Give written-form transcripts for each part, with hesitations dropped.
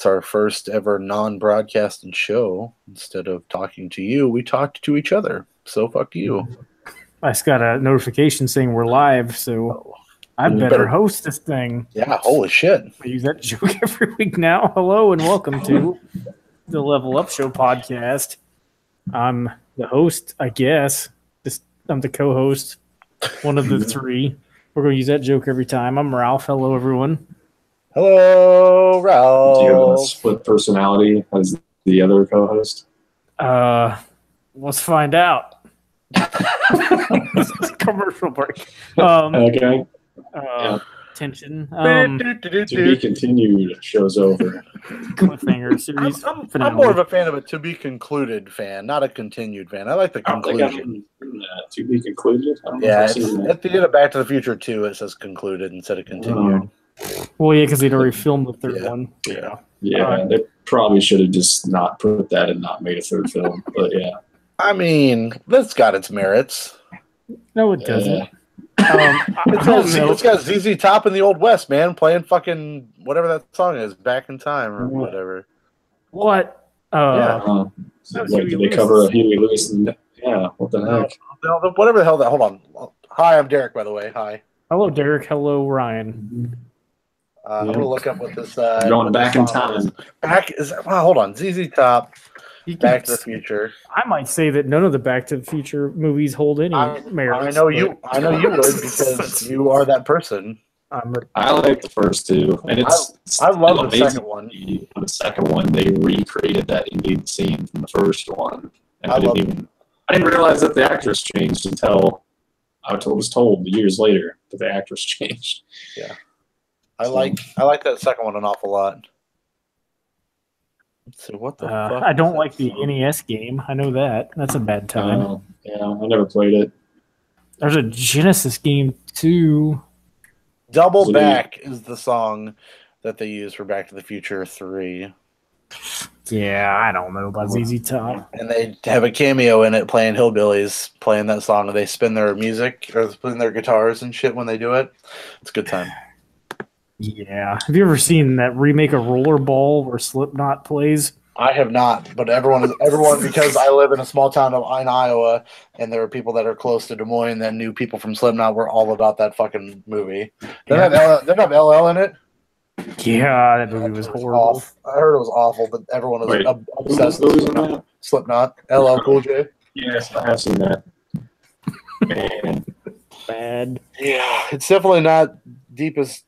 It's our first ever non-broadcasted show. Instead of talking to you, we talked to each other. So fuck you. I just got a notification saying we're live, so I better host this thing. Yeah, holy shit. I use that joke every week now. Hello and welcome to the Level Up Show podcast. I'm the host, I guess. I'm the co-host, one of the three. We're going to use that joke every time. I'm Ralph. Hello, everyone. Hello, Ralph. Do you have a split personality as the other co-host? Let's find out. Commercial break. Okay. Tension. To be continued. Show's over. Cliffhanger series. I'm more of a fan of a to be concluded fan, not a continued fan. I like the conclusion. To be concluded? Yeah, at the end of Back to the Future 2, it says concluded instead of continued. Well, yeah, because they'd already filmed the third one. Yeah, they probably should have just not put that and not made a third film. But yeah. I mean, that's got its merits. No, it doesn't. It's got ZZ Top in the Old West, man, playing fucking whatever that song is, Back in Time or whatever. What? Did they cover a Huey Lewis? Yeah, what the heck? No, whatever the hell that. Hold on. Hi, I'm Derek, by the way. Hi. Hello, Derek. Hello, Ryan. I'm gonna look up what this. Going back in time. Hold on. ZZ Top. Back to the Future. I might say that none of the Back to the Future movies hold any merit. I know you would because you are that person. I like the first two, and I love the second one. The second one, they recreated that ending scene from the first one, and I didn't realize that the actress changed until I was told years later that the actress changed. Yeah, I like that second one an awful lot. So what the fuck? I don't like the NES game. I know that. That's a bad time. Yeah, I never played it. There's a Genesis game too. Double Back is the song that they use for Back to the Future 3. Yeah, I don't know about ZZ Top. And they have a cameo in it playing hillbillies, playing that song, and they spin their music or spin their guitars and shit when they do it. It's a good time. Yeah. Have you ever seen that remake of Rollerball where Slipknot plays? I have not, but everyone because I live in a small town in Iowa, and there are people that are close to Des Moines that knew people from Slipknot were all about that fucking movie. They have LL in it. Yeah, that movie was horrible. I heard it was awful, but everyone was obsessed with Slipknot. LL Cool J. Yes, I have seen that. Man. Bad. Yeah, it's definitely not deepest,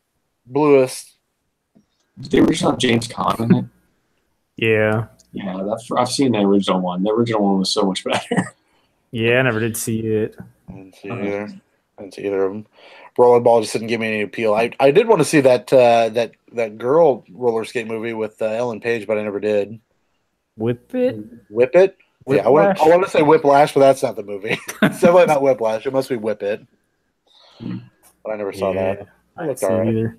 bluest. Did they originally have James Caan in it? Yeah. Yeah, I've seen the original one. The original one was so much better. Yeah, I never did see it. I didn't see either of them. Rollerball just didn't give me any appeal. I did want to see that girl roller skate movie with Ellen Page, but I never did. Whip It? Yeah, I want to say Whiplash, but that's not the movie. It's definitely not Whiplash. It must be Whip It. But I never saw that. I looked all right. Either.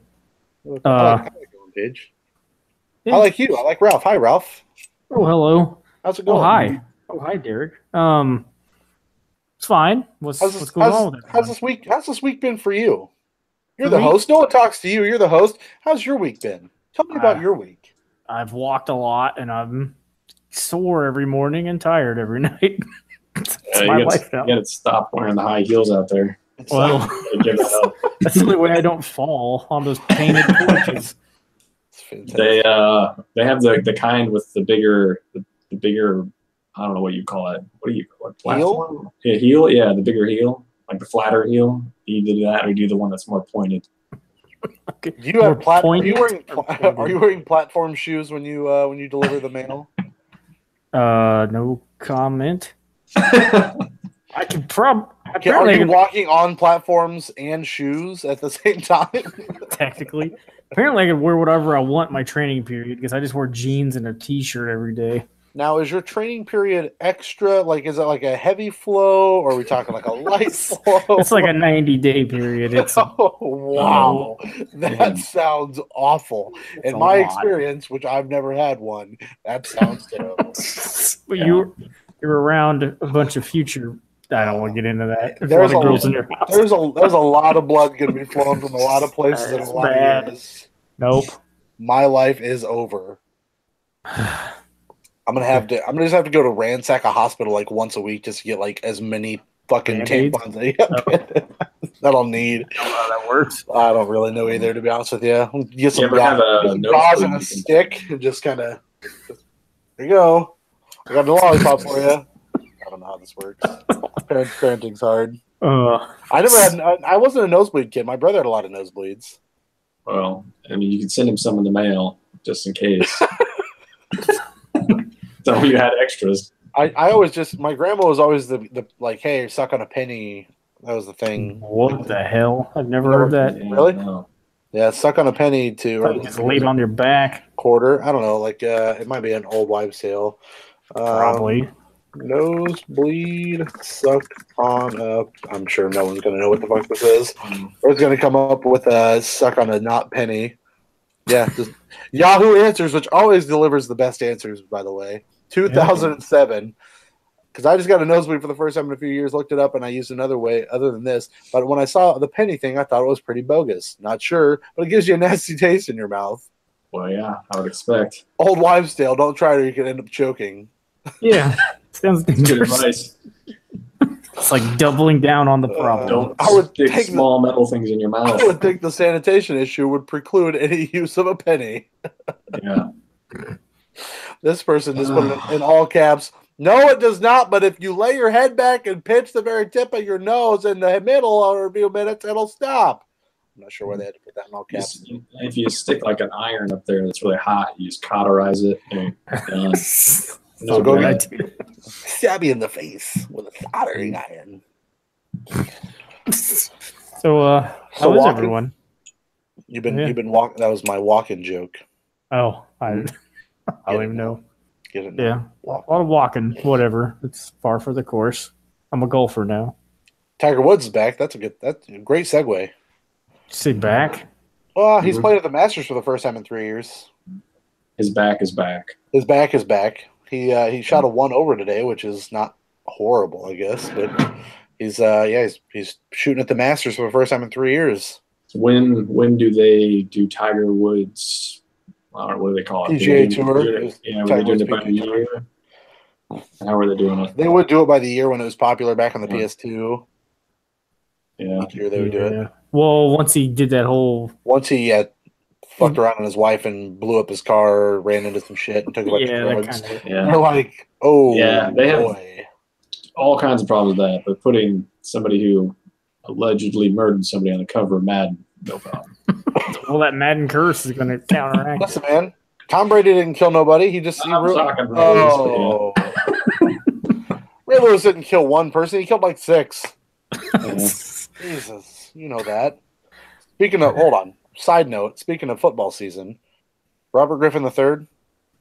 I like Ellen Page. Yeah. I like you. I like Ralph. Hi, Ralph. Oh, hello. How's it going? Oh, hi. Oh, hi, Derek. It's fine. What's going on with it? How's this week been for you? You're the host. No one talks to you. You're the host. How's your week been? Tell me about your week. I've walked a lot, and I'm sore every morning and tired every night. My life now. You got to stop wearing the high heels out there. Well, that's the only way I don't fall on those painted porches. They have the kind with the bigger I don't know what you call it. What do you call it? Platform? Heel? Yeah, the bigger heel, like the flatter heel. You do that, or do the one that's more pointed? Do you have are you wearing platform shoes when you deliver the mail? No comment. I can Are you walking on platforms and shoes at the same time? Technically. Apparently I can wear whatever I want my training period because I just wear jeans and a t-shirt every day. Now, is your training period extra? Like, is it like a heavy flow, or are we talking like a light flow? It's like a 90-day period. Oh, wow. That sounds awful. In my experience, which I've never had one, that sounds terrible. But you're around a bunch of future I don't want to get into that. There's a lot of blood going to be flowing from a lot of places in a lot of years. Nope. My life is over. I'm gonna just have to go to ransack a hospital like once a week just to get like as many fucking tampons that I'll need. I don't know how that works. I don't really know either, to be honest with you. Get some gauze and a stick and just kind of. There you go. I got the lollipop for you. I don't know how this works. Parenting's hard. I wasn't a nosebleed kid. My brother had a lot of nosebleeds. Well, I mean, you could send him some in the mail just in case. So you had extras. I always just, my grandma was always the like, hey, suck on a penny. That was the thing. What the hell? I've never heard that. Yeah, really? No. Yeah, suck on a penny to just laid on your back. Quarter. I don't know. Like it might be an old wives' tale. Probably. Nosebleed, suck on a. I'm sure no one's gonna know what the fuck this is. Or it's gonna come up with a suck on a not penny. Yeah, just Yahoo Answers, which always delivers the best answers, by the way. 2007. Because I just got a nosebleed for the first time in a few years, looked it up, and I used another way other than this. But when I saw the penny thing, I thought it was pretty bogus. Not sure, but it gives you a nasty taste in your mouth. Well, yeah, I would expect. Old wives' tale. Don't try it or you could end up choking. Yeah, sounds good advice. It's like doubling down on the problem. Don't stick small metal things in your mouth. I would think the sanitation issue would preclude any use of a penny. Yeah. This person just put it in all caps. No, it does not. But if you lay your head back and pinch the very tip of your nose in the middle over a few minutes, it'll stop. I'm not sure why they had to put that in all caps. If you stick like an iron up there that's really hot, you just cauterize it. And so go stab you in the face with a soldering iron. So how is everyone? You've been walking. That was my walking joke. Oh, I don't even know. Get it? Yeah, a lot of walking. Whatever. It's far for the course. I'm a golfer now. Tiger Woods is back. That's a great segue. Say back? Well, he's played at the Masters for the first time in 3 years. His back is back. His back is back. He shot a 1 over today, which is not horrible, I guess, but he's shooting at the Masters for the first time in 3 years. When do they do Tiger Woods? I don't know, what do they call it? PGA Tour. Yeah, were they doing it by the year? How were they doing it? They would do it by the year when it was popular back on the PS2. Yeah, each year they would do it. Well, once he did that whole. Once he fucked around on his wife and blew up his car, ran into some shit, and took a bunch of drugs. They're like, they have all kinds of problems with that. But putting somebody who allegedly murdered somebody on the cover of Madden, no problem. Well, that Madden curse is going to counteract. Listen, man. Tom Brady didn't kill nobody. He just Ray Lewis didn't kill one person. He killed like 6. Yeah. Jesus, you know that. Speaking of, hold on. Side note. Speaking of football season, Robert Griffin III.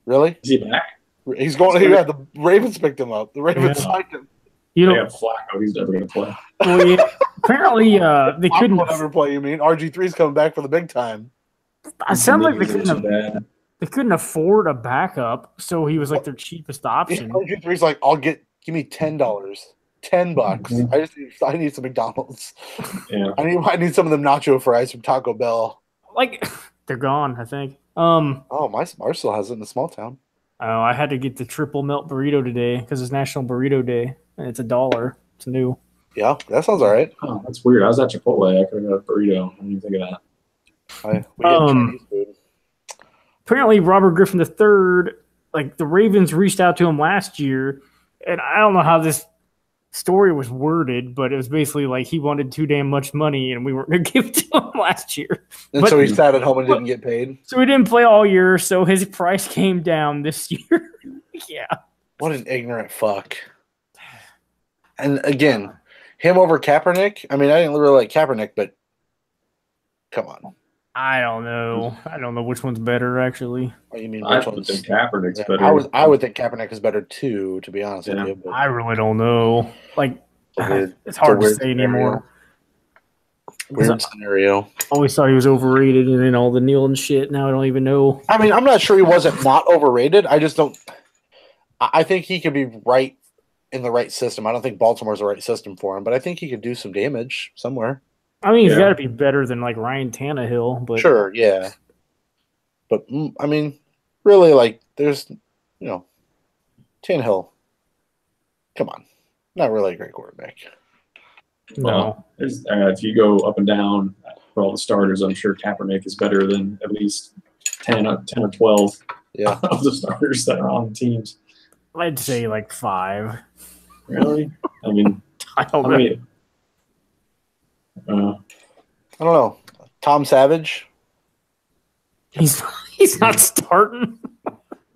Really? Is he back? He's going. The Ravens picked him up. The Ravens signed him. You know, Flacco. He's never going to play. Well, apparently, they couldn't ever play. You mean RG3's coming back for the big time? It sounded like they couldn't afford a backup, so he was like their cheapest option. RG3's like, give me $10, $10. I need some McDonald's. Yeah, I need some of them nacho fries from Taco Bell. Like they're gone, I think. Mar still has it in the small town. Oh, I had to get the triple melt burrito today because it's National Burrito Day, and it's $1. It's new. Yeah, that sounds all right. Oh, that's weird. I was at Chipotle. I could have got a burrito. I didn't even think of that. We get Chinese food. Apparently, Robert Griffin III, like the Ravens reached out to him last year, and I don't know how this story was worded, but it was basically like he wanted too damn much money, and we weren't going to give it to him last year. And so he sat at home and didn't get paid? So he didn't play all year, so his price came down this year. Yeah. What an ignorant fuck. And again, him over Kaepernick? I mean, I didn't really like Kaepernick, but come on. I don't know. I don't know which one's better, actually. What do you mean? I would think Kaepernick's better. I would think Kaepernick is better too, to be honest with you. But I really don't know. Like, it's hard to say anymore. Weird scenario. I always thought he was overrated, and then all the kneeling shit. Now I don't even know. I mean, I'm not sure he wasn't not overrated. I just don't. I think he could be right in the right system. I don't think Baltimore's the right system for him, but I think he could do some damage somewhere. I mean, he's got to be better than like Ryan Tannehill, but sure, yeah. But I mean, really, like there's, Tannehill. Come on, not really a great quarterback. No. If you go up and down for all the starters, I'm sure Kaepernick is better than at least 10 or 12 of the starters that are on the teams. I'd say like 5. Really? I mean, I don't know. I don't know. Tom Savage. He's not starting.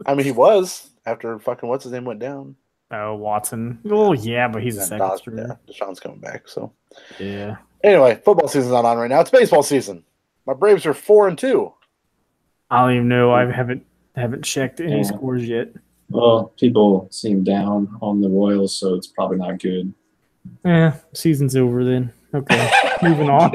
I mean, he was after fucking what's his name went down. Oh, Watson. Oh, yeah, but he's a second string. Yeah, Deshaun's coming back. So yeah. Anyway, football season's not on right now. It's baseball season. My Braves are 4-2. I don't even know. I haven't checked any scores yet. Well, people seem down on the Royals, so it's probably not good. Season's over then. Okay, moving on.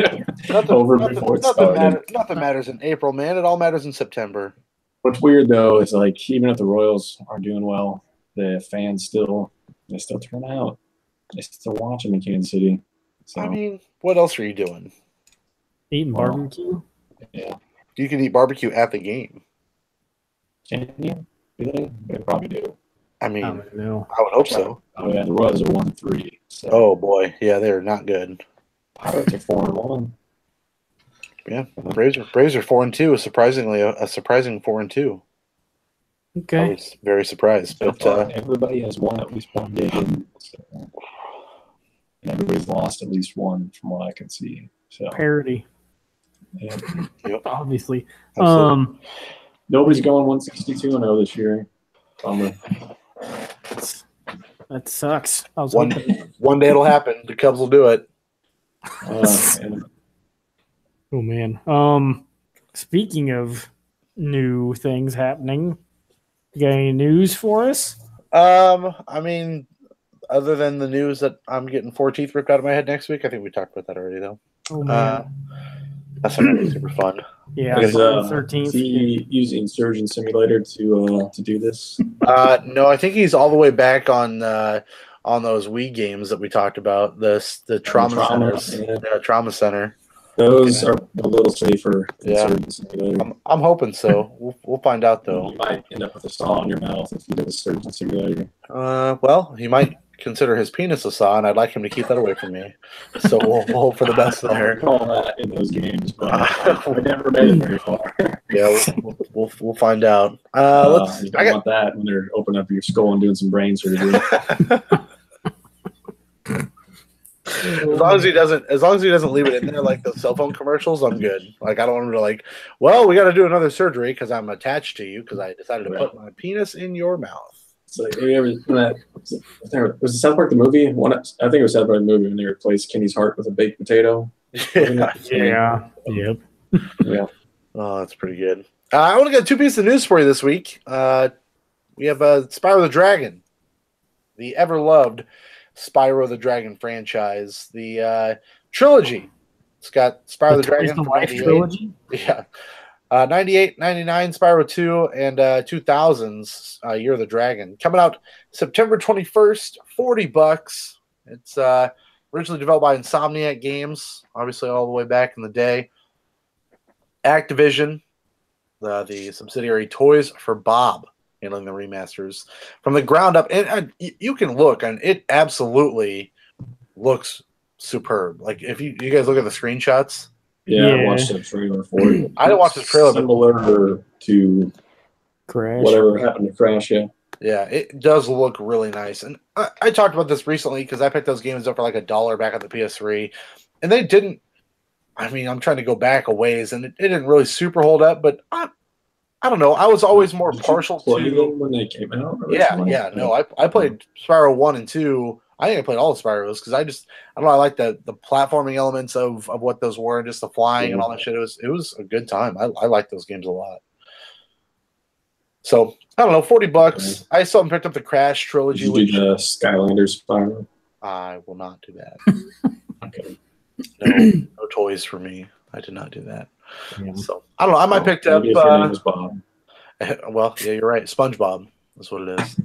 Nothing matters in April, man. It all matters in September. What's weird though is like even if the Royals are doing well, the fans still turn out. They still watch them in Kansas City. So. I mean, what else are you doing? Eating barbecue? Yeah. You can eat barbecue at the game. Can you? Do they probably do. I mean, I don't know. I would hope so. Oh yeah, the Royals are 1-3. So. Oh boy, yeah, they're not good. Pirates are 4-1. Yeah, Braves are 4-2. Surprisingly, a surprising 4-2. Okay, I was very surprised. So but everybody has won at least one game. So, and everybody's lost at least one, from what I can see. So parity. Yeah. Yep. Obviously. Absolutely. Nobody's going 162-0 this year. Bummer. That sucks. I was one day it'll happen. The Cubs will do it. Oh man. Speaking of new things happening, you got any news for us? I mean, other than the news that I'm getting 4 teeth ripped out of my head next week, I think we talked about that already, though. Oh man. That's not really super fun. Yeah, is 13th. he using Surgeon Simulator to do this? No, I think he's all the way back on those Wii games that we talked about. The trauma centers, trauma center. Those are a little safer than Surgeon Simulator. I'm hoping so. We'll find out though. You might end up with a saw in your mouth if you do a Surgeon Simulator. Well, he might consider his penis a saw, and I'd like him to keep that away from me. So we'll hope for the best there. I call that in those games, but I never made it very far. Yeah, we'll find out. You don't want that when they're opening up your skull and doing some brain surgery. As long as he doesn't leave it in there like those cell phone commercials, I'm good. Like I don't want him to well, we got to do another surgery because I'm attached to you because I decided to put my penis in your mouth. So was it South Park the movie? I think it was South Park the movie when they replaced Kenny's heart with a baked potato. Yeah. Yep. Yeah. Oh, that's pretty good. I only got 2 pieces of news for you this week. We have Spyro the Dragon, the ever-loved Spyro the Dragon franchise, the trilogy. It's got Spyro the Dragon from 98. Trilogy? Yeah. 98, 99, Spyro 2, and 2000's Year of the Dragon. Coming out September 21st, $40. It's originally developed by Insomniac Games, obviously all the way back in the day. Activision, the subsidiary Toys for Bob, handling the remasters from the ground up. And you can look, and it absolutely looks superb. Like if you guys look at the screenshots. Yeah, I watched the trailer for it. I didn't watch the trailer. Similar to Crash. Whatever happened to Crash, yeah. Yeah, it does look really nice. And I talked about this recently because I picked those games up for like $1 back on the PS3. And they didn't, I mean, I'm trying to go back a ways, and it didn't really super hold up, but I don't know. I was always more partial to them when they came out. Yeah. No, I played Spyro 1 and 2. I think I played all the Spyros because I don't know. I like the platforming elements of what those were, and just the flying and all that shit. It was a good time. I like those games a lot. So I don't know, $40. Okay. I still haven't picked up the Crash trilogy. Did you do the Skylander Spyro? I will not do that. Okay. No toys for me. I did not do that. Yeah. So I don't know. I might pick up. Your name is Bob. Well, yeah, you're right. SpongeBob. That's what it is.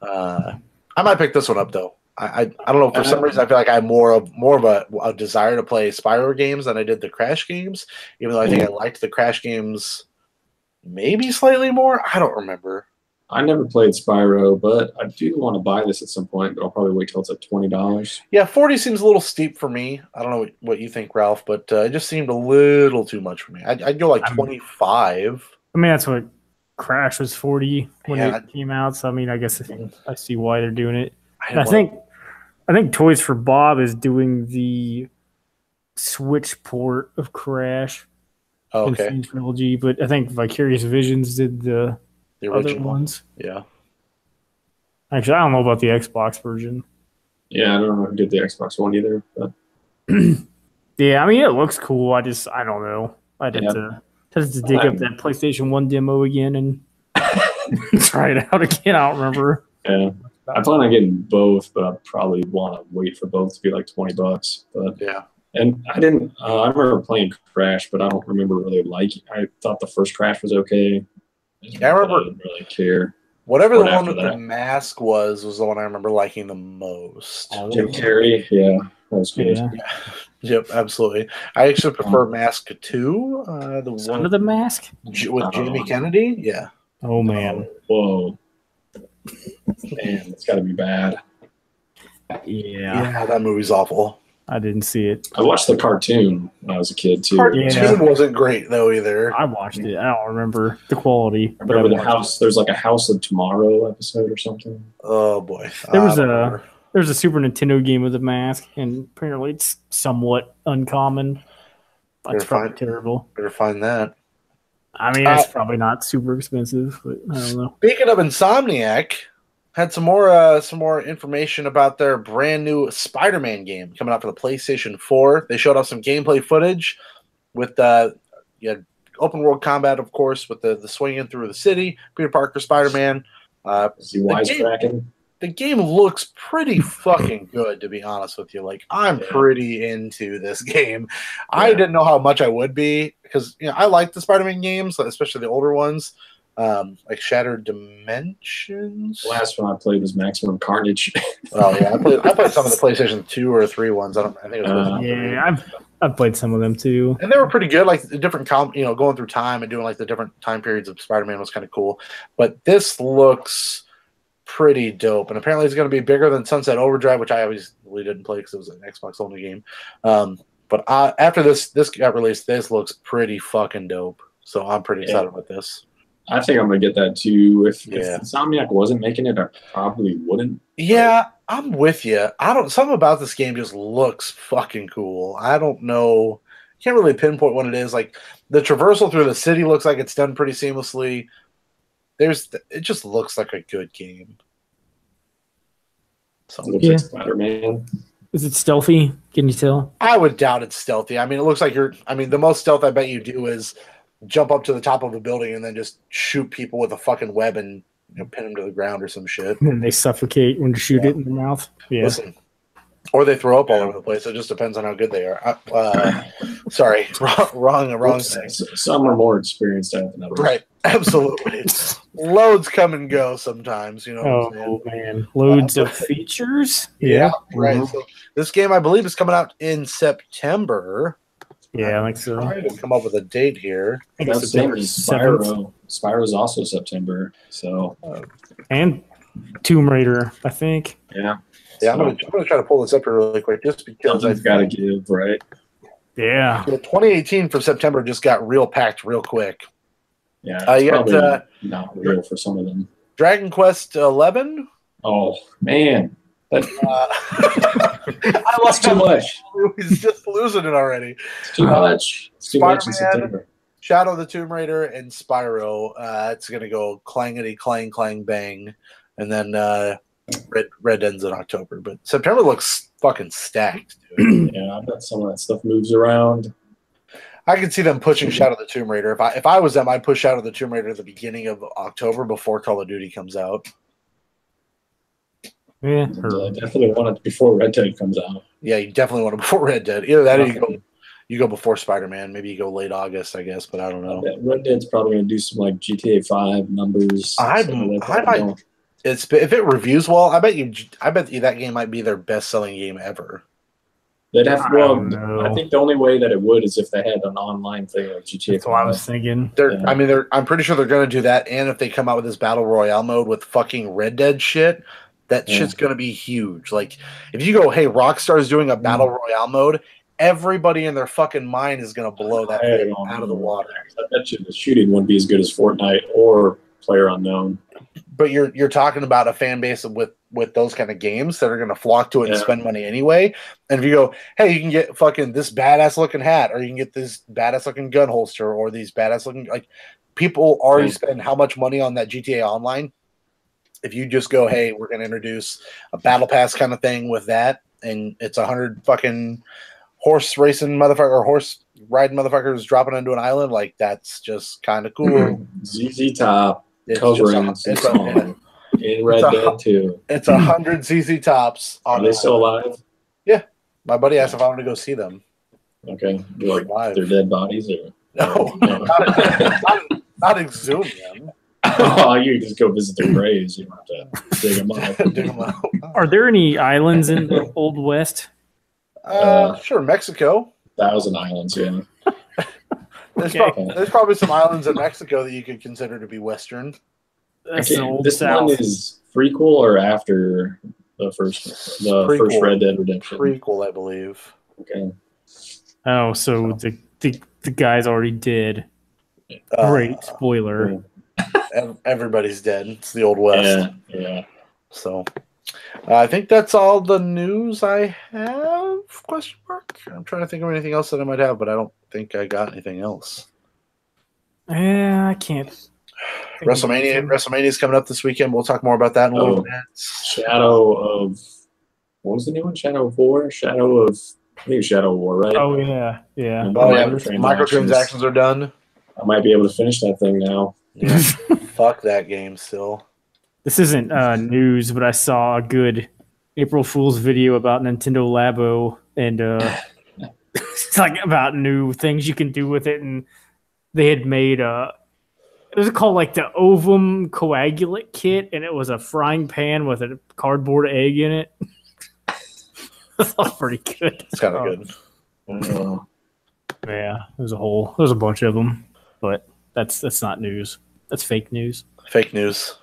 I might pick this one up though. I don't know. For some reason, I feel like I have more of a desire to play Spyro games than I did the Crash games. Even though I think I liked the Crash games maybe slightly more. I don't remember. I never played Spyro, but I do want to buy this at some point, but I'll probably wait till it's at $20. Yeah, 40 seems a little steep for me. I don't know what you think, Ralph, but it just seemed a little too much for me. I'd go like 25. I mean, that's what Crash was 40 when it came out. So I mean, I guess I see why they're doing it. I think Toys for Bob is doing the Switch port of Crash. Oh, okay. In trilogy, but I think Vicarious Visions did the other ones. Yeah. Actually, I don't know about the Xbox version. Yeah, I don't know who did the Xbox One either. But yeah, I mean, it looks cool. I don't know. I'd have to dig up that PlayStation 1 demo again and try it out again. I don't remember. Yeah. I plan on getting both, but I probably want to wait for both to be like $20. But yeah. And I didn't. I remember playing Crash, but I don't remember really liking. I thought the first Crash was okay. I remember. I didn't really care. Whatever the one with the mask was the one I remember liking the most. Jim Carrey, yeah, that was good. Yeah. Yep, absolutely. I actually prefer Mask 2. The one of the Mask with Jamie Kennedy. Yeah. Oh man. Whoa. Man, it's got to be bad. Yeah, that movie's awful. I didn't see it. I watched the cartoon when I was a kid too. Cartoon wasn't great though either. I watched it. I don't remember the quality. I remember the house. There's like a House of Tomorrow episode or something. Oh boy. There's a Super Nintendo game with a mask, and apparently it's somewhat uncommon. That's probably terrible. Better find that. I mean, it's probably not super expensive, but I don't know. Speaking of Insomniac, had some more information about their brand new Spider-Man game coming out for the PlayStation 4. They showed off some gameplay footage with open world combat, of course, with the swinging through the city. Peter Parker, Spider-Man. Is he wisecracking? The game looks pretty fucking good, to be honest with you. Like, I'm pretty into this game. Yeah. I didn't know how much I would be because I like the Spider-Man games, especially the older ones. Like Shattered Dimensions. The last one I played was Maximum Carnage. Oh yeah, I played some of the PlayStation 2 or 3 ones. I think it was I've played some of them too, and they were pretty good. Like the different going through time and doing like the different time periods of Spider-Man was kind of cool. But this looks pretty dope, and apparently it's going to be bigger than Sunset Overdrive, which I obviously didn't play because it was an Xbox only game. But after this got released, this looks pretty fucking dope. So I'm pretty excited with this. I think I'm gonna get that too. If Insomniac wasn't making it, I probably wouldn't. Yeah, I'm with you. Something about this game just looks fucking cool. I don't know. Can't really pinpoint what it is. Like the traversal through the city looks like it's done pretty seamlessly. It just looks like a good game. So it looks like Spider-Man. Is it stealthy? Can you tell? I would doubt it's stealthy. I mean, it looks like the most stealth I bet you do is jump up to the top of a building and then just shoot people with a fucking web and pin them to the ground or some shit. And they suffocate when you shoot it in their mouth. Yeah. Listen, or they throw up all over the place. It just depends on how good they are. Sorry, wrong thing. Some are more experienced than others. Right, absolutely. Loads come and go sometimes. Man, loads of features. Yeah, right. Mm-hmm. So this game, I believe, is coming out in September. Yeah, I think so. Trying to come up with a date here. I think September 7th. Spyro is also September. So and Tomb Raider, I think. Yeah. Yeah, I'm gonna try to pull this up here really quick, just because I've got to give right. Yeah. 2018 for September just got real packed real quick. Yeah, it's probably not real for some of them. Dragon Quest 11. Oh man. I lost too much. He's just losing it already. It's too much. It's too much in September. Shadow of the Tomb Raider and Spyro. It's gonna go clangety clang clang bang, and then Red ends in October. But September looks fucking stacked, dude. Yeah, I bet some of that stuff moves around. I can see them pushing Shadow of the Tomb Raider. If I was them, I'd push Shadow of the Tomb Raider at the beginning of October before Call of Duty comes out. Yeah, I definitely want it before Red Dead comes out. Yeah, you definitely want it before Red Dead. Either that or you go before Spider-Man. Maybe you go late August, I guess, but I don't know. Red Dead's probably going to do some like GTA 5 numbers. I might. If it reviews well, I bet you that game might be their best-selling game ever. They'd have I think the only way that it would is if they had an online thing like GTA. That's what I was thinking. I'm pretty sure they're going to do that. And if they come out with this battle royale mode with fucking Red Dead shit, that shit's going to be huge. Like, if you go, hey, Rockstar's doing a battle royale mode, everybody in their fucking mind is going to blow that thing out of the water. I bet you the shooting wouldn't be as good as Fortnite or PlayerUnknown. But you're talking about a fan base with those kind of games that are going to flock to it and spend money anyway. And if you go, hey, you can get fucking this badass looking hat, or you can get this badass looking gun holster, or these badass looking, like, people already spend how much money on that GTA Online. If you just go, hey, we're going to introduce a battle pass kind of thing with that, and it's 100 fucking horse racing motherfucker or horse riding motherfuckers dropping onto an island, like, that's just kind of cool. ZZ Top. In Red Dead 2. It's 100 ZZ Tops. Are they still alive? Yeah. My buddy asked if I wanted to go see them. Okay. Like their dead bodies? Or? No. Not exhume them. Oh, you just go visit their graves. You don't have to dig them up. Are there any islands in the Old West? Sure. Mexico. 1,000 islands, yeah. There's probably some islands in Mexico that you could consider to be Western. This one is prequel or after the first Red Dead Redemption? Prequel, I believe. Okay. Oh, so the guy's already dead. Great spoiler. Everybody's dead. It's the Old West. Yeah. So I think that's all the news I have. Question mark. I'm trying to think of anything else that I might have, but I don't think I got anything else. Yeah, I can't. WrestleMania is coming up this weekend. We'll talk more about that in a little bit. Shadow of what was the new one? Shadow of War. I think Shadow of War, right? Oh yeah. Microtransactions are done. I might be able to finish that thing now. Yeah. Fuck that game still. This isn't news, but I saw a good April Fool's video about Nintendo Labo, and it's like about new things you can do with it. And they had made it was called like the Ovum Coagulate Kit, and it was a frying pan with a cardboard egg in it. That's all pretty good. It's kind of good. Yeah, there's a bunch of them, but that's not news. That's fake news. Fake news.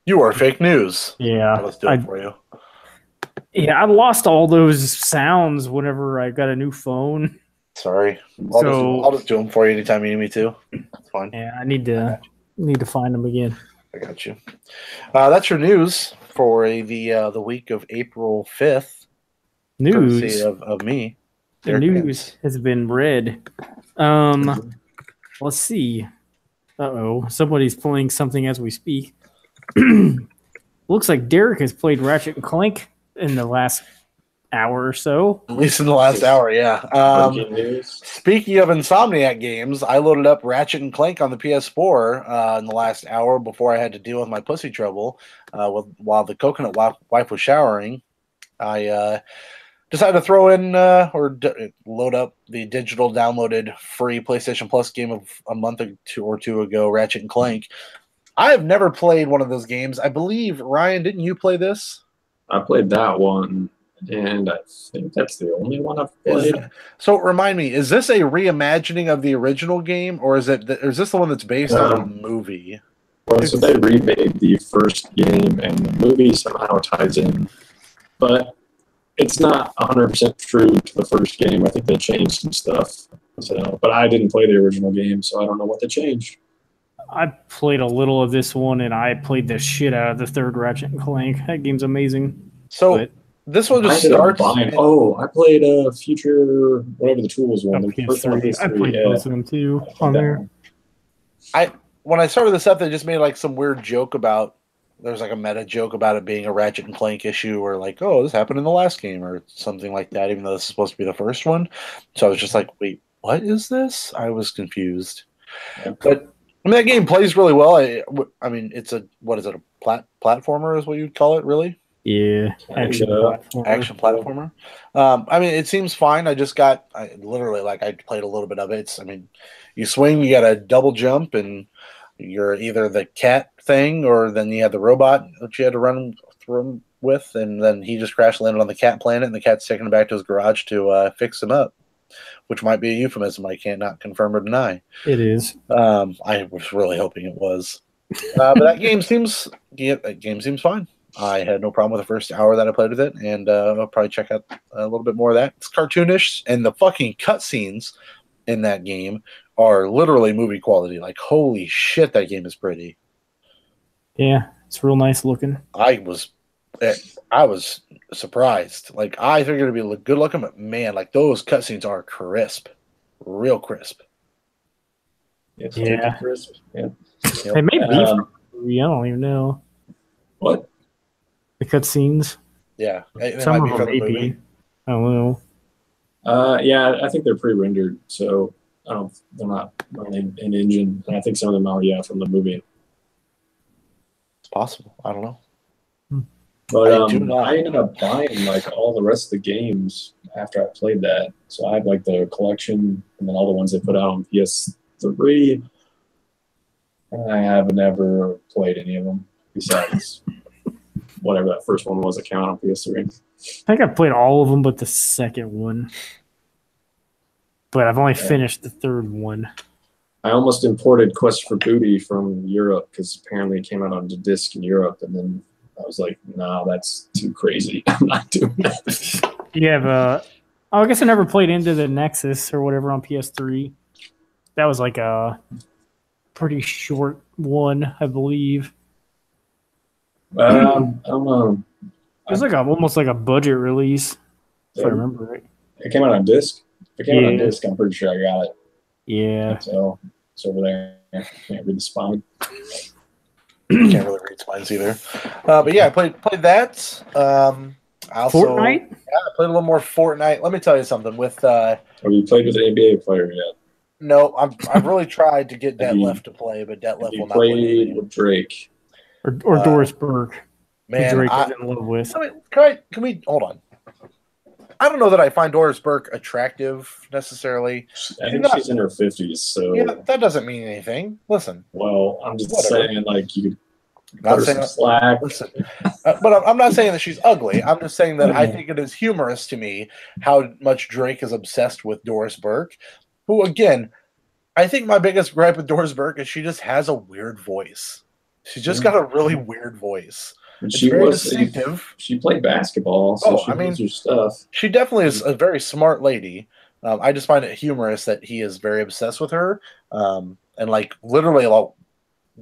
You are fake news. Yeah. Let's do it for you. Yeah, I lost all those sounds whenever I got a new phone. Sorry. I'll just do them for you anytime you need me to. That's fine. Yeah, I need to find them again. I got you. That's your news for the week of April 5th. News of me. The news has been read. Let's see. Somebody's playing something as we speak. Looks like Derek has played Ratchet and Clank in the last hour or so. At least in the last hour, yeah. Speaking of Insomniac games, I loaded up Ratchet and Clank on the PS4 in the last hour before I had to deal with my pussy trouble while the coconut wife was showering. I decided to throw in load up the digital downloaded free PlayStation Plus game of a month or two ago, Ratchet and Clank. I have never played one of those games. I believe, Ryan, didn't you play this? I played that one, and I think that's the only one I've played. So remind me, is this a reimagining of the original game, or is this the one that's based on a movie? Well, so they remade the first game, and the movie somehow ties in. But it's not 100% true to the first game. I think they changed some stuff. But I didn't play the original game, so I don't know what they changed. I played a little of this one, and I played the shit out of the third Ratchet and Clank. That game's amazing. So this one just starts. I played Future, whatever the tools one. I played both of them too on there. When I started this up, they just made like some weird joke about. There's like a meta joke about it being a Ratchet and Clank issue, or like, oh, this happened in the last game, or something like that. Even though this is supposed to be the first one, so I was just like, wait, what is this? I was confused, but. I mean, that game plays really well. I mean, it's a platformer is what you'd call it, really? Yeah, action platformer. I mean, it seems fine. I played a little bit of it. You swing, you got a double jump, and you're either the cat thing, or then you had the robot that you had to run with, and then he just crash landed on the cat planet, and the cat's taking him back to his garage to fix him up, which might be a euphemism. I can't not confirm or deny. It is. I was really hoping it was, but that game seems fine. I had no problem with the first hour that I played with it, and I'll probably check out a little bit more of that. It's cartoonish, and the fucking cutscenes in that game are literally movie quality. Like, holy shit, that game is pretty. Yeah, it's real nice looking. I was surprised. Like, I figured it'd be good looking, but man, like those cutscenes are crisp, real crisp. Yeah, crisp. Yeah. It may be. I don't even know. What? The cutscenes. Yeah, Some of them may be. I don't know. Yeah, I think they're pre-rendered, so they're not running an engine. And I think some of them are, from the movie. It's possible. I don't know. But I ended up buying like all the rest of the games after I played that. So I had like the collection and then all the ones they put out on PS3. And I have never played any of them besides whatever that first one was that came out on PS3. I think I played all of them but the second one. But I've only finished the third one. I almost imported Quest for Booty from Europe because apparently it came out on the disc in Europe, and then I was like, "No, that's too crazy. I'm not doing that." You have I guess I never played Into the Nexus or whatever on PS3. That was like a pretty short one, I believe. I don't know. It was like almost like a budget release, if I remember right. It came out on disc. If it came out on disc, I'm pretty sure I got it. Yeah. So it's over there. I can't read the spine. Can't really read spines either. But yeah, I played that. I also, Fortnite? Yeah, I played a little more Fortnite. Let me tell you something. Have you played with an NBA player yet? No, I've really tried to get Detlef to play, but Detlef will not play. Played with Drake. Or Doris Burke. Man, Drake is in love with. Can we hold on? I don't know that I find Doris Burke attractive necessarily. I think she's in her 50s, so yeah, that doesn't mean anything. Listen. Well, I'm just saying, like, you could not saying slack. Listen, but I'm not saying that she's ugly. I'm just saying that I think it is humorous to me how much Drake is obsessed with Doris Burke, who, again, I think my biggest gripe with Doris Burke is she just has a weird voice. She's just got a really weird voice. She was distinctive. She played basketball, so she knows her stuff. She definitely is a very smart lady. I just find it humorous that he is very obsessed with her. And like literally, do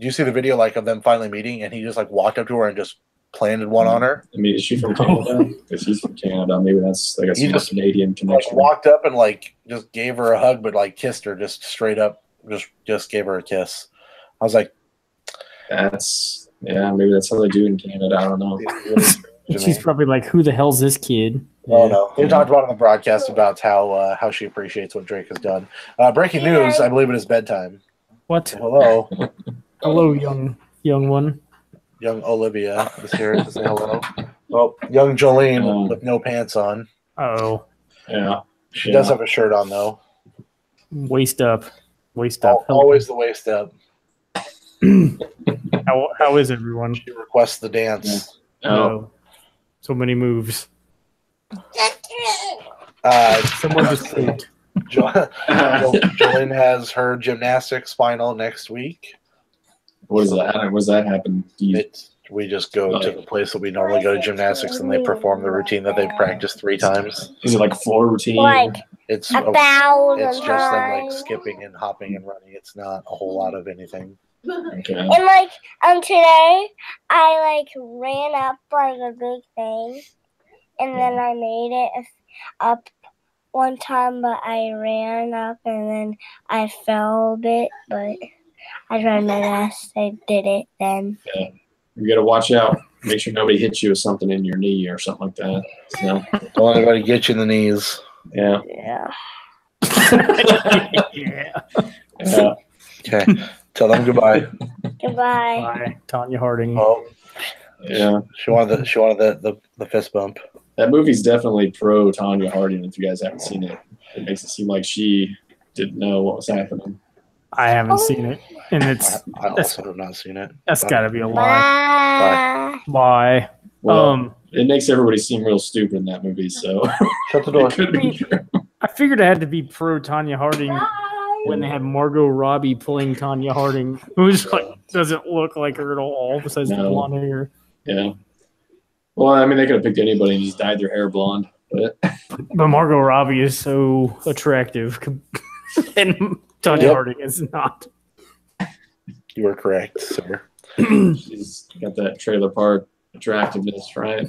you see the video like of them finally meeting? And he just like walked up to her and just planted one on her. I mean, is she from Canada? Because he's from Canada. Maybe that's like a Canadian connection. Like, walked up and like just gave her a hug, but like kissed her just straight up. Just gave her a kiss. I was like, maybe that's how they do in Canada. I don't know. She's probably like, who the hell's this kid? Oh, no. We talked about it on the broadcast about how she appreciates what Drake has done. Breaking news, I believe it is bedtime. What? Hello. Hello, young one. Young Olivia is here to say hello. Well, young Jolene with no pants on. Oh. Yeah. She does have a shirt on, though. Waist up. Always the waist up. How is everyone? She requests the dance. Oh. So many moves. Someone just saved. Jolene has her gymnastics final next week. What is that? How does that happen? We just go to the place that we normally go to gymnastics, and they perform the routine that they've practiced 3 times. Is it like a floor routine? It's just them like skipping and hopping and running. It's not a whole lot of anything. Okay. And like today I like ran up like a big thing, and then I made it up one time, but I ran up and then I fell a bit, but I tried my best. I did it then. Yeah. You got to watch out. Make sure nobody hits you with something in your knee or something like that. So. Don't let anybody get you in the knees. Yeah. Yeah. Okay. Tell them goodbye. Goodbye. Bye, Tanya Harding. Oh, yeah. She wanted the fist bump. That movie's definitely pro Tanya Harding. If you guys haven't seen it, it makes it seem like she didn't know what was happening. I haven't seen it, and I also have not seen it. That's got to be a lie. Bye. Bye. Well, it makes everybody seem real stupid in that movie. So shut the door. I figured it had to be pro Tanya Harding when they had Margot Robbie playing Tanya Harding, who's like doesn't look like her at all besides the blonde hair. Yeah. Well, I mean, they could have picked anybody and just dyed their hair blonde. But Margot Robbie is so attractive, and Tanya Harding is not. You are correct, sir. She's got that trailer park attractiveness, right?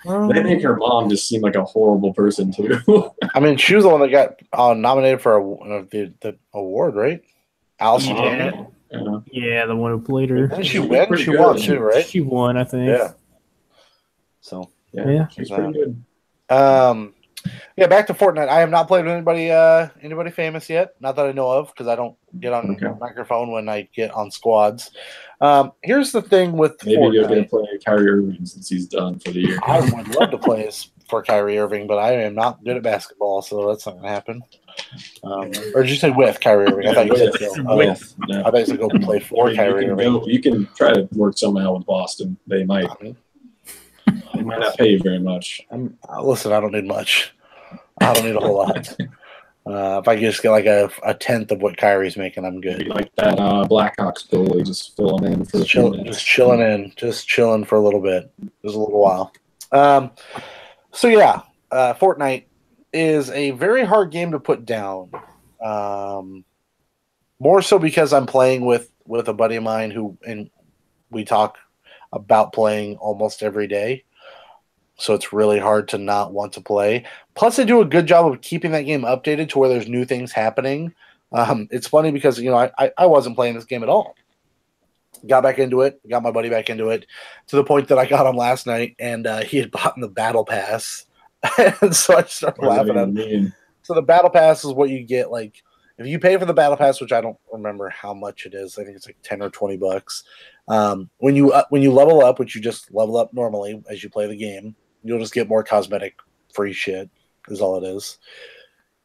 They make her mom just seem like a horrible person too. I mean, she was the one that got nominated for the award, right? Allison Janney. Yeah, the one who played her. Didn't she win? She won too, right? She won, I think. Yeah. So yeah, she's pretty good. Yeah, back to Fortnite. I have not played with anybody famous yet. Not that I know of, because I don't get on microphone when I get on squads. Here's the thing with maybe Fortnite. You're going to play Kyrie Irving since he's done for the year. I would love to play for Kyrie Irving, but I am not good at basketball, so that's not going to happen. Or did you say with Kyrie Irving? I thought you said with. No. I thought you said go play for Kyrie Irving. You can try to work somehow with Boston. They might. They might not pay you very much. Listen, I don't need much. I don't need a whole lot. If I just get like a tenth of what Kyrie's making, I'm good. Like that Blackhawks goalie, just filling in for just chilling for a little bit, just a little while. So yeah, Fortnite is a very hard game to put down. More so because I'm playing with a buddy of mine and we talk about playing almost every day. So it's really hard to not want to play. Plus, they do a good job of keeping that game updated to where there's new things happening. It's funny because, I wasn't playing this game at all. Got back into it, got my buddy back into it, to the point that I got him last night, and he had bought the Battle Pass. And so I started laughing at him. So the Battle Pass is what you get, like, if you pay for the Battle Pass, which I don't remember how much it is, I think it's like $10 or $20. When you level up, which you just level up normally as you play the game, you'll just get more cosmetic free shit, is all it is.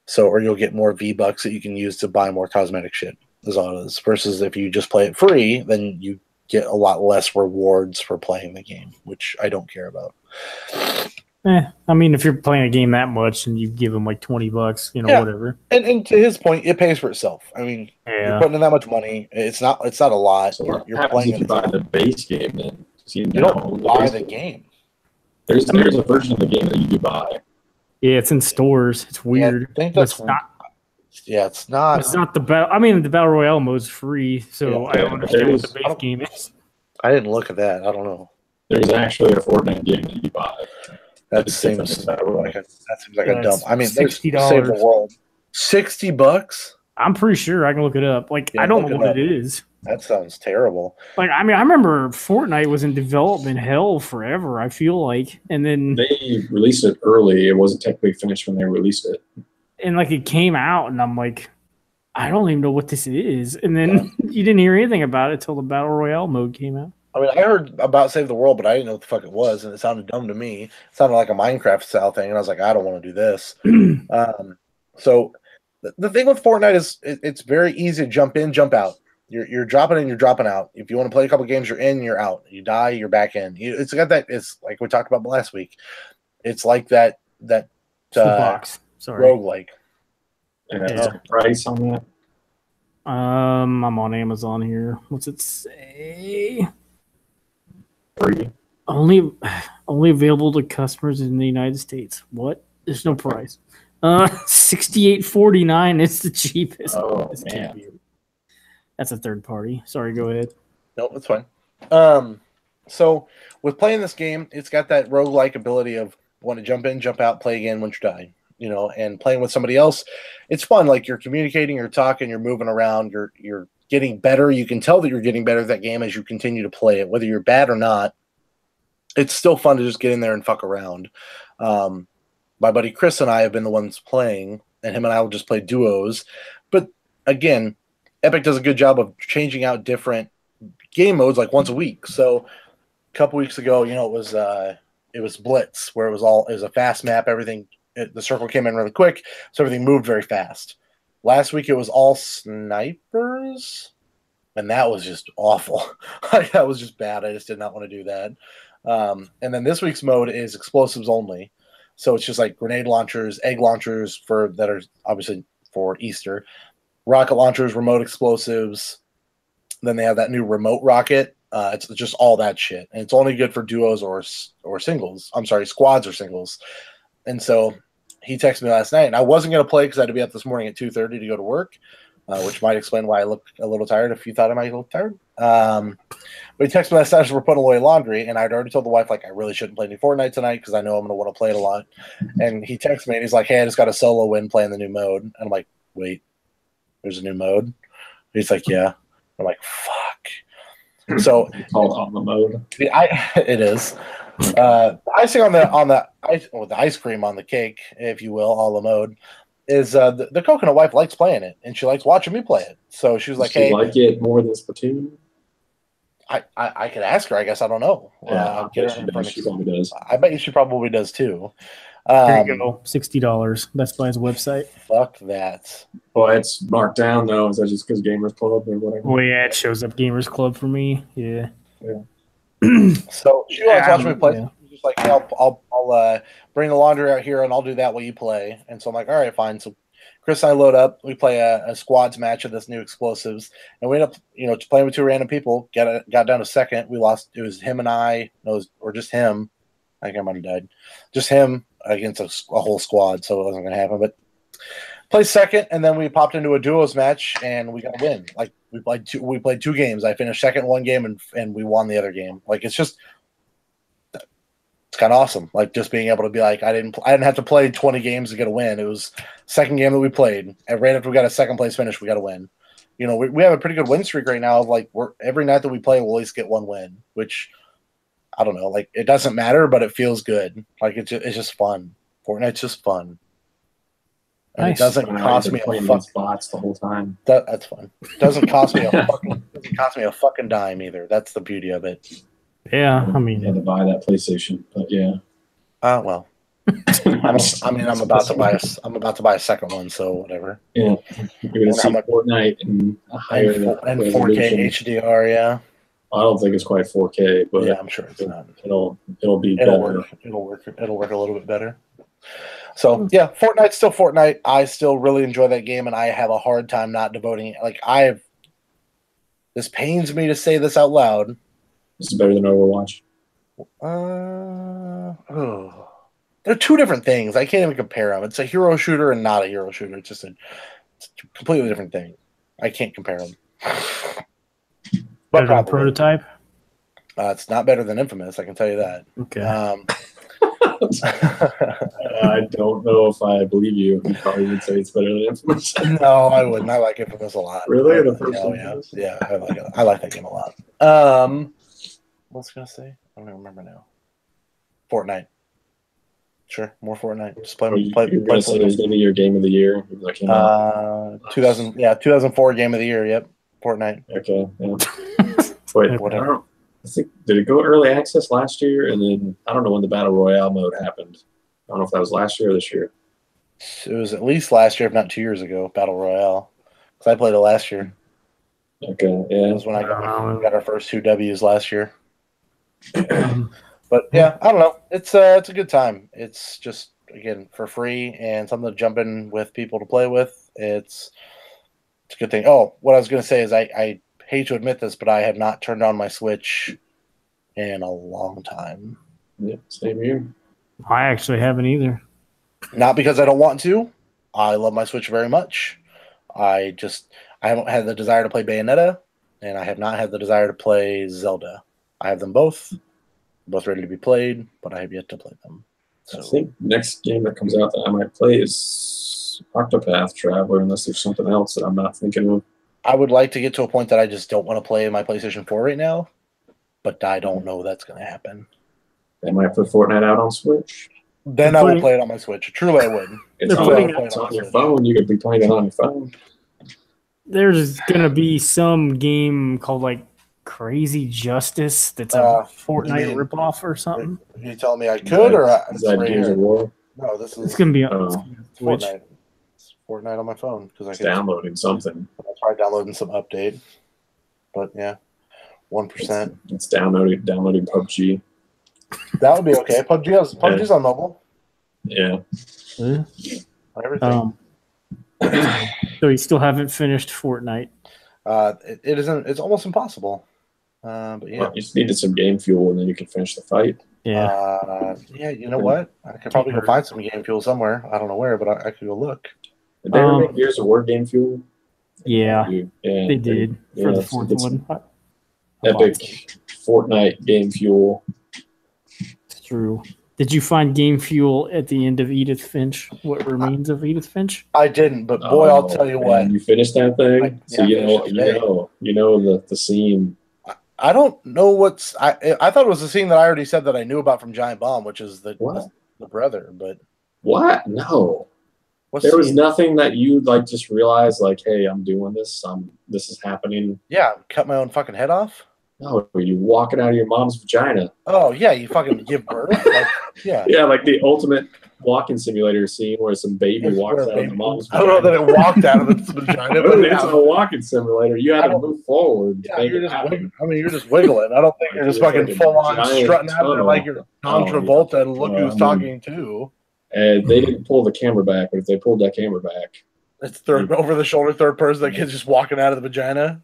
So, or you'll get more V-Bucks that you can use to buy more cosmetic shit, is all it is. Versus if you just play it free, then you get a lot less rewards for playing the game, which I don't care about. I mean, if you're playing a game that much and you give them like $20, whatever. And to his point, it pays for itself. I mean, you're putting in that much money. It's not a lot. So you're playing. If you buy the base game, then you don't buy the game. There's a version of the game that you could buy. Yeah, it's in stores. It's weird. I think that's not. Yeah, it's not. It's not the battle. I mean, the battle royale mode's free, so I don't understand what the base game is. I didn't look at that. I don't know. There's actually a Fortnite game that you buy. That seems like a dumb. I mean, $60. Save the world. $60? I'm pretty sure I can look it up. I don't know what it is. That sounds terrible. I remember Fortnite was in development hell forever, I feel like. And then they released it early. It wasn't technically finished when they released it. And it came out and I'm like, I don't even know what this is. And then you didn't hear anything about it until the Battle Royale mode came out. I mean, I heard about Save the World, but I didn't know what the fuck it was, and it sounded dumb to me. It sounded like a Minecraft style thing, and I was like, I don't want to do this. So the thing with Fortnite is it's very easy to jump in, jump out. You're dropping in, you're dropping out. If you want to play a couple games, you're in, you're out. You die, you're back in. It's got that. It's like we talked about last week. It's like that box. Sorry, roguelike. And that's the price on that. I'm on Amazon here. What's it say? Free. Only available to customers in the United States. What? There's no price. $68.49 is the cheapest. Oh man. That's a third party. Sorry, go ahead. No, that's fine. So with playing this game, it's got that roguelike ability of want to jump in, jump out, play again once you die. And playing with somebody else, it's fun. Like you're communicating, you're talking, you're moving around, you're getting better. You can tell that you're getting better at that game as you continue to play it, whether you're bad or not. It's still fun to just get in there and fuck around. My buddy Chris and I have been the ones playing, and him and I will just play duos. But again, Epic does a good job of changing out different game modes like once a week. So a couple weeks ago, it was Blitz, where it was a fast map. The circle came in really quick, so everything moved very fast. Last week it was all snipers, and that was just awful. That was just bad. I just did not want to do that. And then this week's mode is explosives only. So it's just like grenade launchers, egg launchers that are obviously for Easter, rocket launchers, remote explosives. Then they have that new remote rocket. It's just all that shit. And it's only good for duos or singles. I'm sorry, squads or singles. And so he texted me last night, and I wasn't going to play because I had to be up this morning at 2:30 to go to work, which might explain why I look a little tired if you thought I might look tired. But he texted me last night as we're putting away laundry, and I'd already told the wife, like, I really shouldn't play any Fortnite tonight because I know I'm going to want to play it a lot. And he texted me, and he's like, hey, I just got a solo win playing the new mode. And I'm like, wait, there's a new mode? He's like, yeah. I'm like, fuck. So it's called on the mode. It is. The icing on the ice cream on the cake, if you will, a la mode, is the coconut wife likes playing it, and she likes watching me play it. So she was like, "Hey, like it more than Splatoon." I could ask her. I guess I don't know. Yeah, she probably does. I bet you she probably does too. There you go, $60. Best Buy's website. Fuck that. Well, it's marked down though. Is that just because Gamers Club or whatever? Well, yeah, it shows up Gamers Club for me. Yeah. So she likes watching me play. Yeah. She's just like, hey, I'll bring the laundry out here and I'll do that while you play. And so I'm like, all right, fine. So Chris and I load up. We play a squads match of this new explosives, and we end up, playing with two random people. Got down to second. We lost. It was him and I. Or just him. I think I might have died. Just him against a whole squad, so it wasn't going to happen. But played second, and then we popped into a duos match, and we got a win. Like we played two games. I finished second one game, and we won the other game. Like it's kind of awesome. Like just being able to be like, I didn't have to play 20 games to get a win. It was second game that we played, and right after we got a second place finish, we got a win. We have a pretty good win streak right now. Of like every night that we play, we'll at least get one win, which I don't know. Like it doesn't matter, but it feels good. Like it's just fun. Fortnite's just fun. And nice. It doesn't cost me a fucking spots the whole time. That's fun. It doesn't cost me a fucking dime either. That's the beauty of it. Yeah, I mean, you had to buy that PlayStation, but yeah. Well, I'm about to buy a second one, so whatever. Yeah, you're gonna see Fortnite and higher and 4K HDR. Yeah. I don't think it's quite 4K, but yeah, I'm sure it's not. It'll be better. It'll work a little bit better. So yeah, Fortnite's still Fortnite. I still really enjoy that game, and I have a hard time not devoting it. Like this pains me to say this out loud. This is better than Overwatch. They're two different things. I can't even compare them. It's a hero shooter and not a hero shooter. It's just it's a completely different thing. I can't compare them. Better than Prototype? It's not better than Infamous, I can tell you that. Okay. I don't know if I believe you. You probably would say it's better than Infamous. No, I wouldn't. I like Infamous a lot. Really? Yeah, I like it. I like that game a lot. What was I going to say? I don't even remember now. Fortnite. Sure, more Fortnite. Just play. You're going to say it's going to be your game of the year? 2004 game of the year. Yep, Fortnite. Okay. Yeah. Wait, whatever. I think did it go early access last year, and then I don't know when the Battle Royale mode happened. I don't know if that was last year or this year. It was at least last year, if not 2 years ago. Battle Royale, because I played it last year. Okay, yeah, that was when I got our first 2 W's last year. But yeah, I don't know. It's a good time. It's just again for free and something to jump in with people to play with. It's a good thing. Oh, what I was going to say is I hate to admit this, but I have not turned on my Switch in a long time. Yeah, same here. I actually haven't either. Not because I don't want to. I love my Switch very much. I haven't had the desire to play Bayonetta, and I have not had the desire to play Zelda. I have them both ready to be played, but I have yet to play them. So I think next game that comes out that I might play is Octopath Traveler, unless there's something else that I'm not thinking of. I would like to get to a point that I just don't want to play my PlayStation 4 right now, but I don't know that's going to happen. They might put Fortnite out on Switch. Then I will play it on my Switch. Truly, I would. It's on your phone. You could be playing it on your phone. There's going to be some game called like Crazy Justice that's a Fortnite ripoff or something. You telling me I could, or is that Gears of War? No, this is. It's going to be on Fortnite. Fortnite on my phone because I can downloading something. I'll try downloading some update, but yeah, 1%. It's downloading PUBG. That would be okay. PUBG's on mobile. Yeah. Everything. So you still haven't finished Fortnite? It isn't. It's almost impossible. But yeah, well, you just needed some game fuel, and then you can finish the fight. Yeah. Yeah. You know what? I could probably go find some game fuel somewhere. I don't know where, but I could go look. Did they ever make Gears of War game fuel? Yeah, they did for the fourth one. Epic Fortnite game fuel. It's true. Did you find game fuel at the end of Edith Finch? What remains of Edith Finch? I didn't, but boy, I'll tell you what. You finished that thing, so you know the scene. I don't know what's. I thought it was the scene that I already said that I knew about from Giant Bomb, which is the brother. But what? No. There was nothing that you like just realized like, hey, I'm doing this. This is happening. Yeah, cut my own fucking head off. No, you walking out of your mom's vagina. Oh yeah, you fucking give birth. Like, yeah. Yeah, like the ultimate walking simulator scene where some baby walks out of the mom's vagina. I don't know that it walked out of its vagina, but it's a walking simulator. You had to move forward. Yeah, you're just wiggling. I don't think you're just fucking full on strutting out there like you're John Travolta and look who's talking to. And they didn't pull the camera back, but if they pulled that camera back, it's over the shoulder third person that kid's just walking out of the vagina.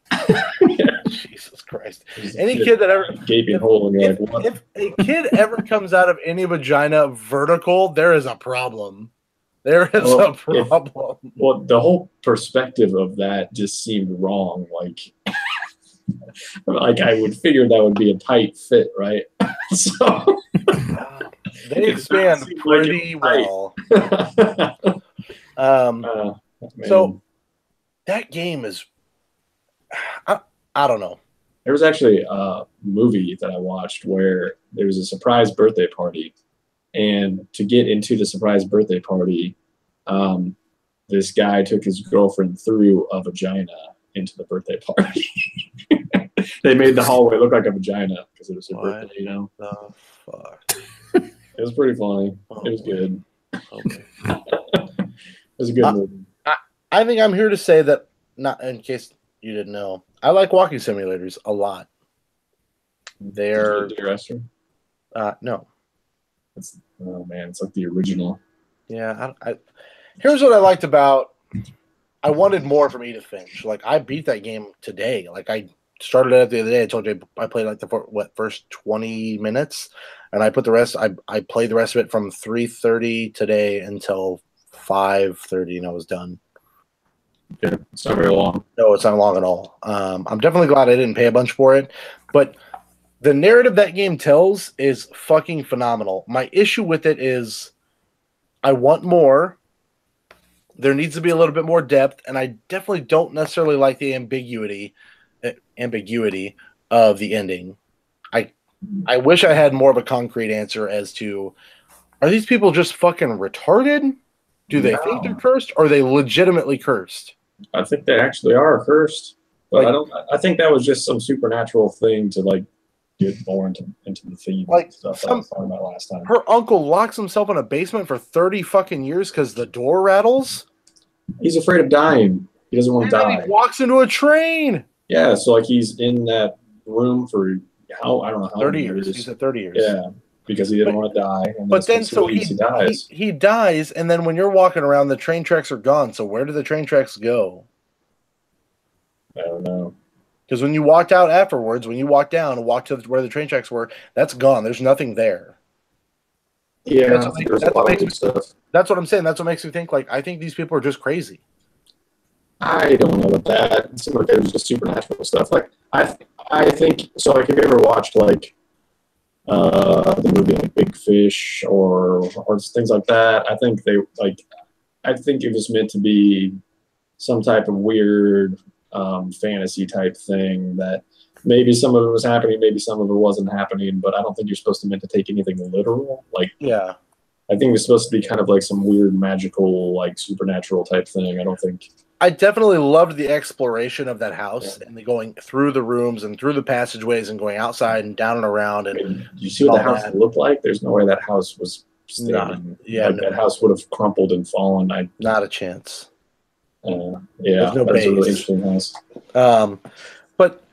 Jesus Christ! Any kid that ever gaping hole, and you're like, what? If a kid ever comes out of any vagina vertical, there is a problem. There is a problem. Well, the whole perspective of that just seemed wrong. Like I would figure that would be a tight fit, right? So. They expand pretty well. So that game is, I don't know. There was actually a movie that I watched where there was a surprise birthday party, and to get into the surprise birthday party, this guy took his girlfriend through a vagina into the birthday party. They made the hallway look like a vagina because it was her birthday, you know. The fuck. It was pretty funny. It was good. Okay. It was a good movie. I think I'm here to say that, not in case you didn't know, I like walking simulators a lot. They're Dear Esther? No. Oh man, it's like the original. Yeah. Here's what I liked about. I wanted more from Edith Finch. Like I beat that game today. Like I started it the other day. I told you I played like the first 20 minutes, and I put the rest. I played the rest of it from 3:30 today until 5:30, and I was done. Yeah, it's not very long. No, it's not long at all. I'm definitely glad I didn't pay a bunch for it, but the narrative that game tells is fucking phenomenal. My issue with it is I want more. There needs to be a little bit more depth, and I definitely don't necessarily like the ambiguity of the ending. I wish I had more of a concrete answer as to, are these people just fucking retarded? Do they think they're cursed? Or are they legitimately cursed? I think they actually are cursed. But I think that was just some supernatural thing to like get more into the theme stuff that I was talking about last time. Her uncle locks himself in a basement for 30 fucking years because the door rattles. He's afraid of dying. He doesn't want to die. And he walks into a train. Yeah, so like he's in that room for I don't know how 30 years. He said 30 years. Yeah, because he didn't want to die. And but then so he dies. He dies, and then when you're walking around, the train tracks are gone. So where do the train tracks go? I don't know. Because when you walked out afterwards, when you walked down and walked to where the train tracks were, that's gone. There's nothing there. Yeah, that's what I'm saying. That's what makes me think, like, I think these people are just crazy. I don't know about that. It seemed like it was just supernatural stuff. Like, I think, so like, have you ever watched, like, the movie, like, Big Fish or things like that? I think it was meant to be some type of weird fantasy type thing that maybe some of it was happening, maybe some of it wasn't happening, but I don't think you're supposed to meant to take anything literal. Like, yeah, I think it's supposed to be kind of like some weird magical, like supernatural type thing. I don't think. I definitely loved the exploration of that house and the going through the rooms and through the passageways and going outside and down and around. And you see what the house looked like? There's no way that house was standing. That house would have crumpled and fallen. Not a chance. Yeah, that's a really interesting house. But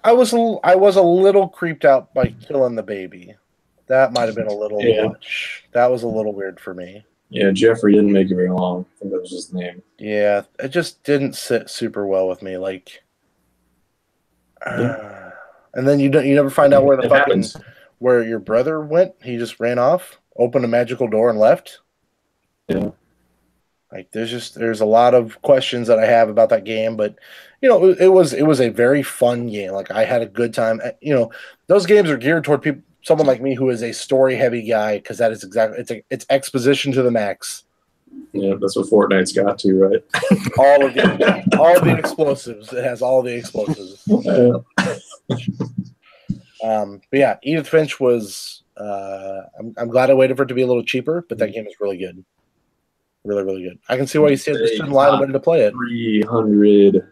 I was a little creeped out by killing the baby. That might have been a little much. That was a little weird for me. Yeah, Jeffrey didn't make it very long. I think that was his name. Yeah, it just didn't sit super well with me. Like, and then you never find out where the where your brother went. He just ran off, opened a magical door, and left. Yeah. Like, there's a lot of questions that I have about that game, but it was a very fun game. Like, I had a good time. Those games are geared toward someone like me who is a story heavy guy, because that is exactly it's exposition to the max. Yeah, that's what Fortnite's got to, right? all of the explosives. It has all the explosives. But yeah, Edith Finch was. I'm glad I waited for it to be a little cheaper, but that game is really good. Really, really good. I can see why you stood in line and wanted to play it. 300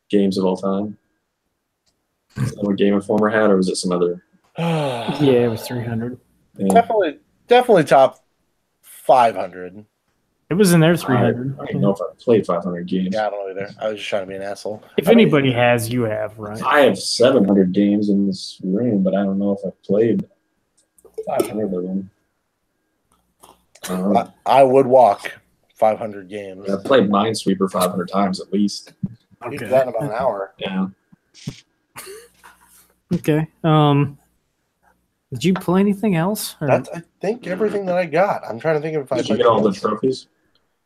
games of all time. Is that what Game Informer had, or was it some other? Yeah, it was 300. Yeah. Definitely top 500. It was in there 300. I don't know if I played 500 games. Yeah, I don't know either. I was just trying to be an asshole. If anybody has, you have, right? I have 700 games in this room, but I don't know if I've played 500 of them. I would walk 500 games. I've played Minesweeper 500 times at least. Okay. You did that in about an hour. Yeah. Okay. Did you play anything else? That's, I think, everything that I got. I'm trying to think if I did you get all the trophies?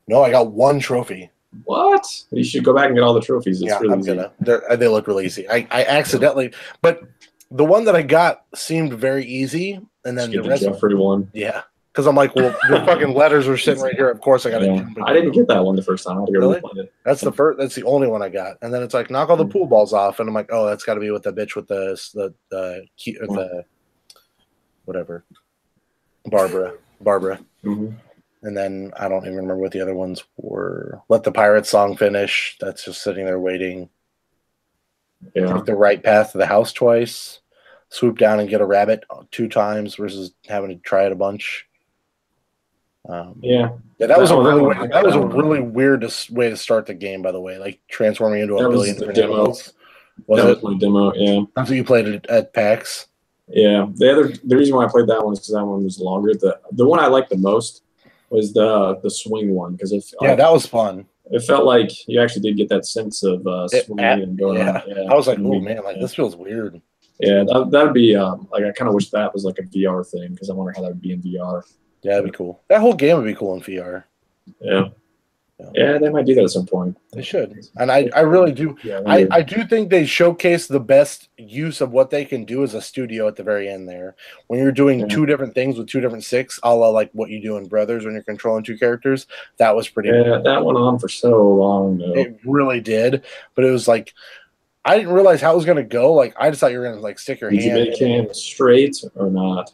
No, I got one trophy. What? You should go back and get all the trophies. It's really I'm gonna. They look really easy. I accidentally, but the one that I got seemed very easy, and then the rest. Jeffrey one. Yeah, because I'm like, well, the fucking letters are sitting right here. Of course, I got to. I didn't get that one the first time. I had to go replay it. That's the first. That's the only one I got, and then it's like knock all the pool balls off, and I'm like, oh, that's got to be with the bitch with the key or the whatever, Barbara. Mm-hmm. And then I don't even remember what the other ones were. Let the Pirates song finish. That's just sitting there waiting. Yeah. Take the right path to the house twice. Swoop down and get a rabbit 2 times versus having to try it a bunch. Yeah, that was a really weird way to start the game. By the way, like transforming into a billion different animals. That was my demo. Yeah, that's what you played at PAX. Yeah, the reason why I played that one is because that one was longer. The one I liked the most was the swing one, because that was fun. It felt like you actually did get that sense of swinging and going. Yeah. I was like, oh man, like this feels weird. Yeah, that'd be like I kind of wish that was like a VR thing, because I wonder how that would be in VR. Yeah, that'd be cool. That whole game would be cool in VR. Yeah, they might do that at some point. They should, and I really do. Yeah, I do think they showcase the best use of what they can do as a studio at the very end there. When you're doing 2 different things with 2 different sticks, a la like what you do in Brothers when you're controlling 2 characters, that was pretty. Yeah, cool. That went on for so long. Though. It really did, but it was like I didn't realize how it was going to go. Like I just thought you were going to like stick your hand. Did you make him straight or not?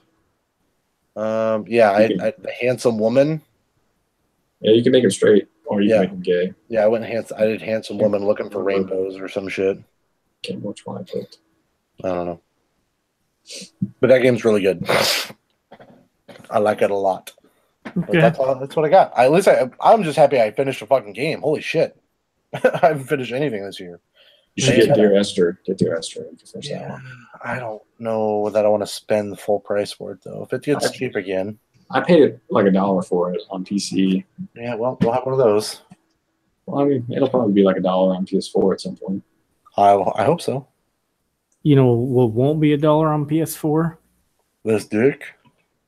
Yeah, the handsome woman. Yeah, you can make him straight. Or you can make him gay. Yeah, I did handsome woman looking for rainbows or some shit. Can't remember which one I picked. I don't know. But that game's really good. I like it a lot. Okay. That's what I got. I'm just happy I finished a fucking game. Holy shit. I haven't finished anything this year. You should get Dear Esther. Get Dear Esther. That one. I don't know that I want to spend the full price for it, though. If it gets cheap again. I paid it like $1 for it on PC. Yeah, well, we'll have one of those. Well, I mean, it'll probably be like $1 on PS4 at some point. I hope so. You know what won't be $1 on PS4? This dick.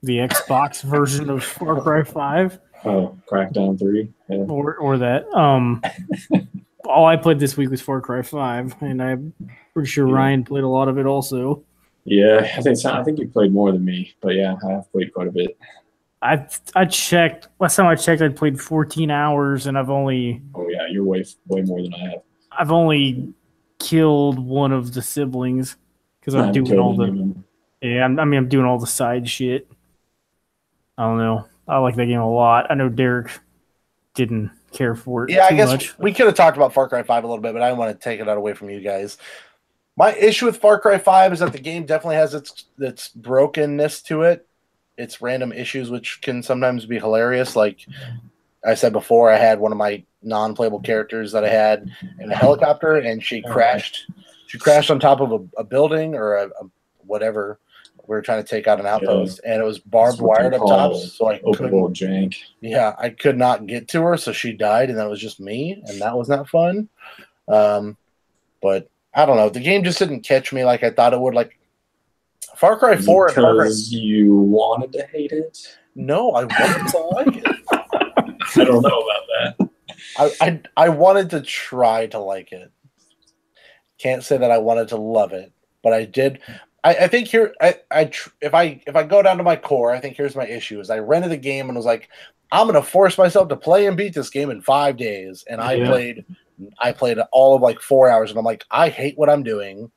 The Xbox version of Far Cry 5. Oh, Crackdown 3. Yeah. Or that. All I played this week was Far Cry 5, and I'm pretty sure Ryan played a lot of it also. Yeah, I think you played more than me, but yeah, I have played quite a bit. I checked. Last time I checked, I'd played 14 hours, and I've only. Oh yeah, you're way more than I have. I've only killed one of the siblings because I'm doing all the. Yeah, I'm doing all the side shit. I don't know. I like that game a lot. I know Derek didn't care for it. Yeah, too I guess much. We could have talked about Far Cry 5 a little bit, but I don't want to take it out away from you guys. My issue with Far Cry 5 is that the game definitely has its brokenness to it. Its random issues, which can sometimes be hilarious. Like I said before, I had one of my non-playable characters that I had in a helicopter, and she crashed. She crashed on top of a building or a whatever, We were trying to take out an outpost, and it was barbed wired up top, so I couldn't. Jank. Yeah, I could not get to her, so she died, and that was just me, and that was not fun. But I don't know. The game just didn't catch me like I thought it would. Like Far Cry 4 and Far Cry. Because you wanted to hate it? No, I wanted to like it. I don't know about that. I wanted to try to like it. Can't say that I wanted to love it, but I did. I think here, if I go down to my core, I think here's my issue: is I rented a game and was like, I'm gonna force myself to play and beat this game in 5 days, and I played all of like 4 hours, and I'm like, I hate what I'm doing.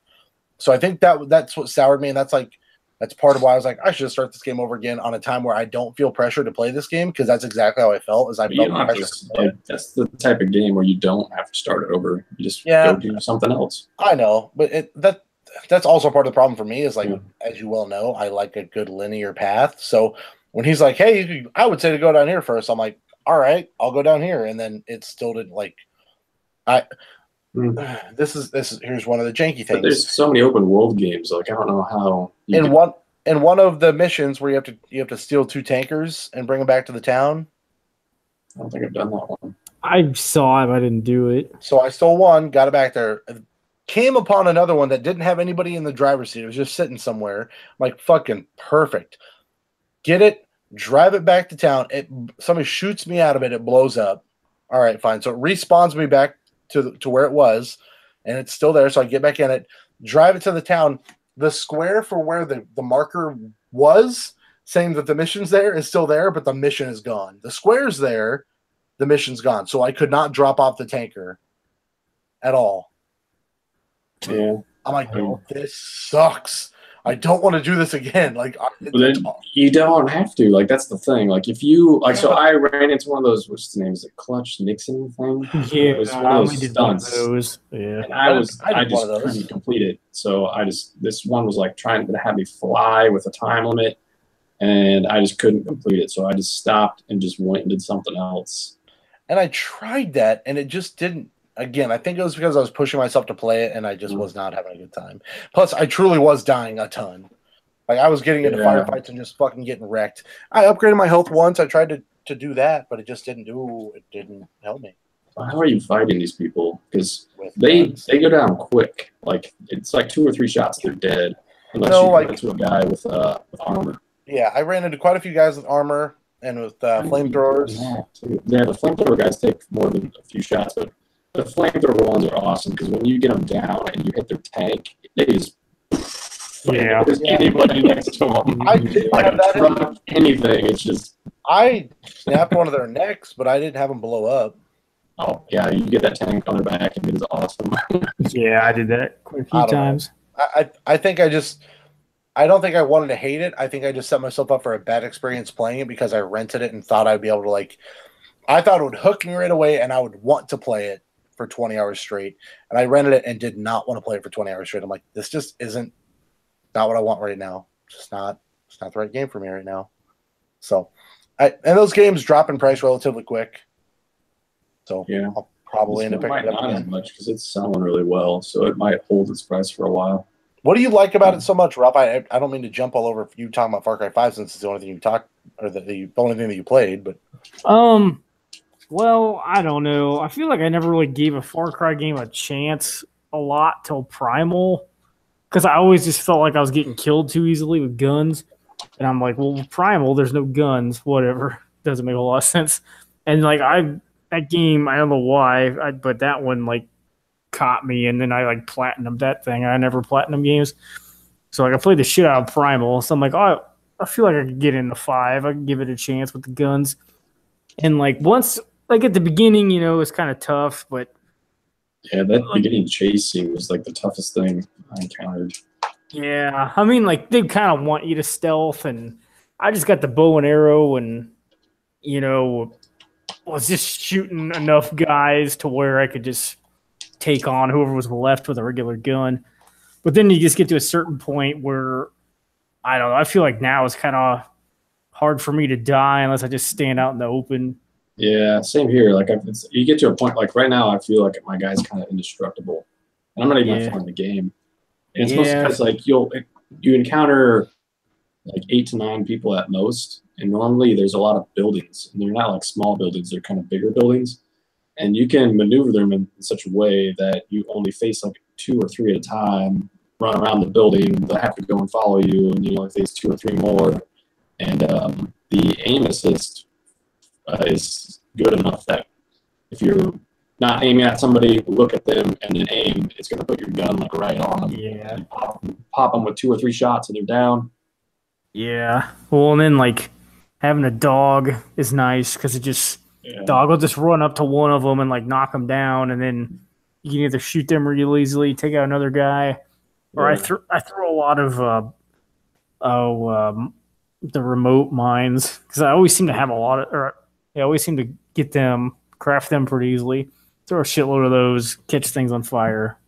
So I think that's what soured me, and that's part of why I was like, I should start this game over again on a time where I don't feel pressure to play this game, because that's exactly how I felt. As I felt pressure. That's the type of game where you don't have to start it over. You just go do something else. I know, but that's also part of the problem for me is like, as you well know, I like a good linear path. So when he's like, hey, I would say to go down here first, I'm like, all right, I'll go down here. And then it still didn't like, this is here's one of the janky things. But there's so many open world games. Like, I don't know how. In one of the missions where you have to steal 2 tankers and bring them back to the town. I don't think I've done that one. I saw it, but I didn't do it. So I stole one, got it back there. Came upon another one that didn't have anybody in the driver's seat. It was just sitting somewhere. I'm like, fucking perfect. Get it, drive it back to town. Somebody shoots me out of it. It blows up. All right, fine. So it respawns me back to where it was, and it's still there. So I get back in it, drive it to the town. The square for where the marker was, saying that the mission's there, is still there, but the mission is gone. The square's there, the mission's gone. So I could not drop off the tanker at all. Yeah, I'm like, this sucks. I don't want to do this again. Like, you don't have to. Like, that's the thing. Like, if you like, so I ran into one of those. What's his name? Is it Clutch Nixon thing? Yeah, it was one of those stunts. Yeah, and I just couldn't complete it. So this one was like trying to have me fly with a time limit, and I just couldn't complete it. So I just stopped and just went and did something else. And I tried that, and it just didn't. Again, I think it was because I was pushing myself to play it, and I just was not having a good time. Plus, I truly was dying a ton. Like, I was getting into firefights and just fucking getting wrecked. I upgraded my health once. I tried to do that, but it just didn't help me. How are you fighting these people? Because they go down quick. Like, it's like 2 or 3 shots, they're dead. Unless you run into a guy with armor. Yeah, I ran into quite a few guys with armor and with flamethrowers. Yeah, the flamethrower guys take more than a few shots, but the flamethrower ones are awesome because when you get them down and you hit their tank, they just there's anybody next to them. I didn't have that anything. It's just I snapped one of their necks, but I didn't have them blow up. Oh yeah, you get that tank on their back and it is awesome. Yeah, I did that quite a few times. I think I don't think I wanted to hate it. I think I just set myself up for a bad experience playing it because I rented it and thought I'd be able to I thought it would hook me right away and I would want to play it for 20 hours straight, and I rented it and did not want to play it for 20 hours straight. I'm like, this just isn't not what I want right now. It's not the right game for me right now. So, and those games drop in price relatively quick. So yeah, I'll probably end up picking it up not as much because it's selling really well, so it might hold its price for a while. What do you like about it so much, Rob? I don't mean to jump all over you talking about Far Cry 5 since it's the only thing you talked or the only thing that you played, but well, I don't know. I feel like I never really gave a Far Cry game a chance a lot till Primal, because I always just felt like I was getting killed too easily with guns. And I'm like, well, Primal, there's no guns, whatever. Doesn't make a lot of sense. And like that game, I don't know why, but that one caught me, and then I platinumed that thing. I never platinum games. So I played the shit out of Primal. So I'm like, oh, I feel like I could get into 5. I could give it a chance with the guns. And once at the beginning, it's kind of tough, but yeah, that beginning chase scene was the toughest thing I encountered. Yeah, I mean, they kind of want you to stealth, and I just got the bow and arrow, and was just shooting enough guys to where I could just take on whoever was left with a regular gun. But then you just get to a certain point where I don't know. I feel like now it's kind of hard for me to die unless I just stand out in the open. Yeah, same here. You get to a point right now, I feel like my guy's kind of indestructible, and I'm not even finding the game. And it's mostly because you encounter like 8 to 9 people at most. And normally there's a lot of buildings, and they're not like small buildings; they're kind of bigger buildings. And you can maneuver them in such a way that you only face like 2 or 3 at a time, run around the building. They'll have to go and follow you, and you only face 2 or 3 more. And the aim assist is good enough that if you're not aiming at somebody, look at them, and then aim, it's going to put your gun like right on them. Yeah. Pop them with 2 or 3 shots, and they're down. Yeah. Well, and then like having a dog is nice because it just dog will just run up to one of them and like knock them down, and then you can either shoot them real easily, take out another guy, or I throw a lot of the remote mines because I always seem to have a lot of, or I always seem to get them, craft them pretty easily. Throw a shitload of those, catch things on fire.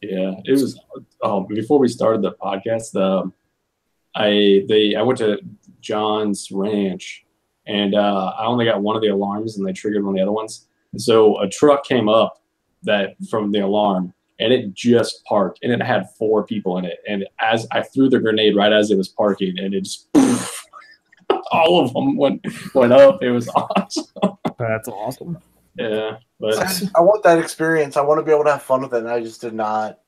Yeah, it was. Before we started the podcast, I went to John's ranch, and I only got one of the alarms, and they triggered one of the other ones. And so a truck came up from the alarm, and it just parked, and it had 4 people in it. And as I threw the grenade right as it was parking, and it just all of them went up. It was awesome. That's awesome. Yeah, but I want that experience. I want to be able to have fun with it, and I just did not.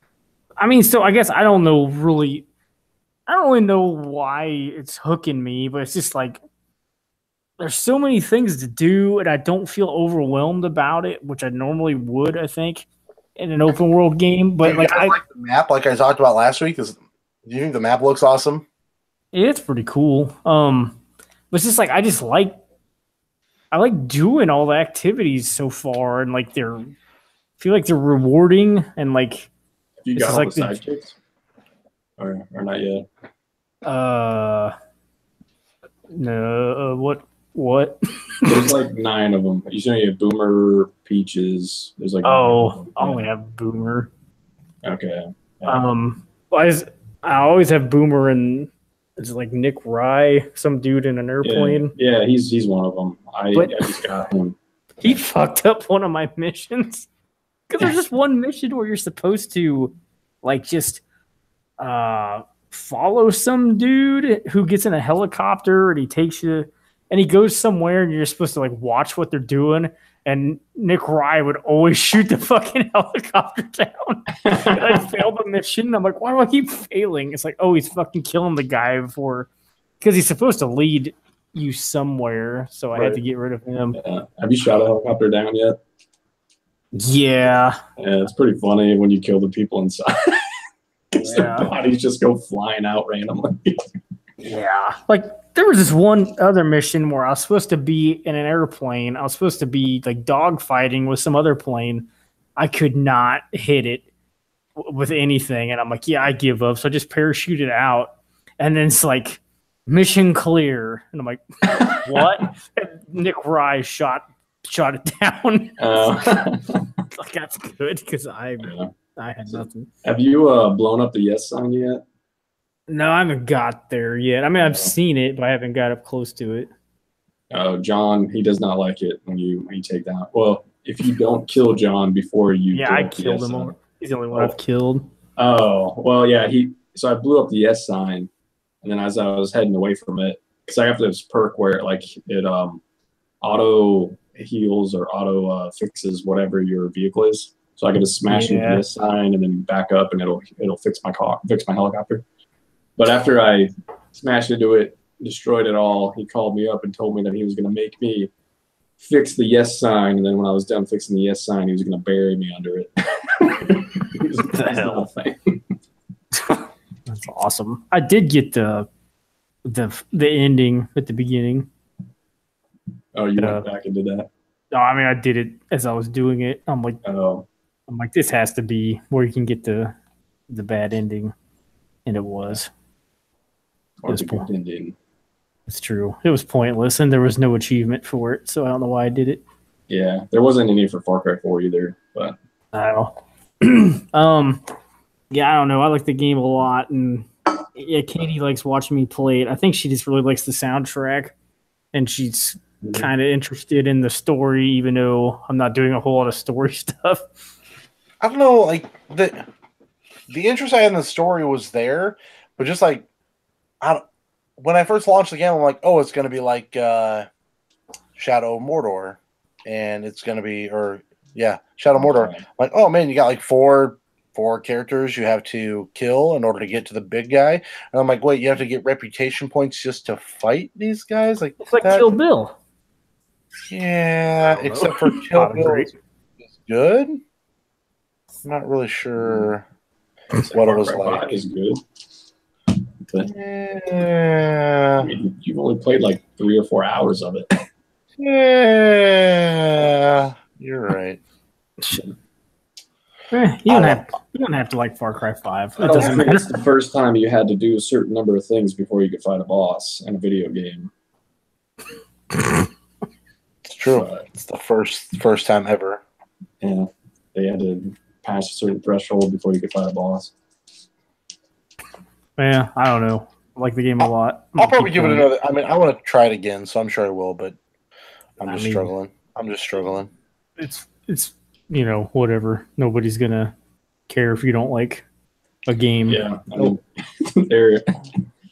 I mean, so I guess I don't really know why it's hooking me, but it's just like there's so many things to do, and I don't feel overwhelmed about it, which I normally would, I think, in an open world game. But like I like the map, like I talked about last week. Do you think the map looks awesome? It's pretty cool. But it's just like I like doing all the activities so far, and like I feel like they're rewarding, and like have you got all like the sidekicks? Or not yet? No. What? There's like 9 of them. You say you have Boomer, Peaches. There's like I only have Boomer. Okay. Yeah. I always have Boomer, and it's like Nick Rye, some dude in an airplane. Yeah, he's one of them. I just got him. He fucked up one of my missions because there's just one mission where you're supposed to like just follow some dude who gets in a helicopter, and he takes you, and he goes somewhere, and you're supposed to like watch what they're doing. And Nick Rye would always shoot the fucking helicopter down. And I failed the mission. I'm like, why do I keep failing? It's like, oh, he's fucking killing the guy because he's supposed to lead you somewhere. So I had to get rid of him. Yeah. Have you shot a helicopter down yet? Yeah. Yeah, it's pretty funny when you kill the people inside. Their bodies just go flying out randomly. Yeah. Like, there was this one other mission where I was supposed to be in an airplane. I was supposed to be like dogfighting with some other plane. I could not hit it with anything. And I'm like, yeah, I give up. So I just parachuted out. And then it's like, mission clear. And I'm like, what? And Nick Rye shot it down. Like, that's good because I had nothing. Have you blown up the yes sign yet? No, I haven't got there yet. I mean, I've seen it, but I haven't got up close to it. Oh, John, he does not like it when you take down. Well, if you don't kill John before you, yeah, I killed him. He's the only one I've killed. Oh, well, yeah. So I blew up the yes sign, and then as I was heading away from it, because I have this perk where it auto heals or auto fixes whatever your vehicle is. So I can just smash into the yes sign and then back up, and it'll fix my helicopter. But after I smashed into it, destroyed it all, he called me up and told me that he was going to make me fix the yes sign. And then when I was done fixing the yes sign, he was going to bury me under it. What the hell thing? That's awesome. I did get the ending at the beginning. Oh, you went back and did that? No, I mean, I did it as I was doing it. I'm like, this has to be where you can get the bad ending. And it was. It's true. It was pointless, and there was no achievement for it, so I don't know why I did it. Yeah, there wasn't any for Far Cry 4 either, but I don't know. Yeah, I don't know. I like the game a lot, and yeah, Katie likes watching me play it. I think she just really likes the soundtrack, and she's kind of interested in the story, even though I'm not doing a whole lot of story stuff. I don't know, like the interest I had in the story was there, but just like when I first launched the game, I'm like, oh, it's going to be like Shadow of Mordor, and it's going to be, Shadow of Mordor. I'm like, oh man, you got like four characters you have to kill in order to get to the big guy, and I'm like, wait, you have to get reputation points just to fight these guys? Like, it's like Kill Bill. Yeah, except for Kill Bill is good. I'm not really sure what it was like. Is good. Yeah. I mean, you've only played like 3 or 4 hours of it. Yeah, you're right. You don't have to like Far Cry 5. It doesn't matter. It's the first time you had to do a certain number of things before you could fight a boss in a video game. It's true. It's the first time ever. Yeah, they had to pass a certain threshold before you could fight a boss. Yeah, I don't know. I like the game a lot. I'll probably give it another. I mean, I want to try it again, so I'm sure I will. But I'm just struggling. It's whatever. Nobody's gonna care if you don't like a game. Yeah,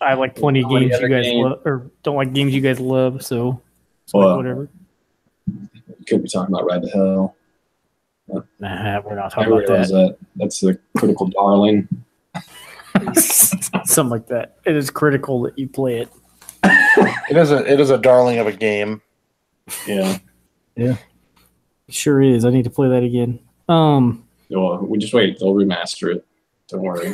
I like plenty of games you guys love, or don't like games you guys love. So it's like whatever. You could be talking about Ride to Hell. Nah, we're not talking about that. That's the critical darling. Something like that. It is critical that you play it. It is a darling of a game. Yeah. Yeah. It sure is. I need to play that again. We just wait. They'll remaster it. Don't worry.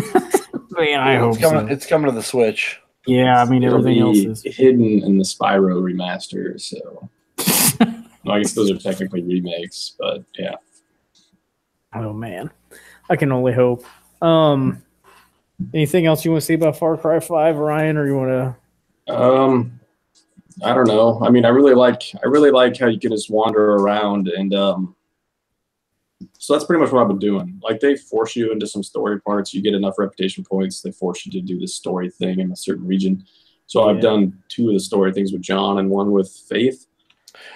Man, I hope it's coming to the Switch. Yeah, I mean everything else is hidden in the Spyro remaster. So, I guess those are technically remakes, but yeah. Oh man, I can only hope. Anything else you want to say about Far Cry 5, Ryan, or you want to? I don't know. I mean, I really like how you can just wander around, and so that's pretty much what I've been doing. Like, they force you into some story parts. You get enough reputation points, they force you to do this story thing in a certain region. So I've done 2 of the story things with John and 1 with Faith.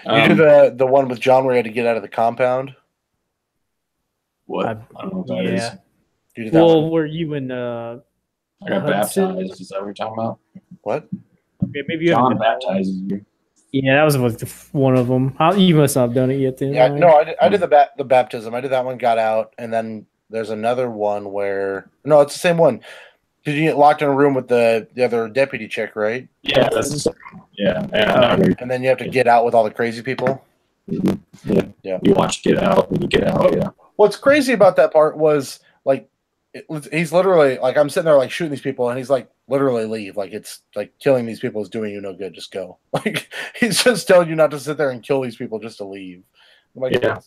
You did the one with John where you had to get out of the compound? What? I don't know what that is. Well, were you in I got baptized. Is that what you're talking about? What? Okay, maybe you John baptizes you. Yeah, that was one of them. You must not have done it yet then. Yeah, no, I did the baptism. I did that one, got out, and then there's another one where it's the same one. Did you get locked in a room with the other deputy chick, right? Yeah, yeah. And then you have to get out with all the crazy people. Mm-hmm. Yeah. You watch Get Out when you get out. Yeah. What's crazy about that part was like he's literally like I'm sitting there like shooting these people, and he's like literally leave. Like it's like killing these people is doing you no good. Just go. Like he's just telling you not to sit there and kill these people, just to leave. I'm like, yeah,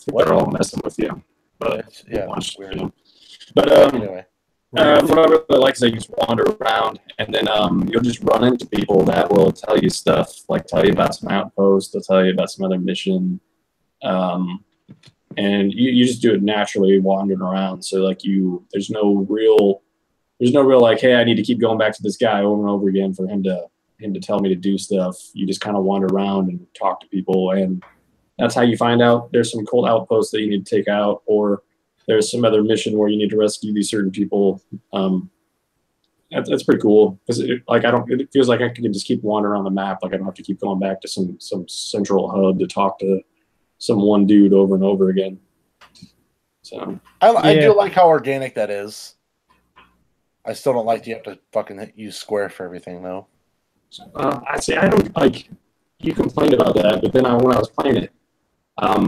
they're all messing with you. But it's weird. But anyway. What I really like is that you just wander around, and then you'll just run into people that will tell you stuff, like tell you about some outpost, they'll tell you about some other mission, and you just do it naturally wandering around. So like there's no real like, hey, I need to keep going back to this guy over and over again for him to tell me to do stuff. You just kind of wander around and talk to people, and that's how you find out there's some cold outposts that you need to take out, or there's some other mission where you need to rescue these certain people. That's pretty cool because it feels like I can just keep wandering around the map. Like I don't have to keep going back to some central hub to talk to some one dude over and over again. So I do like how organic that is. I still don't like you have to fucking use Square for everything though. I don't like. You complained about that, but then when I was playing it, I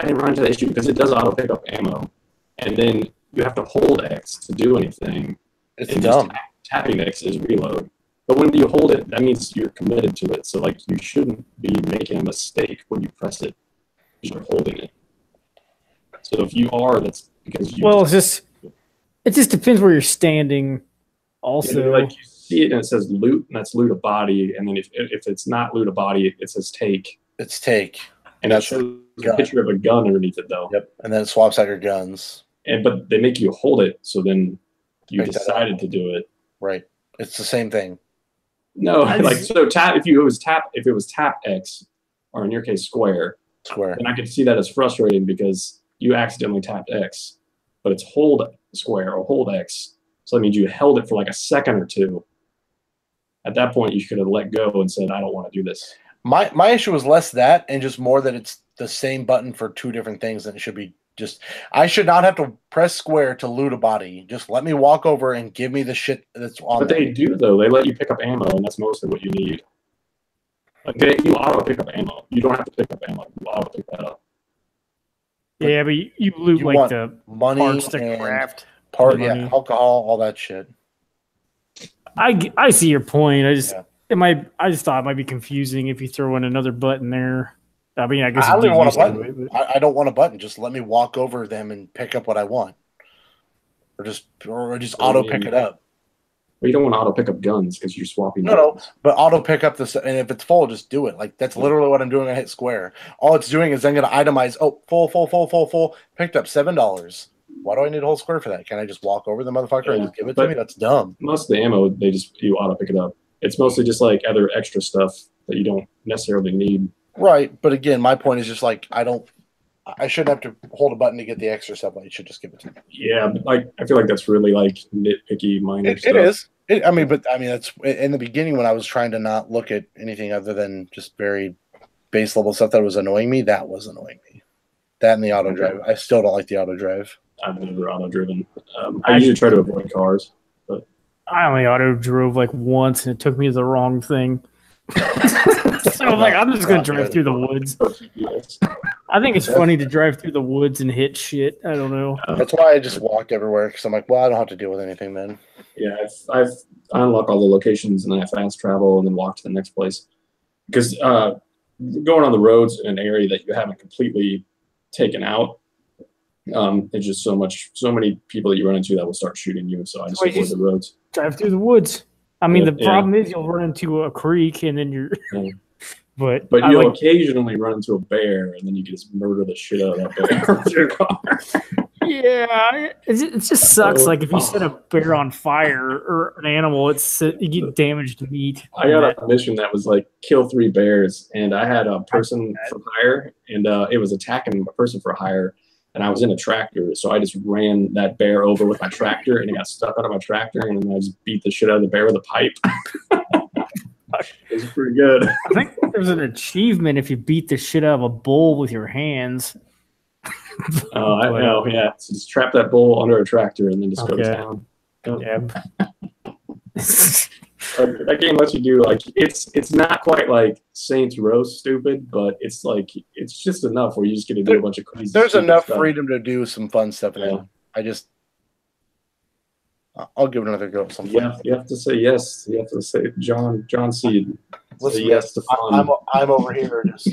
didn't run into the issue because it does auto pick up ammo. And then you have to hold X to do anything. It's dumb. Tapping X is reload. But when you hold it, that means you're committed to it. So like you shouldn't be making a mistake when you press it. You're holding it. So if you are, that's because you. Well, it just depends where you're standing. Also, like you see it and it says loot, and that's loot a body. And then if it's not loot a body, it says take. It's take. And that's a picture of a gun underneath it, though. Yep. And then it swaps out your guns. But they make you hold it, so then you decided to do it. Right. It's the same thing. No, like so. If it was tap X, or in your case square. And I could see that as frustrating because you accidentally tapped X, but it's hold square or hold X, so that means you held it for like a second or two, At that point, you should have let go and said, I don't want to do this. My issue was less that and just more that it's the same button for two different things, and it should be just I should not have to press square to loot a body. Just let me walk over and give me the shit that's on But there. they do, though. They let you pick up ammo, and that's mostly what you need. Like you auto pick up ammo. You don't have to pick up ammo. You auto pick that up. Yeah, but you loot you like want the money parts to and craft. yeah, alcohol, all that shit. I see your point. I just Yeah. I just thought it might be confusing if you throw in another button there. I mean, I guess I don't even want a button. It, I don't want a button. Just let me walk over them and pick up what I want, or just auto pick it up. Well, you don't want to auto pick up guns because you're swapping. No, but auto pick up this, and if it's full, just do it. Like that's literally what I'm doing. I hit square. All it's doing is I'm going to itemize. Oh, full. Picked up $7. Why do I need a whole square for that? Can I just walk over the motherfucker and just give it to me? That's dumb. Most of the ammo, you auto pick it up. It's mostly just like other extra stuff that you don't necessarily need. Right, but again, my point is just like I shouldn't have to hold a button to get the extra stuff. I should just give it to me. Yeah, but like I feel like that's really like nitpicky minor stuff. It is. That's in the beginning when I was trying to not look at anything other than just very base level stuff that was annoying me. That was annoying me. That and the auto drive. I still don't like the auto drive. I've never auto driven. I usually try to avoid cars, but I only auto drove like once, and it took me to the wrong thing. So I'm like, I'm just gonna drive through the woods. I think it's funny to drive through the woods and hit shit. I don't know. That's why I just walked everywhere because I'm like, well, I don't have to deal with anything then. Yeah, I've unlocked all the locations and then I fast travel and then walk to the next place. Because going on the roads in an area that you haven't completely taken out, there's just so many people that you run into that will start shooting you. So I just avoid the roads. Drive through the woods. I mean, the problem is you'll run into a creek and then you're. Yeah. But you'll occasionally run into a bear and then you just murder the shit out of that bear with your car. Yeah, it just sucks. Like if you set a bear on fire or an animal, you get damaged meat. I got a mission that was like kill 3 bears, and I had a person for hire, and it was attacking a person for hire, and I was in a tractor, so I just ran that bear over with my tractor, and it got stuck out of my tractor, and then I just beat the shit out of the bear with a pipe. It was pretty good. I think there's an achievement if you beat the shit out of a bull with your hands. Oh, I know, yeah. So just trap that bull under a tractor and then just go to town. Yeah. That game lets you do like it's not quite like Saints Row stupid, but it's like it's just enough where you just get to do a bunch of crazy. There's enough stuff. freedom to do some fun stuff in it. I'll give it another go at some point. Yeah, you have to say yes. You have to say John Seed. Listen, say yes to fun. I'm over here just.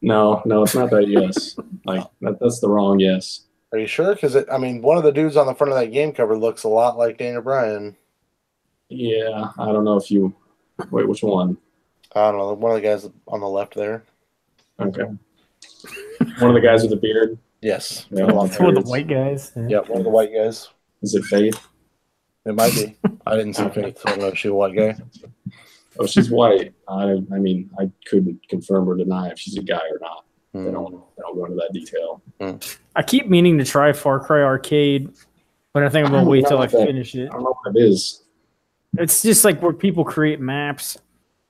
No, it's not that yes. Like that's the wrong yes. Are you sure? Because one of the dudes on the front of that game cover looks a lot like Daniel Bryan. Yeah, I don't know if you. Wait, which one? I don't know. One of the guys on the left there. Okay. One of the guys with the beard. Yes. Yeah, one of the white guys. Yeah, one of the white guys. Is it Faith? It might be. I didn't see Faith, so I don't know if she's a white guy. Oh, she's white. I mean, I couldn't confirm or deny if she's a guy or not. They don't go into that detail. I keep meaning to try Far Cry Arcade, but I think I'm gonna wait till I finish it. I don't know what it is. It's just like where people create maps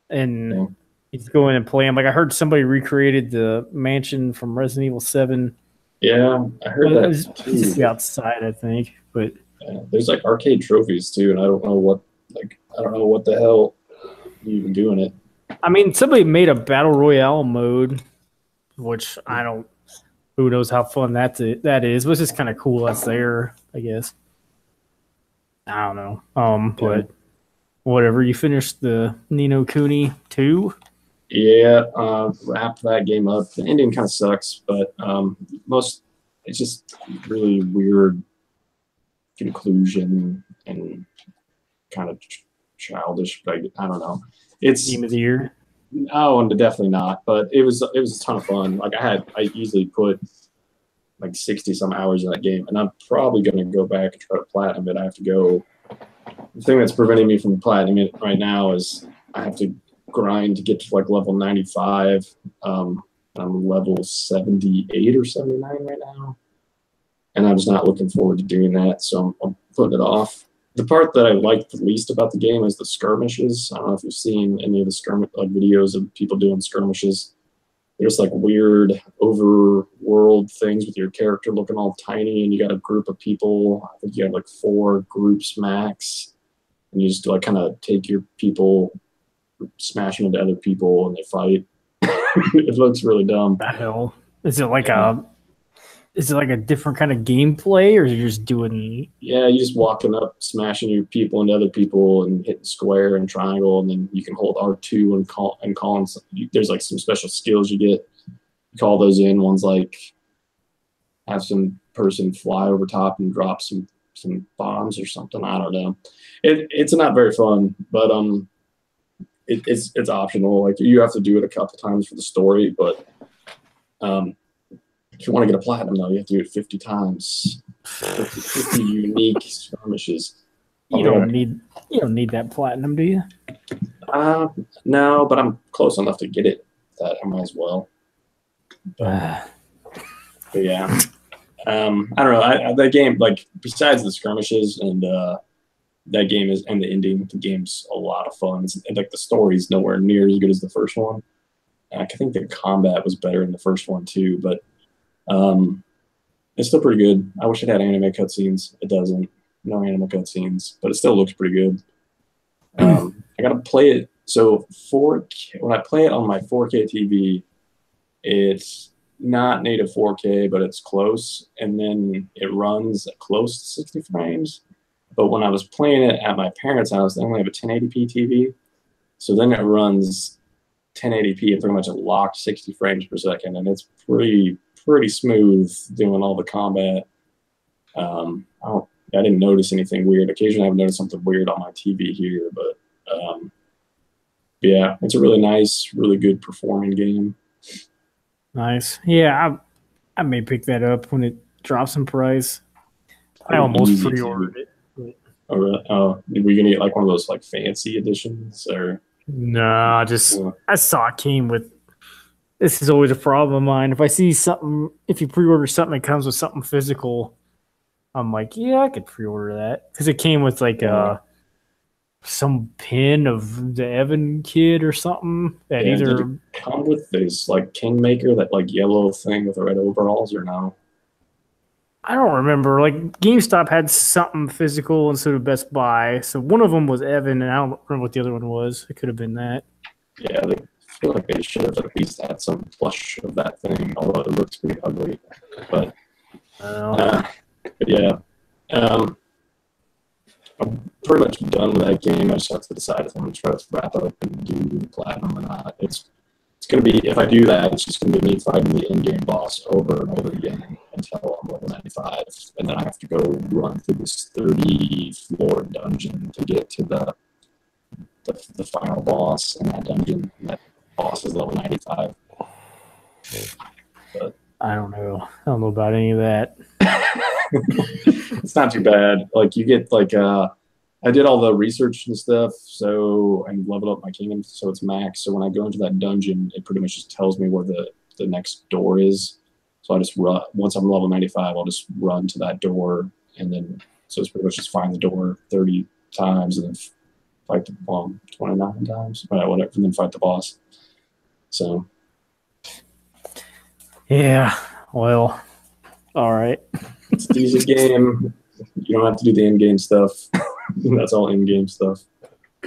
and you go in and play them. Like I heard somebody recreated the mansion from Resident Evil 7. Yeah, I heard that. It's just outside, I think. But there's like arcade trophies too, and I don't know what the hell you even doing it. I mean, somebody made a battle royale mode, which I don't. Who knows how fun that is? But it's just kind of cool that's there, I guess. I don't know. But whatever. You finished the Ni no Kuni 2? Yeah, wrapped that game up. The ending kind of sucks, but it's just really weird conclusion and kind of childish. But I don't know. It's Game of the Year. No, and definitely not. But it was a ton of fun. Like I easily put like 60 some hours in that game, and I'm probably going to go back and try to platinum it. I have to go. The thing that's preventing me from platinum it right now is I have to grind to get to like level 95. I'm level 78 or 79 right now, and I'm just not looking forward to doing that. So I'm putting it off. the part that I liked the least about the game is the skirmishes. I don't know if you've seen any of the videos of people doing skirmishes. There's like weird overworld things with your character looking all tiny, and you got a group of people. I think you have like 4 groups max, and you just like kind of take your people, smash them into other people, and they fight. It looks really dumb. The hell is it like a different kind of gameplay, or are you just doing? Yeah, you just walking up, smashing your people into other people, and hitting square and triangle, and then you can hold R2 and call in. There's like some special skills you get. You call those in. One's like have some person fly over top and drop some bombs or something. I don't know. It's not very fun, but it's optional. Like you have to do it a couple times for the story, but if you want to get a platinum, though, you have to do it 50 times. 50 unique skirmishes. You don't need that platinum, do you? No, but I'm close enough to get it that I might as well. But yeah, I don't know. That game, like besides the skirmishes and that game is and the ending, the game's a lot of fun. Like the story's nowhere near as good as the first one. I think the combat was better in the first one too, but it's still pretty good. I wish it had anime cutscenes. It doesn't. No anime cutscenes, but it still looks pretty good. I gotta play it. So 4K, when I play it on my 4K TV, it's not native 4K, but it's close, and then it runs at close to 60 frames. But when I was playing it at my parents' house, they only have a 1080p TV, so then it runs 1080p and pretty much a locked 60 frames per second, and it's pretty smooth doing all the combat. I didn't notice anything weird. Occasionally I've noticed something weird on my TV here, but yeah, it's a really nice, really good performing game. Nice. Yeah, I may pick that up when it drops in price. I almost pre-ordered it. Oh, really? Oh, were you gonna get like one of those like fancy editions or? No, I saw it came with. This is always a problem of mine. If I see something, if you pre-order something that comes with something physical, I'm like, yeah, I could pre-order that because it came with like some pin of the Evan kid or something that did it come with this like Kingmaker, that like yellow thing with the red overalls, or no? I don't remember. Like GameStop had something physical instead of Best Buy, so one of them was Evan, and I don't remember what the other one was. It could have been that. Yeah, I feel like they should have at least had some plush of that thing, although it looks pretty ugly. But yeah, I'm pretty much done with that game. I just have to decide if I'm going to try to wrap it up and do the platinum or not. It's going to be, if I do that, it's just going to be me fighting the in-game boss over and over again until I'm level 95. And then I have to go run through this 30-floor dungeon to get to the final boss in that dungeon. And that boss is level 95. But I don't know. I don't know about any of that. It's not too bad. Like you get like I did all the research and stuff, so and leveled up my kingdom so it's max. So when I go into that dungeon, it pretty much just tells me where the next door is. So I just run. Once I'm level 95, I'll just run to that door, and then so it's pretty much just find the door 30 times and then fight the bomb 29 times, whatever, and then fight the boss. So yeah, well, all right. It's a decent game. You don't have to do the in-game stuff. That's all in-game stuff.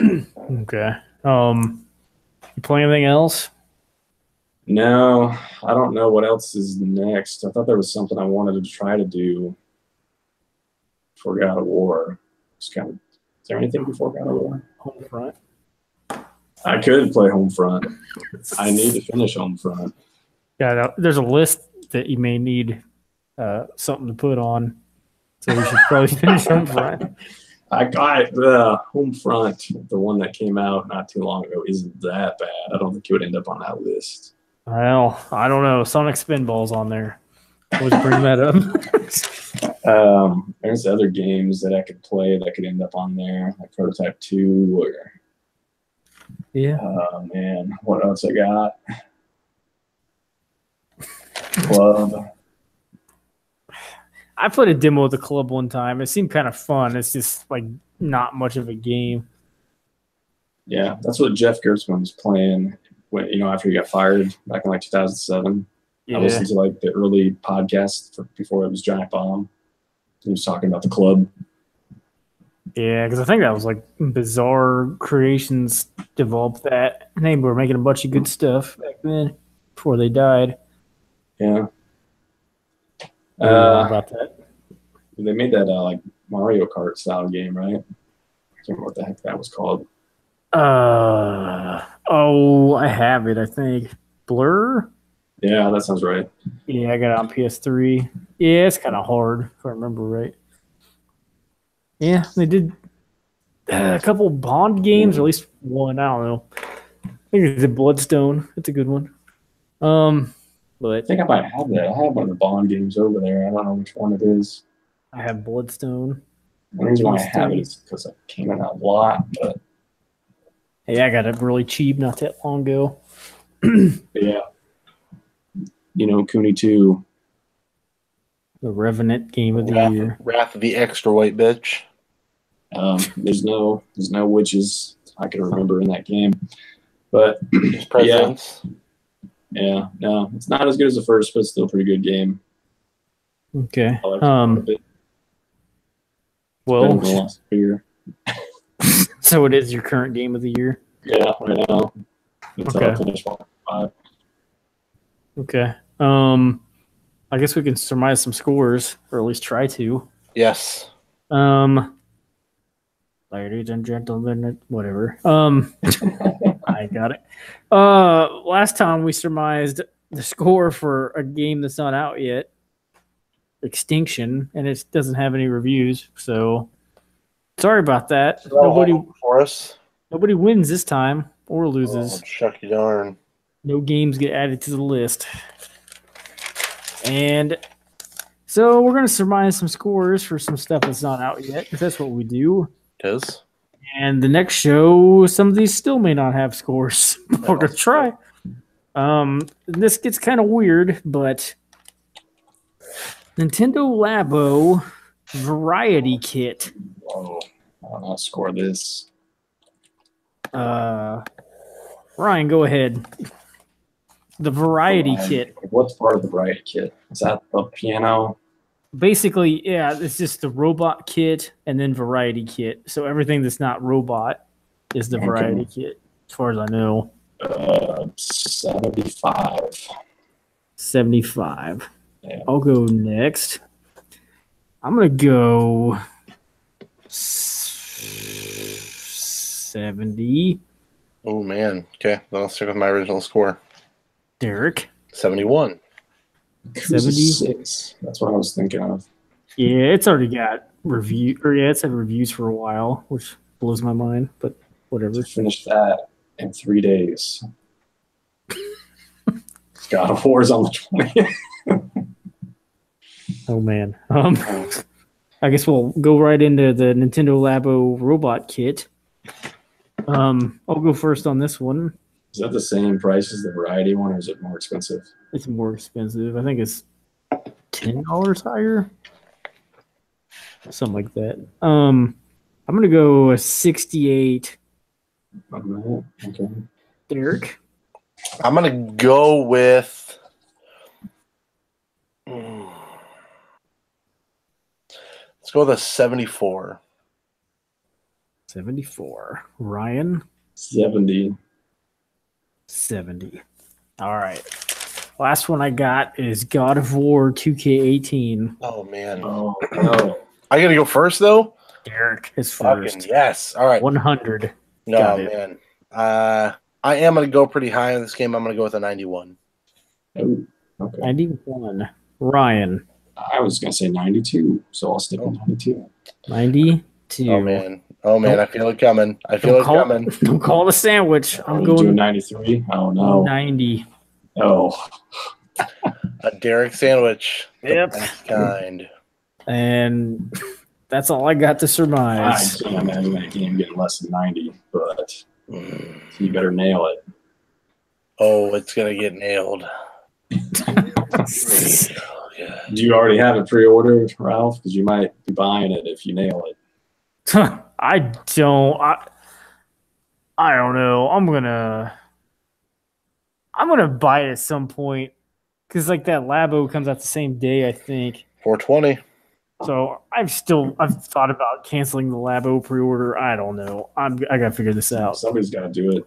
Okay. You play anything else? No, I don't know what else is next. I thought there was something I wanted to try to do before God of War. Is there anything before God of War? Homefront. I could play Homefront. I need to finish Homefront. Yeah, there's a list that you may need something to put on. So we should probably finish Homefront. I got the Homefront, the one that came out not too long ago, isn't that bad. I don't think it would end up on that list. Well, I don't know. Sonic Spinball's on there. Let's bring that up. There's other games that I could play that could end up on there, like Prototype 2 or yeah. Oh man, what else I got? Club. I played a demo of the Club one time. It seemed kind of fun. It's just like not much of a game. Yeah, that's what Jeff Gertzman was playing when, after he got fired back in like 2007. Yeah. I listened to like the early podcast before it was Giant Bomb. He was talking about the club. Yeah, because I think that was like Bizarre Creations developed that. And they were making a bunch of good stuff back then before they died. Yeah. About that. They made that like Mario Kart style game, right? I can't remember what the heck that was called. I have it, I think. Blur? Yeah, that sounds right. Yeah, I got it on PS3. Yeah, it's kind of hard, if I remember right. Yeah, they did a couple Bond games, or at least one, I don't know. I think it's a Bloodstone. It's a good one. But I think I might have that. I have one of the Bond games over there. I don't know which one it is. I have Bloodstone. The reason why I have it is because it came in a lot, but hey, I got it really cheap not that long ago. Yeah. Cooney 2. The Revenant game of the year. Wrath of the Extra White Bitch. There's no witches I can remember in that game. But Presents. Yeah, no, it's not as good as the first, but it's still a pretty good game. Okay. So it is your current game of the year? Yeah, right now. Okay. I guess we can surmise some scores, or at least try to. Yes. Ladies and gentlemen, whatever. I got it. Last time we surmised the score for a game that's not out yet, Extinction, and it doesn't have any reviews, so sorry about that. Nobody wins this time or loses. Oh, shucky darn. No games get added to the list. And so we're going to surmise some scores for some stuff that's not out yet, because that's what we do. It is. And the next show, some of these still may not have scores. We're going to try. This gets kind of weird, but Nintendo Labo Variety Kit. Whoa. I don't know how to score this. Ryan, go ahead. The Variety Kit. What's part of the Variety Kit? Is that the piano? Basically, yeah, it's just the robot kit and then Variety Kit. So everything that's not robot is the Variety Kit, as far as I know. 75. 75. Yeah. I'll go next. I'm going to go 70. Oh, man. Okay, then I'll stick with my original score. Derek? 71. 76. That's what I was thinking of. Yeah, it's already got it's had reviews for a while, which blows my mind, but whatever. Finished that in 3 days. God of War is on the 20th. Oh man. I guess we'll go right into the Nintendo Labo Robot Kit. I'll go first on this one. Is that the same price as the Variety one, or is it more expensive? It's more expensive. I think it's $10 higher. Something like that. I'm gonna go a 68. Okay. Derek? I'm gonna go with let's go with a 74. 74. Ryan? 70. 70. All right. Last one I got is God of War 2K18. Oh man. Oh no. I gotta go first though? Derek is first. Fucking yes. All right. 100. No, man. I am gonna go pretty high in this game. I'm gonna go with a 91. Oh, okay. 91. Ryan? I was gonna say 92, so I'll stick with 92. 92. Oh man. I feel it coming. Don't call it a sandwich. I'm going 93. Oh no. 90. Oh. A Derek sandwich. Yep. The best kind. And that's all I got to surmise. I can't imagine that game getting less than 90, but you better nail it. Oh, it's gonna get nailed. Do you already have it pre-ordered, Ralph? Because you might be buying it if you nail it. I don't know. I'm gonna buy it at some point because like that Labo comes out the same day, I think. 420. So I've thought about canceling the Labo pre-order. I don't know. I gotta figure this out. Somebody's got to do it.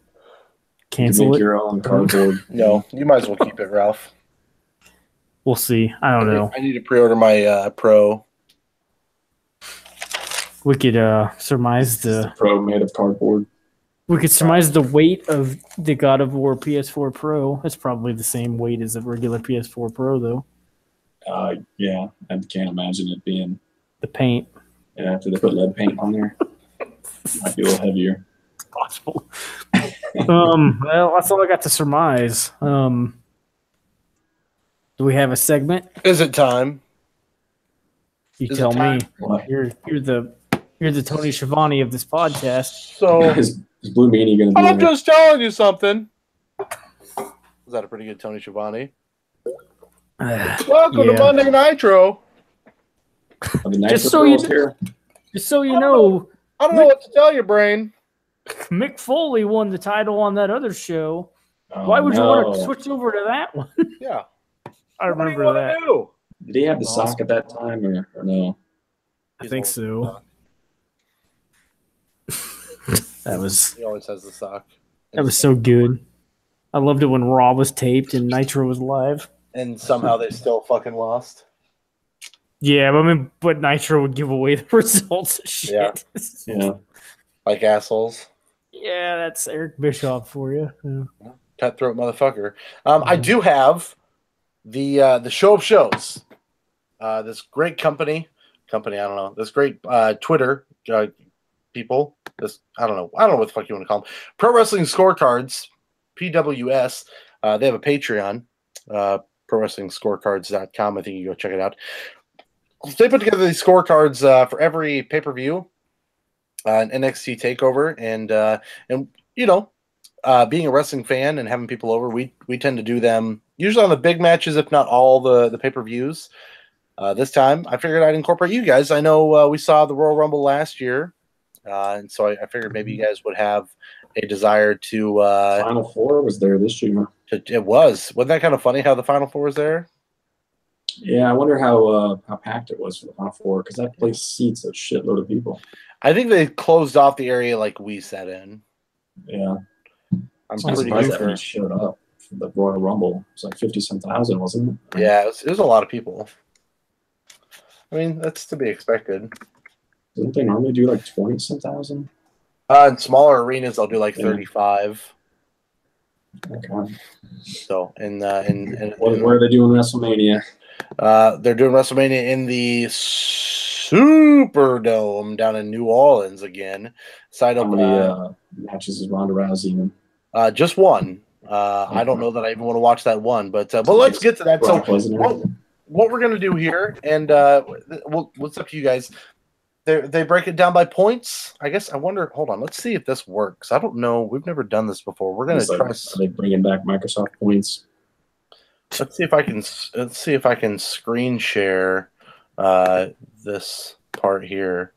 Cancel make it. Your own cardboard. No, you might as well keep it, Ralph. We'll see. I don't know. I need to pre-order my Pro. We could surmise the Pro made of cardboard. We could surmise the weight of the God of War PS4 Pro. It's probably the same weight as a regular PS4 Pro, though. Yeah, I can't imagine it being the paint. Yeah, after they put lead paint on there, might be a little heavier. It's possible. Well, that's all I got to surmise. Do we have a segment? Is it time? You tell me. You're the Tony Schiavone of this podcast. So is Blue Meanie going to be? I'm just telling you something. Was that a pretty good Tony Schiavone? Welcome to Monday Nitro. Just so you know, I don't know what to tell you, brain. Mick Foley won the title on that other show. Why would you want to switch over to that one? Yeah, I remember that. Did he have the sock at that time or no? I think so. That was. He always has the sock. That was so good. I loved it when Raw was taped and Nitro was live. And somehow they still fucking lost. Yeah, but Nitro would give away the results. Shit. Yeah. Like assholes. Yeah, that's Eric Bischoff for you. Yeah. Cutthroat motherfucker. I do have the Show of Shows. This great company. I don't know. This great Twitter people. I don't know what the fuck you want to call them. Pro Wrestling Scorecards, PWS. They have a Patreon. ProWrestlingScorecards.com. I think you go check it out. They put together these scorecards for every pay-per-view, an NXT takeover, and you know, being a wrestling fan and having people over, we tend to do them usually on the big matches, if not all the pay-per-views. This time, I figured I'd incorporate you guys. I know we saw the Royal Rumble last year, and so I figured maybe you guys would have a desire to. Final Four was there this year. It was. Wasn't that kind of funny how the Final Four was there? Yeah, I wonder how packed it was for the Final Four because that place seats a shitload of people. I think they closed off the area like we sat in. Yeah, I'm pretty sure it showed up for the Royal Rumble. It was like 50,000, wasn't it? Yeah, it was a lot of people. I mean, that's to be expected. Didn't they normally do like 20,000? In smaller arenas, they'll do like 35. Okay. So, where are they doing WrestleMania? They're doing WrestleMania in the Superdome down in New Orleans again. How many matches is Ronda Rousey in? Just one. I don't know that I even want to watch that one, but let's get to that. So, what we're gonna do here, and what's up to you guys? They break it down by points. I guess I wonder. Hold on, let's see if this works. I don't know. We've never done this before. We're gonna try. Are they bringing back Microsoft points? Let's see if I can screen share this part here.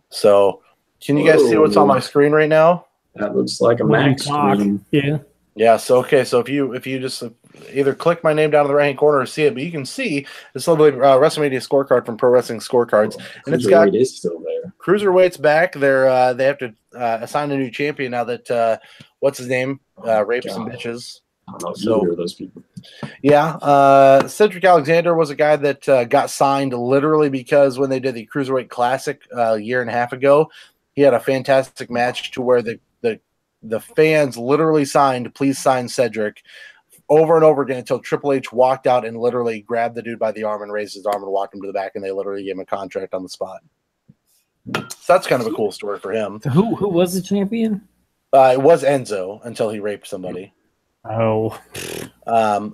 So, can you guys see what's on my screen right now? That looks like a Mac screen. Yeah. Yeah. So so if you just either click my name down in the right hand corner or see it, but you can see this lovely WrestleMania scorecard from Pro Wrestling Scorecards, and it's got is still there. Cruiserweight's back. They have to assign a new champion now that what's his name raped some bitches. I don't know either of those people. Yeah, Cedric Alexander was a guy that got signed literally because when they did the Cruiserweight Classic a year and a half ago, he had a fantastic match to where the fans literally signed, "Please sign Cedric," over and over again until Triple H walked out and literally grabbed the dude by the arm and raised his arm and walked him to the back, and they literally gave him a contract on the spot. So that's kind of a cool story for him. Who was the champion? It was Enzo until he raped somebody. Oh.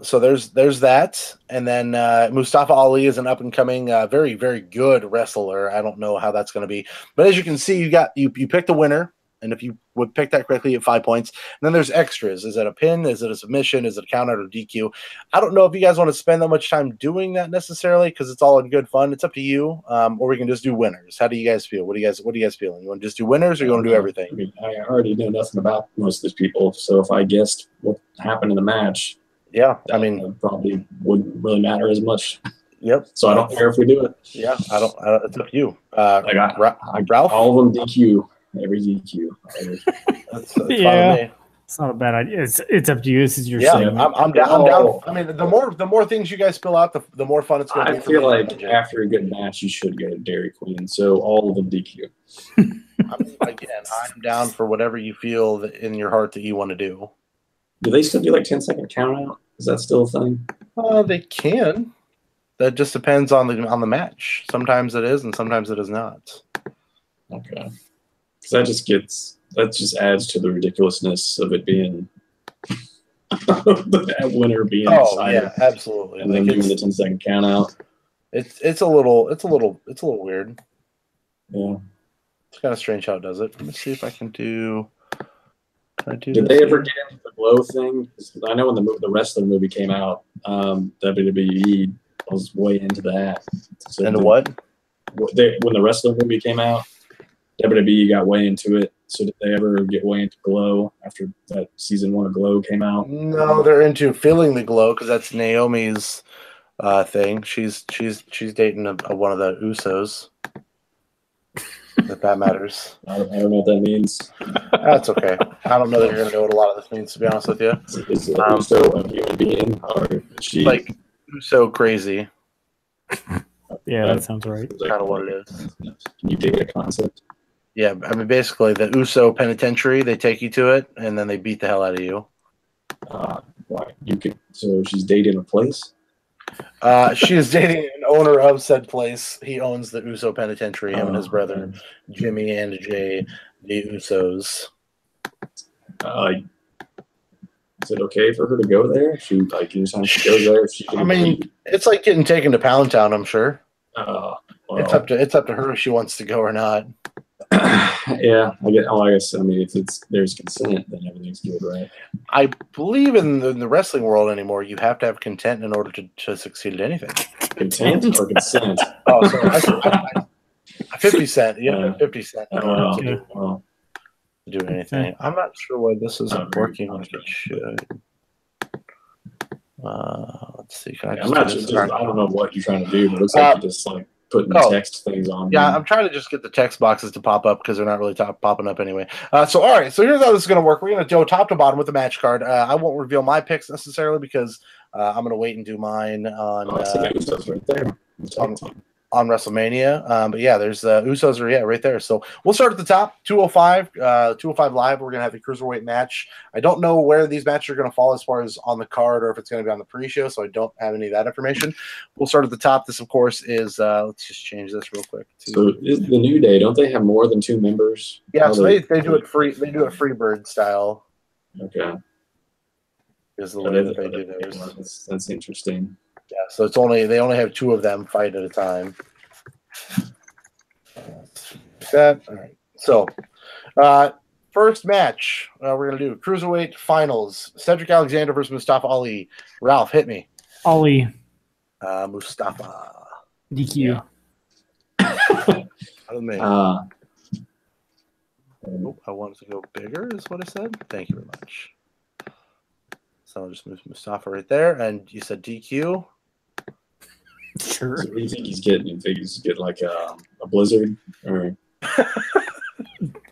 So there's that, and then Mustafa Ali is an up and coming, very very good wrestler. I don't know how that's going to be, but as you can see, you picked a winner. And if you would pick that correctly, you get 5 points. And then there's extras. Is it a pin? Is it a submission? Is it a count out or DQ? I don't know if you guys want to spend that much time doing that necessarily because it's all in good fun. It's up to you. Or we can just do winners. How do you guys feel? What are you guys feeling? You want to just do winners or you want to do everything? I mean, I already know nothing about most of these people. So if I guessed what happened in the match, yeah, I mean, probably wouldn't really matter as much. Yep. So I don't care if we do it. Yeah, I don't. It's up to you. Ralph, all of them DQ. Every DQ. That's yeah, it's not a bad idea. It's up to you. This is your segment. I'm down. I mean, the more things you guys spill out, the more fun it's going to be. I feel like after a good match, you should go to Dairy Queen. So all of them DQ. I mean, again, I'm down for whatever you feel that in your heart that you want to do. Do they still do like 10-second count out? Is that still a thing? They can. That just depends on the match. Sometimes it is, and sometimes it is not. Okay. Because that just adds to the ridiculousness of it being that winner being decided. Yeah, absolutely. And then doing the 10-second count out. It's a little weird. Yeah. It's kind of strange how it does it. Let me see if I can do. Did they ever get into the glow thing? I know when the rest of the movie came out, WWE was way into that. So into what? When the rest of the movie came out, WWE got way into it. So did they ever get way into glow after that season 1 of Glow came out? No, they're into feeling the glow because that's Naomi's thing. She's dating one of the Usos. If that matters. I don't know what that means. That's okay. I don't know that you're going to know what a lot of this means, to be honest with you. Is it Uso a human being or is she like Uso crazy? Yeah, that sounds right. That's kind of what it is. Can you dig a concept? Yeah, I mean, basically, the Uso penitentiary, they take you to it, and then they beat the hell out of you. So she's dating a place? She is dating an owner of said place. He owns the Uso penitentiary, him and his brother, Jimmy and Jay, the Usos. Is it okay for her to go there? Anytime she goes there, it's like getting taken to Pound Town, I'm sure. Well, It's up to her if she wants to go or not. Yeah, I guess. I mean, if there's consent, then everything's good, right? I believe in the wrestling world anymore, you have to have content in order to succeed at anything. Content or consent? Oh, sorry. 50 Cent. Yeah, 50 Cent. To do anything. I'm not sure why this isn't working like it should. Let's see. I don't know what you're trying to do, but it looks like you're just like putting text things on. Yeah, I'm trying to just get the text boxes to pop up because they're not really popping up anyway. So, all right. So here's how this is going to work. We're going to go top to bottom with the match card. I won't reveal my picks necessarily because I'm going to wait and do mine on right there. On WrestleMania. But yeah, there's the Usos are right there. So we'll start at the top, 205. 205 Live, we're going to have the Cruiserweight match. I don't know where these matches are going to fall as far as on the card or if it's going to be on the pre-show, so I don't have any of that information. We'll start at the top. This, of course, is let's just change this real quick. So is the New Day, don't they have more than 2 members? Yeah, so they do it free. They do it Freebird style. Okay. Is the way that they do theirs. That's interesting. Yeah, so they only have 2 of them fight at a time. That all right. So, first match we're gonna do Cruiserweight Finals: Cedric Alexander versus Mustafa Ali. Ralph, hit me. Ali. Mustafa. DQ. I wanted to go bigger. Is what I said. Thank you very much. So I'll just move Mustafa right there, and you said DQ. Sure. So what do you think he's getting? You think he's getting like a blizzard? Or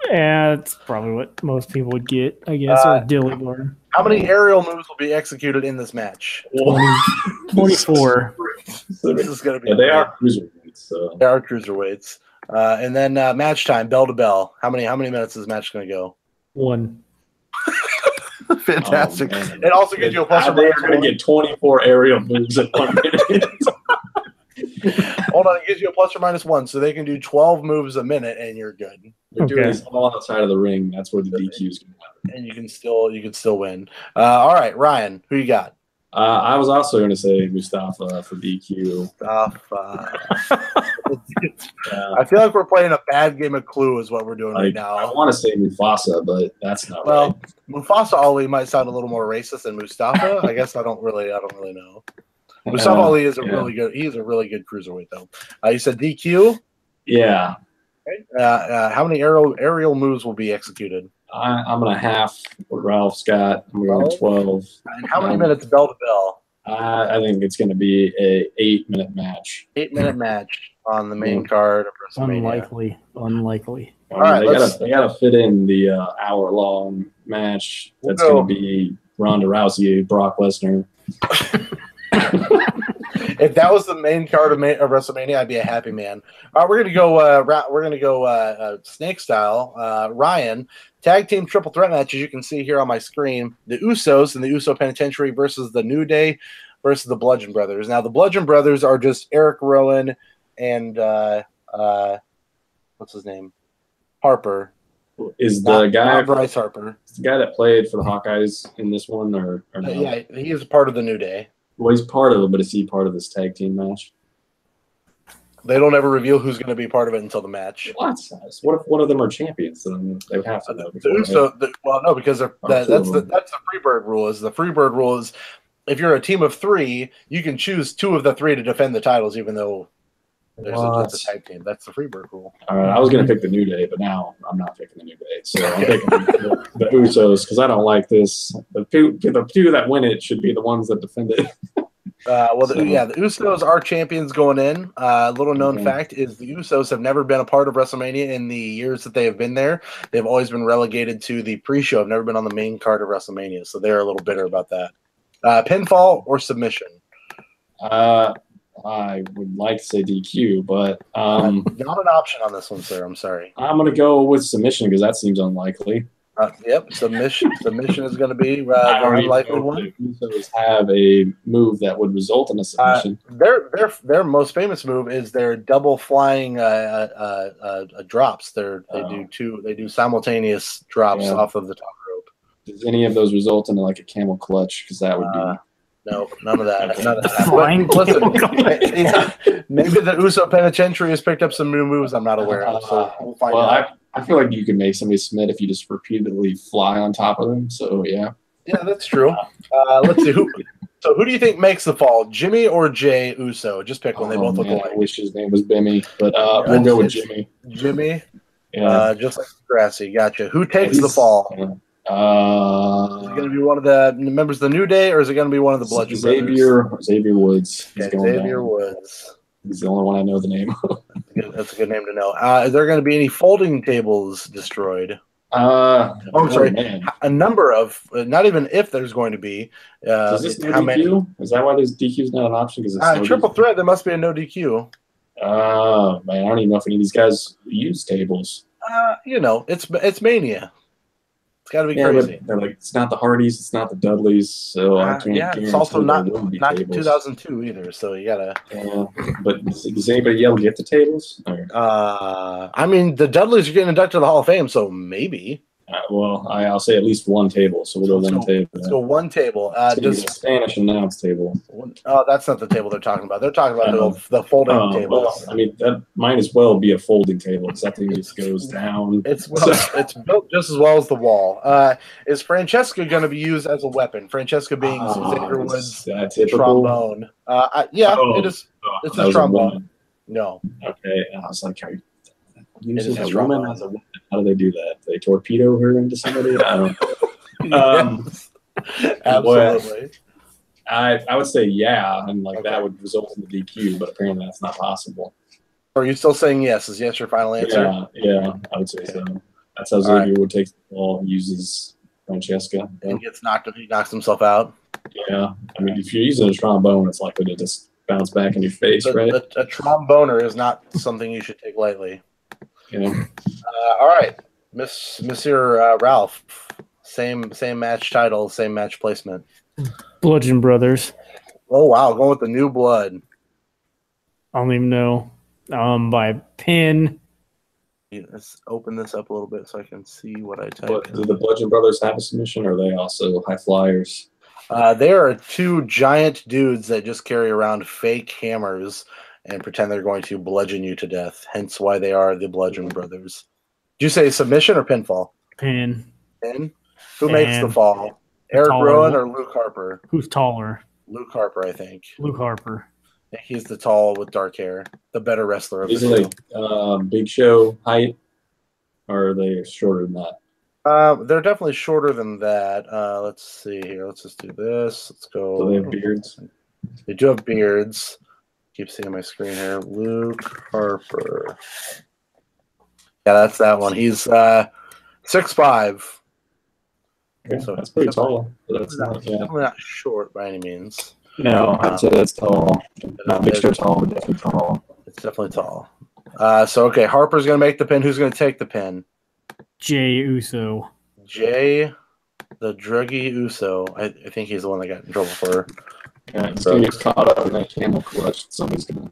yeah, that's probably what most people would get, I guess, or a dilly bar. How many aerial moves will be executed in this match? 24. So this is going to be. Yeah, they are cruiserweights. So. They are cruiserweights. And then match time, bell to bell. How many minutes is this match going to go? 1. Fantastic. It also gives you a plus or minus. They're going to get 24 aerial moves in 1 minute. Hold on, it gives you a plus or minus 1, so they can do 12 moves a minute, and you're good. They're doing this all outside of the ring. That's where the DQ is going to happen. And you can still win. All right, Ryan, who you got? I was also going to say Mustafa for DQ. I feel like we're playing a bad game of Clue is what we're doing right now. I want to say Mufasa, but that's not right. Mufasa Ali might sound a little more racist than Mustafa. I guess I don't really know. Mustafa Ali is really good. He's a really good cruiserweight though. You said DQ? Yeah. Okay. How many aerial moves will be executed? I'm going to half what Ralph's got. I'm going 12. And how many minutes bell to bell? I think it's going to be a 8-minute match. 8-minute match on the main card of WrestleMania. Unlikely. All right, they gotta fit in the hour-long match. That's going to be Ronda Rousey, Brock Lesnar. If that was the main card of WrestleMania, I'd be a happy man. All right, we're gonna go snake style. Ryan, tag team triple threat match, as you can see here on my screen. The Usos and the Uso Penitentiary versus the New Day versus the Bludgeon Brothers. Now, the Bludgeon Brothers are just Eric Rowan and what's his name? Harper. Is the guy Bryce Harper? Is the guy that played for the Hawkeyes in this one, or no? Yeah, he is part of the New Day. Well, he's part of it, but is he part of this tag team match? They don't ever reveal who's going to be part of it until the match. What if one of them are champions? Then they would have to know. No, because that's the Freebird rule. The Freebird rule is if you're a team of 3, you can choose 2 of the 3 to defend the titles, even though there's a tag team. That's the Freebird rule. All right, I was going to pick the New Day, but now I'm not picking the New Day. So I'm picking the Usos because I don't like this. The two that win it should be the ones that defend it. The Usos are champions going in. Little known fact is the Usos have never been a part of WrestleMania in the years that they have been there. They've always been relegated to the pre-show. Have never been on the main card of WrestleMania, so they're a little bitter about that. Pinfall or submission? I would like to say DQ, but not an option on this one, sir. I'm sorry. I'm going to go with submission because that seems unlikely. Yep, submission is going to be the unlikely one. Usos have a move that would result in a submission. Their most famous move is their double flying drops. They do simultaneous drops off of the top rope. Does any of those result in like a camel clutch? Because that would be. No, none of that. None of that. Listen, maybe the Uso Penitentiary has picked up some new moves I'm not aware of. So we'll find out. I feel like you can make somebody submit if you just repeatedly fly on top of them. So yeah. Yeah, that's true. Let's see who do you think makes the fall, Jimmy or Jay Uso? Just pick one. They both look alike. I wish his name was Bimmy, but we'll go with Jimmy. Jimmy. Yeah. Just like Grassy. Gotcha. Who takes the fall? Yeah. Is it going to be one of the members of the New Day, or is it going to be one of the Bludgeon Brothers? Xavier Woods. Xavier Woods. He's the only one I know the name of. That's a good name to know. Is there going to be any folding tables destroyed? Man. A number of, not even if there's going to be. Is this no DQ? Is that why this DQ is not an option? Because it's triple threat, there must be a no DQ. Oh, man, I don't even know if any of these guys use tables. It's Mania. It's got to be crazy. They're like, it's not the Hardys, it's not the Dudleys, so I can't guarantee it's also not tables. 2002 either, so you gotta. But does anybody yell get the tables? I mean, the Dudleys are getting inducted to the Hall of Fame, so maybe. I'll say at least one table, so we'll go one table. Let's go one table. Just Spanish announce table. Oh, that's not the table they're talking about. They're talking about the folding table. Well, I mean, that might as well be a folding table because that thing just goes down. It's built just as well as the wall. Is Francesca going to be used as a weapon? Francesca being Xavier Woods' trombone. It is. It's a trombone. No. Okay, I was like, how do they do that? They torpedo her into somebody? I don't know. Absolutely. I would say and that would result in the DQ, but apparently that's not possible. Are you still saying yes? Is yes your final answer? Yeah, I would say so. That's how Xavier would take the ball, uses Francesca. And he knocks himself out. Yeah. I mean, if you're using a trombone, it's likely to just bounce back in your face, right? A tromboner is not something you should take lightly. Yeah. All right, Monsieur Ralph. Same match title, same match placement. Bludgeon Brothers. Oh wow, going with the new blood. I don't even know. By pin. Yeah, let's open this up a little bit so I can see what I typed. Do the Bludgeon Brothers have a submission, or are they also high flyers? They are two giant dudes that just carry around fake hammers and pretend they're going to bludgeon you to death. Hence why they are the Bludgeon Brothers. Did you say submission or pinfall? Pin. Pin? Who makes the fall? Eric Rowan or Luke Harper? Who's taller? Luke Harper, I think. Luke Harper. He's the tall with dark hair, the better wrestler of the two. Is it Big Show height, or are they shorter than that? They're definitely shorter than that. Let's see here. Let's just do this. Let's go. So they have beards? They do have beards. Keep seeing my screen here. Luke Harper. Yeah, that's that one. He's 6'5". Okay, so that's pretty tall. That's not short by any means. No, I'd say that's tall. Not Big Show tall, but definitely tall. It's definitely tall. Okay, Harper's going to make the pin. Who's going to take the pin? Jay Uso. Jay, the druggy Uso. I think he's the one that got in trouble for. Yeah, so he gets caught up in that camel clutch. Somebody's going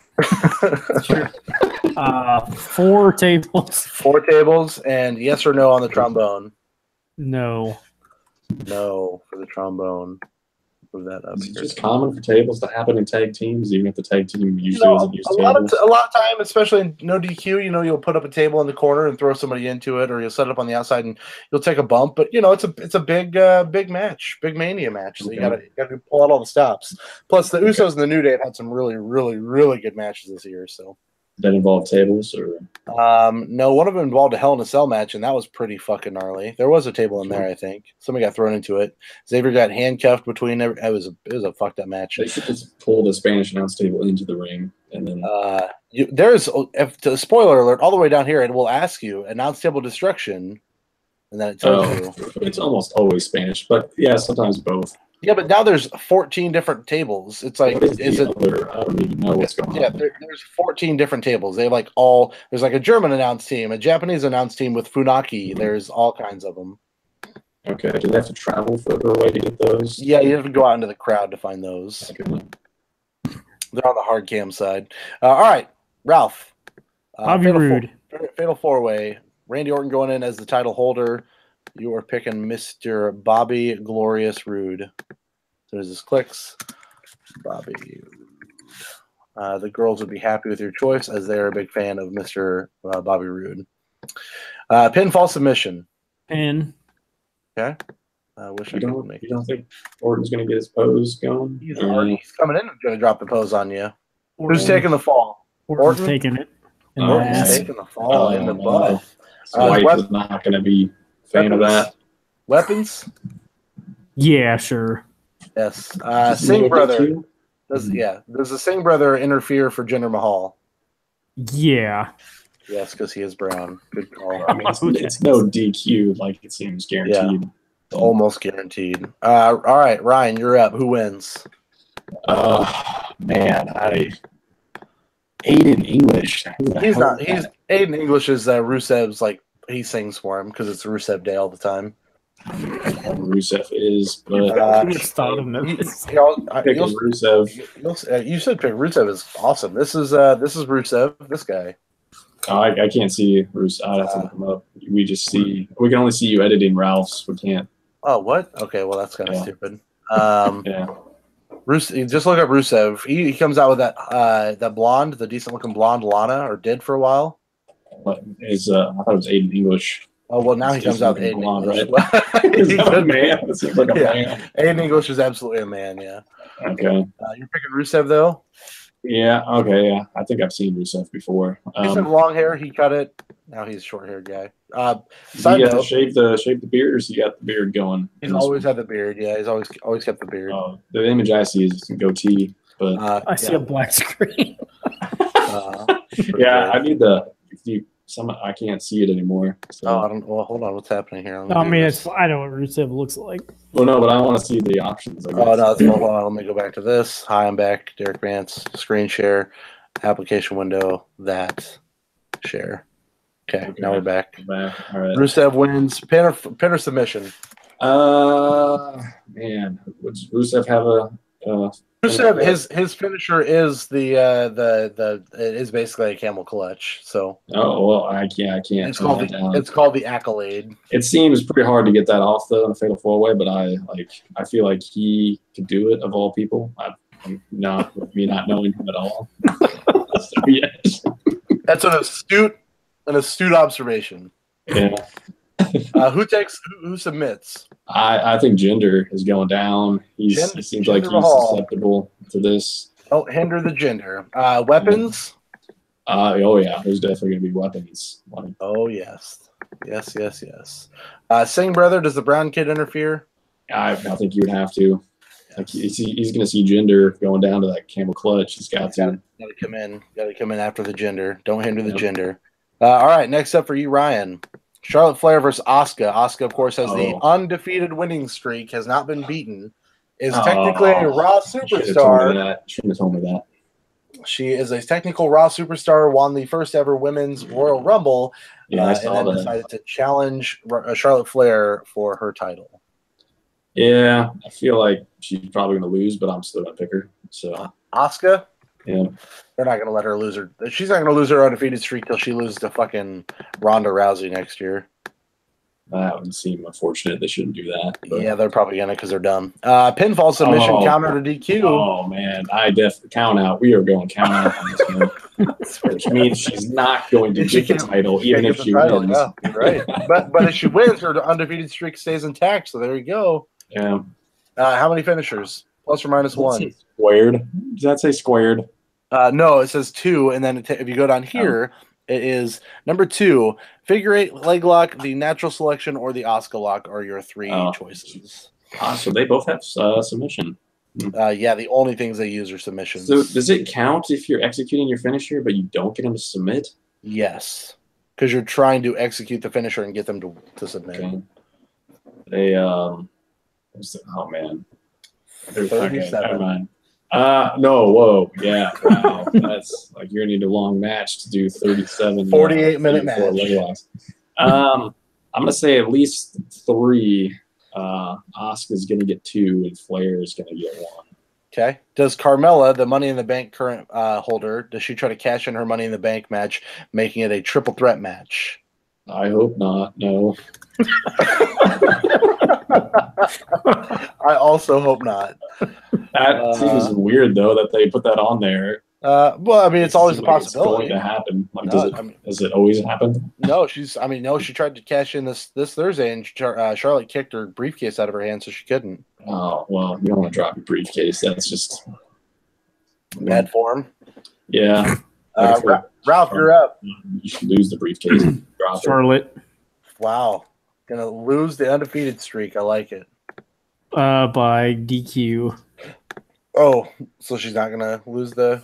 to. 4 tables. 4 tables, and yes or no on the trombone? No. No for the trombone. Move that up. It's just common for tables to happen in tag teams, even if the tag team usually doesn't use tables. A lot of time, especially in no DQ, you'll put up a table in the corner and throw somebody into it, or you'll set it up on the outside and you'll take a bump. But it's a big match, big Mania match. So you gotta pull out all the stops. Plus, the Usos and the New Day have had some really, really, really good matches this year. So that involved tables, or no, one of them involved a Hell in a Cell match, and that was pretty fucking gnarly. There was a table in there, I think. Somebody got thrown into it. Xavier got handcuffed between. It was a fucked up match. They should just pull the Spanish announce table into the ring, and then spoiler alert all the way down here. It will ask you announce table destruction, and then it tells you. It's almost always Spanish, but yeah, sometimes both. Yeah, but now there's 14 different tables. It's like, I don't even know what's going on. Yeah, there's 14 different tables. They have there's like a German announce team, a Japanese announce team with Funaki. Mm-hmm. There's all kinds of them. Okay, do they have to travel further away to get those? Yeah, you have to go out into the crowd to find those. Okay. They're on the hard cam side. All right, Ralph. Bobby Roode. Fatal 4-way. Randy Orton going in as the title holder. You are picking Mr. Bobby Glorious Roode. So as this clicks, Bobby Roode. The girls would be happy with your choice as they are a big fan of Mr. Bobby Roode. Pinfall submission. Pin. Okay. I wish I could make it. You don't think Orton's going to get his pose going? He's coming in and going to drop the pose on you. Who's taking the fall? Orton's taking it. Orton's taking the fall in the butt. White is not going to be fan of that. Weapons? Yeah, sure. Yes. Singh brother. Does the Singh brother interfere for Jinder Mahal? Yeah. Yes, because he is brown. Good call. I mean, it's no DQ. Like, it seems guaranteed. Yeah, almost guaranteed. All right, Ryan, you're up. Who wins? Man, Aiden English. Aiden English is Rusev's, he sings for him because it's Rusev Day all the time. Rusev is, but Rusev. You said pick Rusev is awesome. This is Rusev. This guy. Oh, I can't see Rusev. I'd have to look him up. We can only see you editing Ralph's. We can't. Oh, what? Okay, well that's kind of stupid. Yeah. Just look up Rusev. He comes out with that blonde, the decent looking blonde Lana, or did for a while. What is I thought it was Aiden English. Oh well, now he comes out with Aiden blonde, English. Right? Is that a man? It seems like a man. Aiden English is absolutely a man. Yeah. Okay. You're picking Rusev though. Yeah. Okay. Yeah. I think I've seen Rusev before. He's had long hair. He cut it. Now he's a short-haired guy. Side note, shave the beard, or so you got the beard going? He's always had the beard. Yeah, he's always kept the beard. The image I see is goatee, but I see a black screen. I need I can't see it anymore. So. I don't. Well, hold on. What's happening here? I mean, I know what Rusev looks like. Well, no, but I want to see the options. Oh no! Hold on. Let me go back to this. Hi, I'm back. Derek Vance. Screen share, application window. That share. Okay, now we're back. All right. Rusev wins. Pin or submission? Man, would Rusev have His finisher is it is basically a camel clutch. So I can't. It's called the Accolade. It seems pretty hard to get that off though in a fatal 4-way, but I feel like he could do it of all people. I'm not knowing him at all. So, yes. That's an astute observation. Yeah. Who submits? I think Jinder is going down. He seems like he's susceptible to this. Don't hinder the Jinder. Weapons? Oh yeah, there's definitely gonna be weapons. Oh yes. Singh brother, does the brown kid interfere? I think you would have to. Like he's gonna see Jinder going down to that camel clutch. He's got to come in. Got to come in after the Jinder. Don't hinder the Jinder. All right, next up for you, Ryan. Charlotte Flair versus Asuka. Asuka, of course, has the undefeated winning streak, has not been beaten, is technically a Raw superstar. Shouldn't have told me that. She is a technical Raw superstar, won the first ever Women's Royal Rumble, I saw and then decided to challenge Charlotte Flair for her title. Yeah, I feel like she's probably going to lose, but I'm still going to pick her. So Asuka? Yeah. They're not going to let her lose her. She's not going to lose her undefeated streak till she loses to fucking Ronda Rousey next year. That would seem unfortunate. They shouldn't do that. But. Yeah, they're probably going to because they're dumb. Pinfall submission, counter to DQ. Oh, man. I definitely count out. We are going count out on this one. Which means she's not going to get the title, even if she wins. Yeah, right. but if she wins, her undefeated streak stays intact. So there you go. Yeah. How many finishers? Plus or minus one? Squared. Does that say squared? No, it says 2. And then if you go down here, it is number 2. Figure 8 leg lock, the natural selection, or the Asuka lock are your 3 choices. So they both have submission. Yeah, the only things they use are submissions. So does it count if you're executing your finisher, but you don't get them to submit? Yes, because you're trying to execute the finisher and get them to submit. Okay. They oh man. 37. Never mind. No, whoa, yeah, wow. That's like you're gonna need a long match to do 37 48-minute match. Leg locks. I'm gonna say at least 3. Asuka's gonna get 2 and Flair is gonna get 1. Okay. Does Carmella, the Money in the Bank current holder, does she try to cash in her Money in the Bank match, making it a triple threat match? I hope not. No. I also hope not. That seems weird, though, that they put that on there. Well, I mean, it's always a possibility. It's going to happen. Like, does it always happen? No, she tried to cash in this Thursday, and Charlotte kicked her briefcase out of her hand, so she couldn't. Oh, well, you don't want to drop your briefcase. That's just bad form. Yeah. Ralph, you're up. You should lose the briefcase. Charlotte. Wow. Gonna lose the undefeated streak. I like it. By DQ. Oh, so she's not gonna lose the.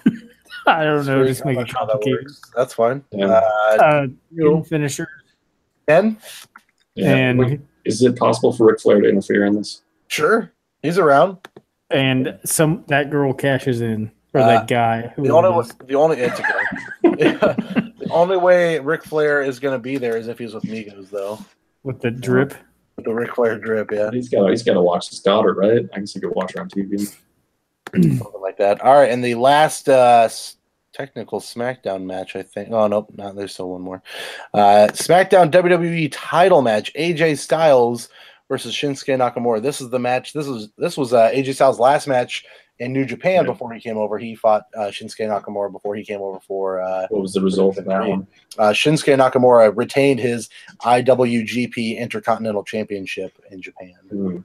I don't know. Just make it complicated. That's fine. Yeah. Finisher. 10. Yeah. And is it possible for Ric Flair to interfere in this? Sure, he's around. And that girl cashes in, or that guy. The only way Ric Flair is gonna be there is if he's with Migos, though. With the drip. With the Ric Flair drip, yeah. He's got to watch his daughter, right? I guess he could watch her on TV. Something like that. All right, and the last technical SmackDown match, I think. Oh, nope, no, there's still one more. SmackDown WWE title match: AJ Styles versus Shinsuke Nakamura. This is the match. This was AJ Styles' last match in New Japan before he came over. He fought Shinsuke Nakamura before he came over for. What was the result of that one? Shinsuke Nakamura retained his IWGP Intercontinental Championship in Japan.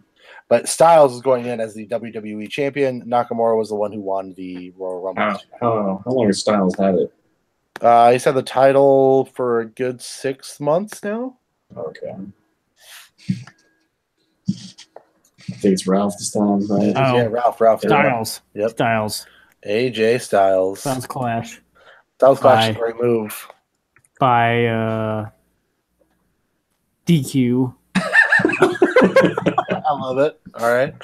But Styles is going in as the WWE champion. Nakamura was the one who won the Royal Rumble. How long has Styles had it? He's had the title for a good 6 months now. Okay. I think it's Ralph this time, right? Oh, yeah, Ralph. Styles. Yep. Styles. AJ Styles. Styles Clash. Styles Clash is a great move. By DQ. I love it. All right.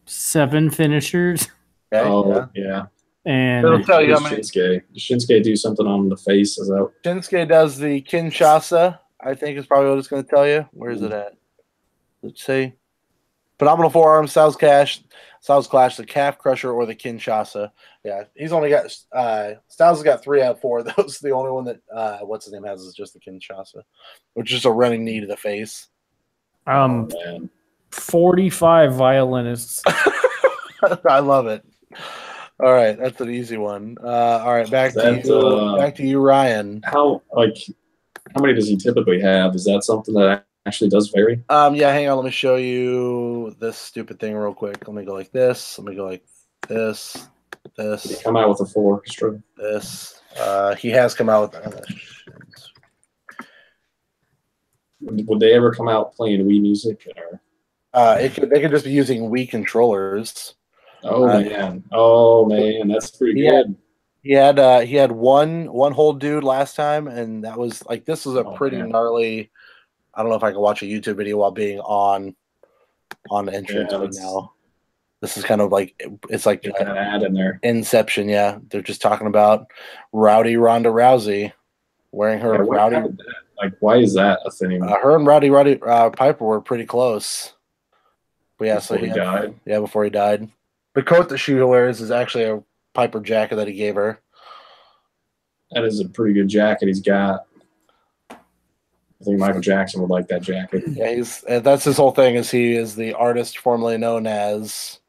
7 finishers. Okay, yeah. And it'll tell you how many. Does Shinsuke do something on the face? Is that Shinsuke does the Kinshasa? I think is probably what it's going to tell you. Where is it at? Let's see. Phenomenal forearm, Styles Clash, the Calf Crusher, or the Kinshasa. Yeah, he's only got Styles has got 3 out of 4. Those the only one that what's his name has is just the Kinshasa, which is a running knee to the face. 45 violinists. I love it. All right, that's an easy one. All right, back to you, Ryan. How many does he typically have? Is that something that actually does vary? Yeah, hang on. Let me show you this stupid thing real quick. Let me go like this. Let me go like this. This. Did he come out with a full orchestra? This. He has come out with. Would they ever come out playing Wii music? Or? They could just be using Wii controllers. Oh man, that's pretty good. He had one whole dude last time, and that was like this was a pretty gnarly. I don't know if I can watch a YouTube video while being on the entrance right now. This is kind of like it's like an ad in there. Inception, yeah. They're just talking about Rowdy Ronda Rousey wearing her rowdy. Like, why is that a thing? Her and Roddy Piper were pretty close. But yeah, before he died. Yeah, before he died. The coat that she wears is actually a Piper jacket that he gave her. That is a pretty good jacket he's got. I think Michael Jackson would like that jacket. Yeah, that's his whole thing. Is he is the artist formerly known as,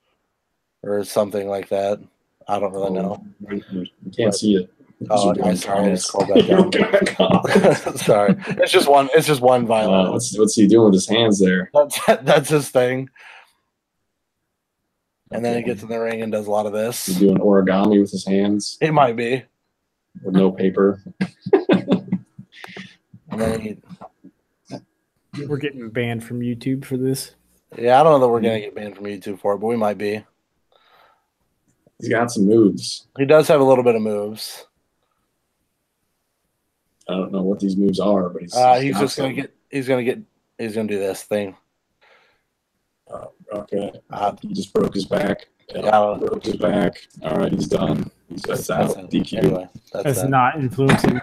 or something like that. I don't really know. You can't see it. Oh, I'm sorry. I scrolled back down. Sorry, it's just one. It's just one violin. What's he doing with his hands there? That's his thing. And then he gets in the ring and does a lot of this. He's doing origami with his hands. It might be with no paper. And then we're getting banned from YouTube for this. Yeah, I don't know that we're gonna get banned from YouTube for it, but we might be. He's got some moves. He does have a little bit of moves. I don't know what these moves are, but he's gonna do this thing. Okay. He just broke his back. Yeah, broke his back. All right, he's done. That's out. DQ. Anyway, that's not influencing.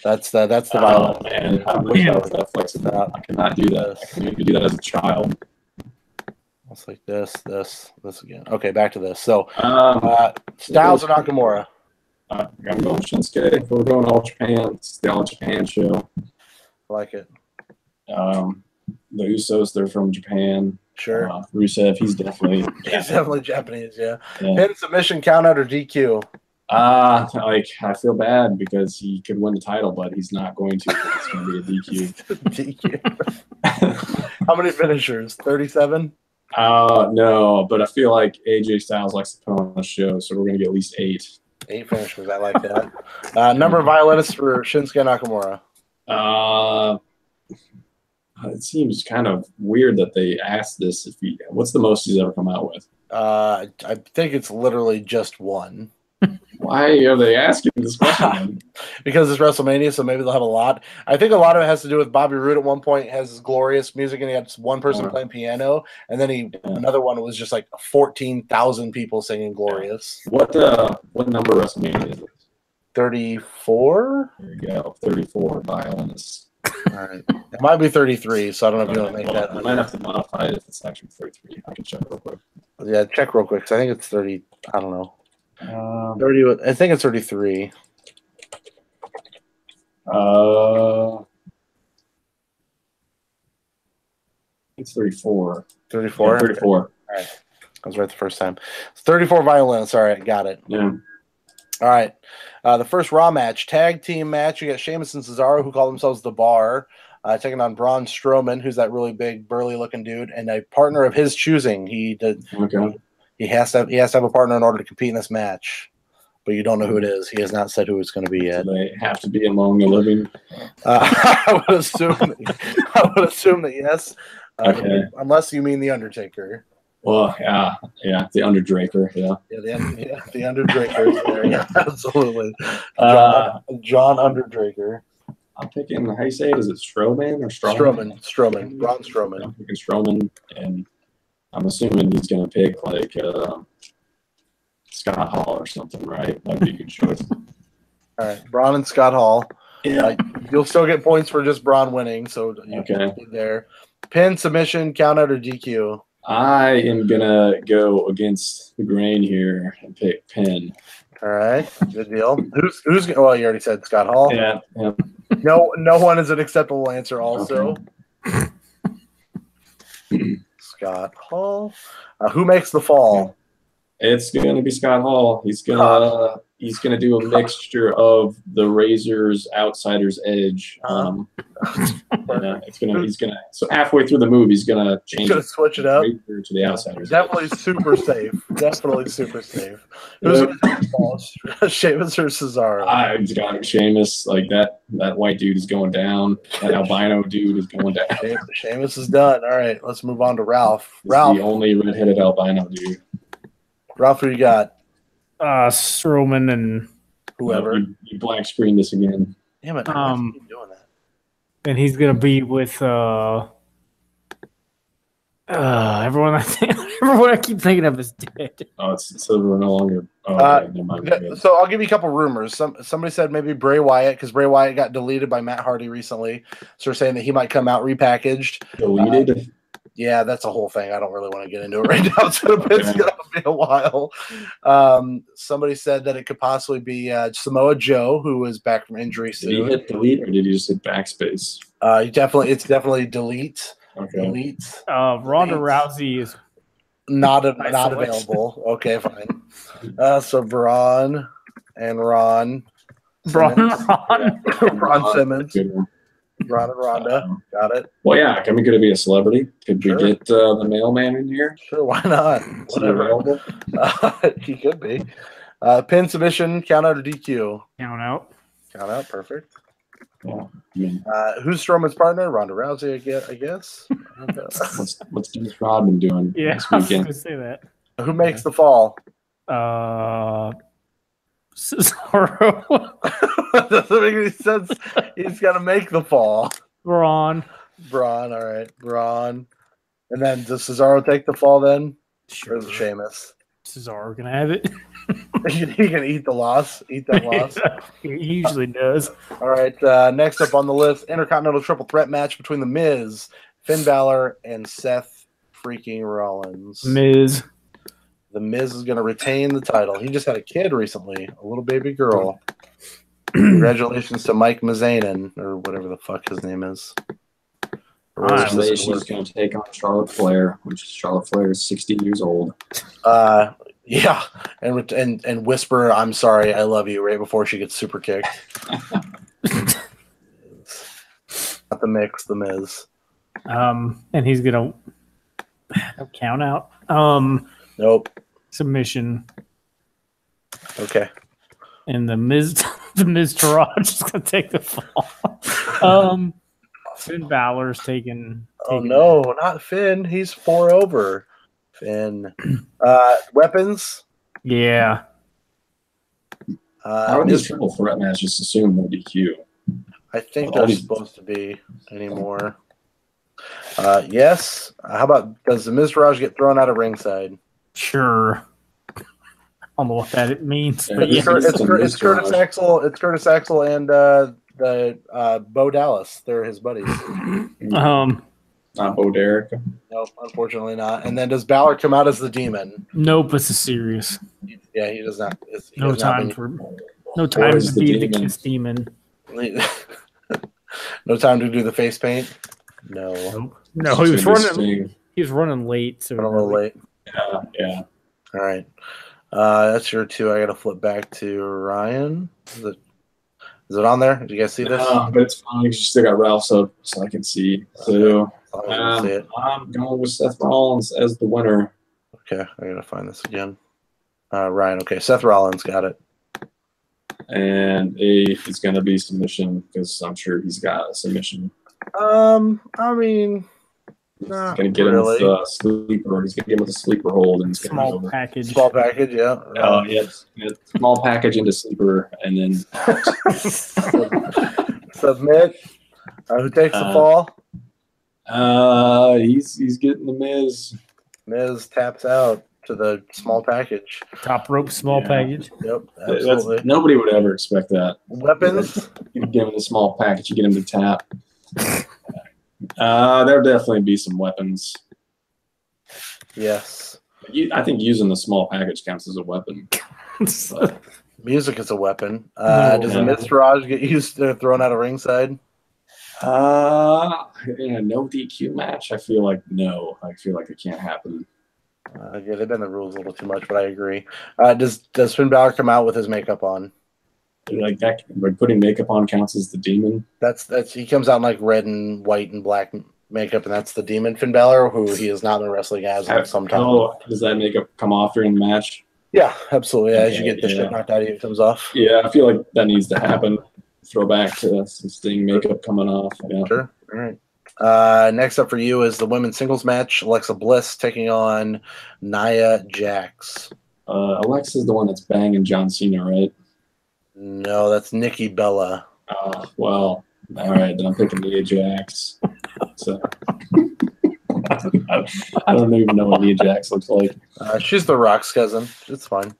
That's the violin. Man, I wish I was that flexible. I cannot do that. I couldn't even do that as a child. It's like this again. Okay, back to this. So, Styles or Nakamura? I'm going Shinsuke. We're going All Japan. It's the All Japan show. I like it. The Usos, they're from Japan. Sure. Rusev, he's definitely Japanese. Yeah. Pin, submission, count out, or DQ? I feel bad because he could win the title, but he's not going to. It's going to be a DQ. DQ. How many finishers? 37? No, but I feel like AJ Styles likes to put on the show, so we're going to get at least 8. 8 finishers. I like that. Number of violinists for Shinsuke Nakamura? It seems kind of weird that they asked this. What's the most he's ever come out with? I think it's literally just 1. Why are they asking this question? Because it's WrestleMania, so maybe they'll have a lot. I think a lot of it has to do with Bobby Roode at one point has glorious music, and he had one person playing piano, and then another one was just like 14,000 people singing glorious. What number WrestleMania is it? 34? There you go, 34 violinists. All right. It might be 33, so I don't know if you want to make that. I might have to modify it if it's actually 33. I can check real quick. Yeah, check real quick, because I think it's 30. I don't know. 30. I think it's 33. It's 34. 34? Yeah, 34. All right. I was right the first time. It's 34 violinists. All right, got it. Yeah. All right. The first Raw match, tag team match. You got Sheamus and Cesaro, who call themselves The Bar, taking on Braun Strowman, who's that really big, burly-looking dude, and a partner of his choosing. He has to have a partner in order to compete in this match, but you don't know who it is. He has not said who it's going to be yet. Do they have to be among the living? I would assume that yes. Okay. Unless you mean the Undertaker. Well, yeah, the Underdraker, yeah, the Underdraker is there, yeah, absolutely. John Underdraker. I'm picking, how you say it? Is it Strowman or Strowman? Strowman, Braun Strowman. I'm picking Strowman, and I'm assuming he's going to pick like Scott Hall or something, right? That'd be a good choice. All right, Braun and Scott Hall. Yeah, you'll still get points for just Braun winning, so you can be there. Pin, submission, count out, or DQ. I am gonna go against the grain here and pick Penn. All right, good deal. Who's? Well, you already said Scott Hall. Yeah. No one is an acceptable answer. Also, Scott Hall. Who makes the fall? It's gonna be Scott Hall. He's gonna do a mixture of the Razor's Outsider's Edge. He's gonna. So halfway through the movie, he's gonna change. He's gonna switch it up to the Outsider's. Definitely super safe. Definitely super safe. Who's gonna take the fall? Sheamus or Cesaro? I got Sheamus. Like that white dude is going down. That albino dude is going down. Sheamus is done. All right, let's move on to Ralph. He's the only redheaded albino dude. Ralph, who you got? Strowman and whoever. You black screen this again. Damn it! I keep doing that. And he's gonna be with everyone. Everyone I keep thinking of is dead. Oh, it's Silver no longer. Okay, so I'll give you a couple rumors. Somebody said maybe Bray Wyatt, because Bray Wyatt got deleted by Matt Hardy recently. So we're saying that he might come out repackaged. Deleted. Yeah, that's a whole thing. I don't really want to get into it right now. It's going to be a while. Somebody said that it could possibly be Samoa Joe, who is back from injury soon. Did he hit delete or did he just hit backspace? It's definitely delete. Okay. Delete. Ronda Rousey is not available. Okay, fine. So Braun and Ron. Ron Simmons. Ron and Ronda. Got it. Well, yeah. Could it be a celebrity? Could we get the mailman in here? Sure, why not? Whatever. He could be. Pin submission, count out or DQ? Count out. Count out, perfect. Well, who's Strowman's partner? Ronda Rousey, I guess. What's Dennis Rodman doing? Yeah, I was going to say that. Who makes the fall? Cesaro. Doesn't make any sense. He's got to make the fall. Braun. All right. Braun. And then does Cesaro take the fall then? Sure. Or is it Sheamus? Cesaro can have it. He can eat the loss. Eat that loss. He usually does. All right. Next up on the list, Intercontinental Triple Threat match between The Miz, Finn Balor, and Seth freaking Rollins. Miz. The Miz is going to retain the title. He just had a kid recently, a little baby girl. Congratulations to Mike Mizanin, or whatever the fuck his name is. She's going to take on Charlotte Flair, which Charlotte Flair is 60 years old. Yeah, and whisper, "I'm sorry, I love you," right before she gets super kicked. Not the Mix, the Miz. And he's going to count out. Nope. Submission. Okay. And the Miz Taraj is going to take the fall. Finn Balor's taking. Oh no, not Finn. He's 4 over. Finn. Weapons. Yeah. How are these triple threat matches assume no DQ? I think they're supposed to be anymore. Yes. How about does the Miz Taraj get thrown out of ringside? Sure. I don't know what that means. Yeah, but it's Curtis Axel. It's Curtis Axel and the Bo Dallas. They're his buddies. Not Bo Derek. No, unfortunately not. And then does Balor come out as the demon? Nope, this is serious. Yeah, he does not. No time to be the Kiss demon. No time to do the face paint. No. No, he was running late. So a little late. Yeah. All right. That's your 2. I got to flip back to Ryan. Is it on there? Did you guys see this? But it's fine. You still got Ralph's up, so I can see. So I'm going with Seth Rollins as the winner. Okay, I got to find this again. Ryan. Okay, Seth Rollins got it. And it's going to be submission because I'm sure he's got a submission. I mean. He's going to get him with a sleeper. He's going to get him with a sleeper hold and small package. Small package, yeah. Yes. Small package into sleeper, and then submit. Who takes the fall? He's getting the Miz. Miz taps out to the small package. Top rope, small package. Yep, absolutely. Nobody would ever expect that. Weapons. You give him the small package. You get him to tap. There'll definitely be some weapons. Yes. I think using the small package counts as a weapon. But, music is a weapon. Does the Miztourage get used thrown out of ringside? In a no DQ match, I feel like no. I feel like it can't happen. Yeah, they've been the rules a little too much, but I agree. Does Finn Balor come out with his makeup on? Like that, like putting makeup on counts as the demon. That's he comes out in like red and white and black makeup, and that's the demon Finn Balor, who he is not been wrestling as sometimes. Oh, does that makeup come off during the match? Yeah, absolutely. As you get the shit knocked out of you, it comes off. Yeah, I feel like that needs to happen. Throw back to some Sting makeup coming off. Yeah. Sure. All right. Next up for you is the women's singles match. Alexa Bliss taking on Nia Jax. Alexa's the one that's banging John Cena, right? No, that's Nikki Bella. Well, all right, then I'm picking Nia Jax. So, I don't even know what Nia Jax looks like. She's The Rock's cousin. It's fine.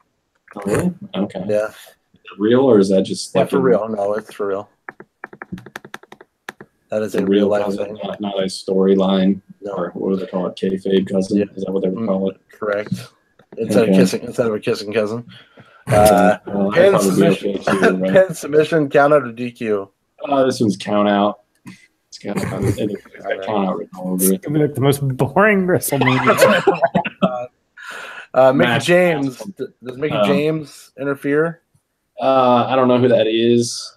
Oh, really? Okay. Yeah. Is it real, or is that just like for real? No, it's for real. That is a real life thing. Not a storyline. No. Or what do they call it? Kayfabe cousin? Yeah. Is that what they would call it? Correct. Instead of a kissing cousin. Pin submission. Pin submission. Count out or DQ. This one's count out. It's got count out written all over it. It's like the most boring WrestleMania. Mickey James. Does Mickey James interfere? I don't know who that is.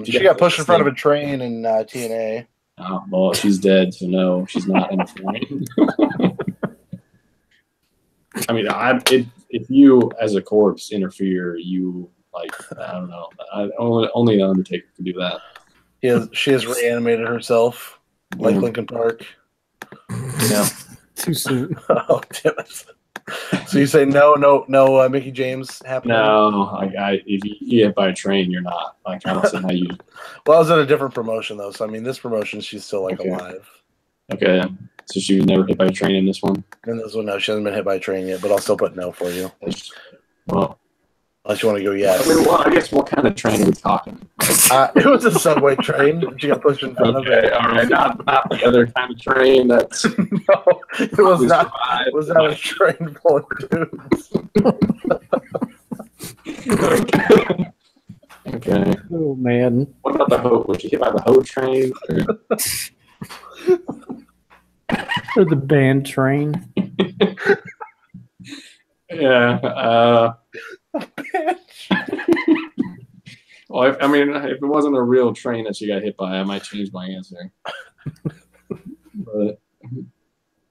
She got pushed in front of a train in TNA. Oh, well, she's dead, so no, she's not interfering. I mean, if you as a corpse interfere, you I don't know. Only the Undertaker can do that. She has reanimated herself like Linkin Park. Yeah. Too soon. Oh damn it! So you say no, Mickey James happening? No, if you hit by a train, you're not. I don't see how you. Well, I was in a different promotion though, so I mean, this promotion she's still alive. Okay, so she was never hit by a train in this one. In this one, no, she hasn't been hit by a train yet, but I'll still put no for you. Well, unless you want to go yes. I guess what kind of train are we talking? It was a subway train. She got pushed in front of it. All right, not the other kind of train. That's no, it was not. It was not a train full of dudes. Okay. Oh man. What about the hoe? Was she hit by the hoe train? Or the band train? Yeah. Well, if it wasn't a real train that she got hit by, I might change my answer. But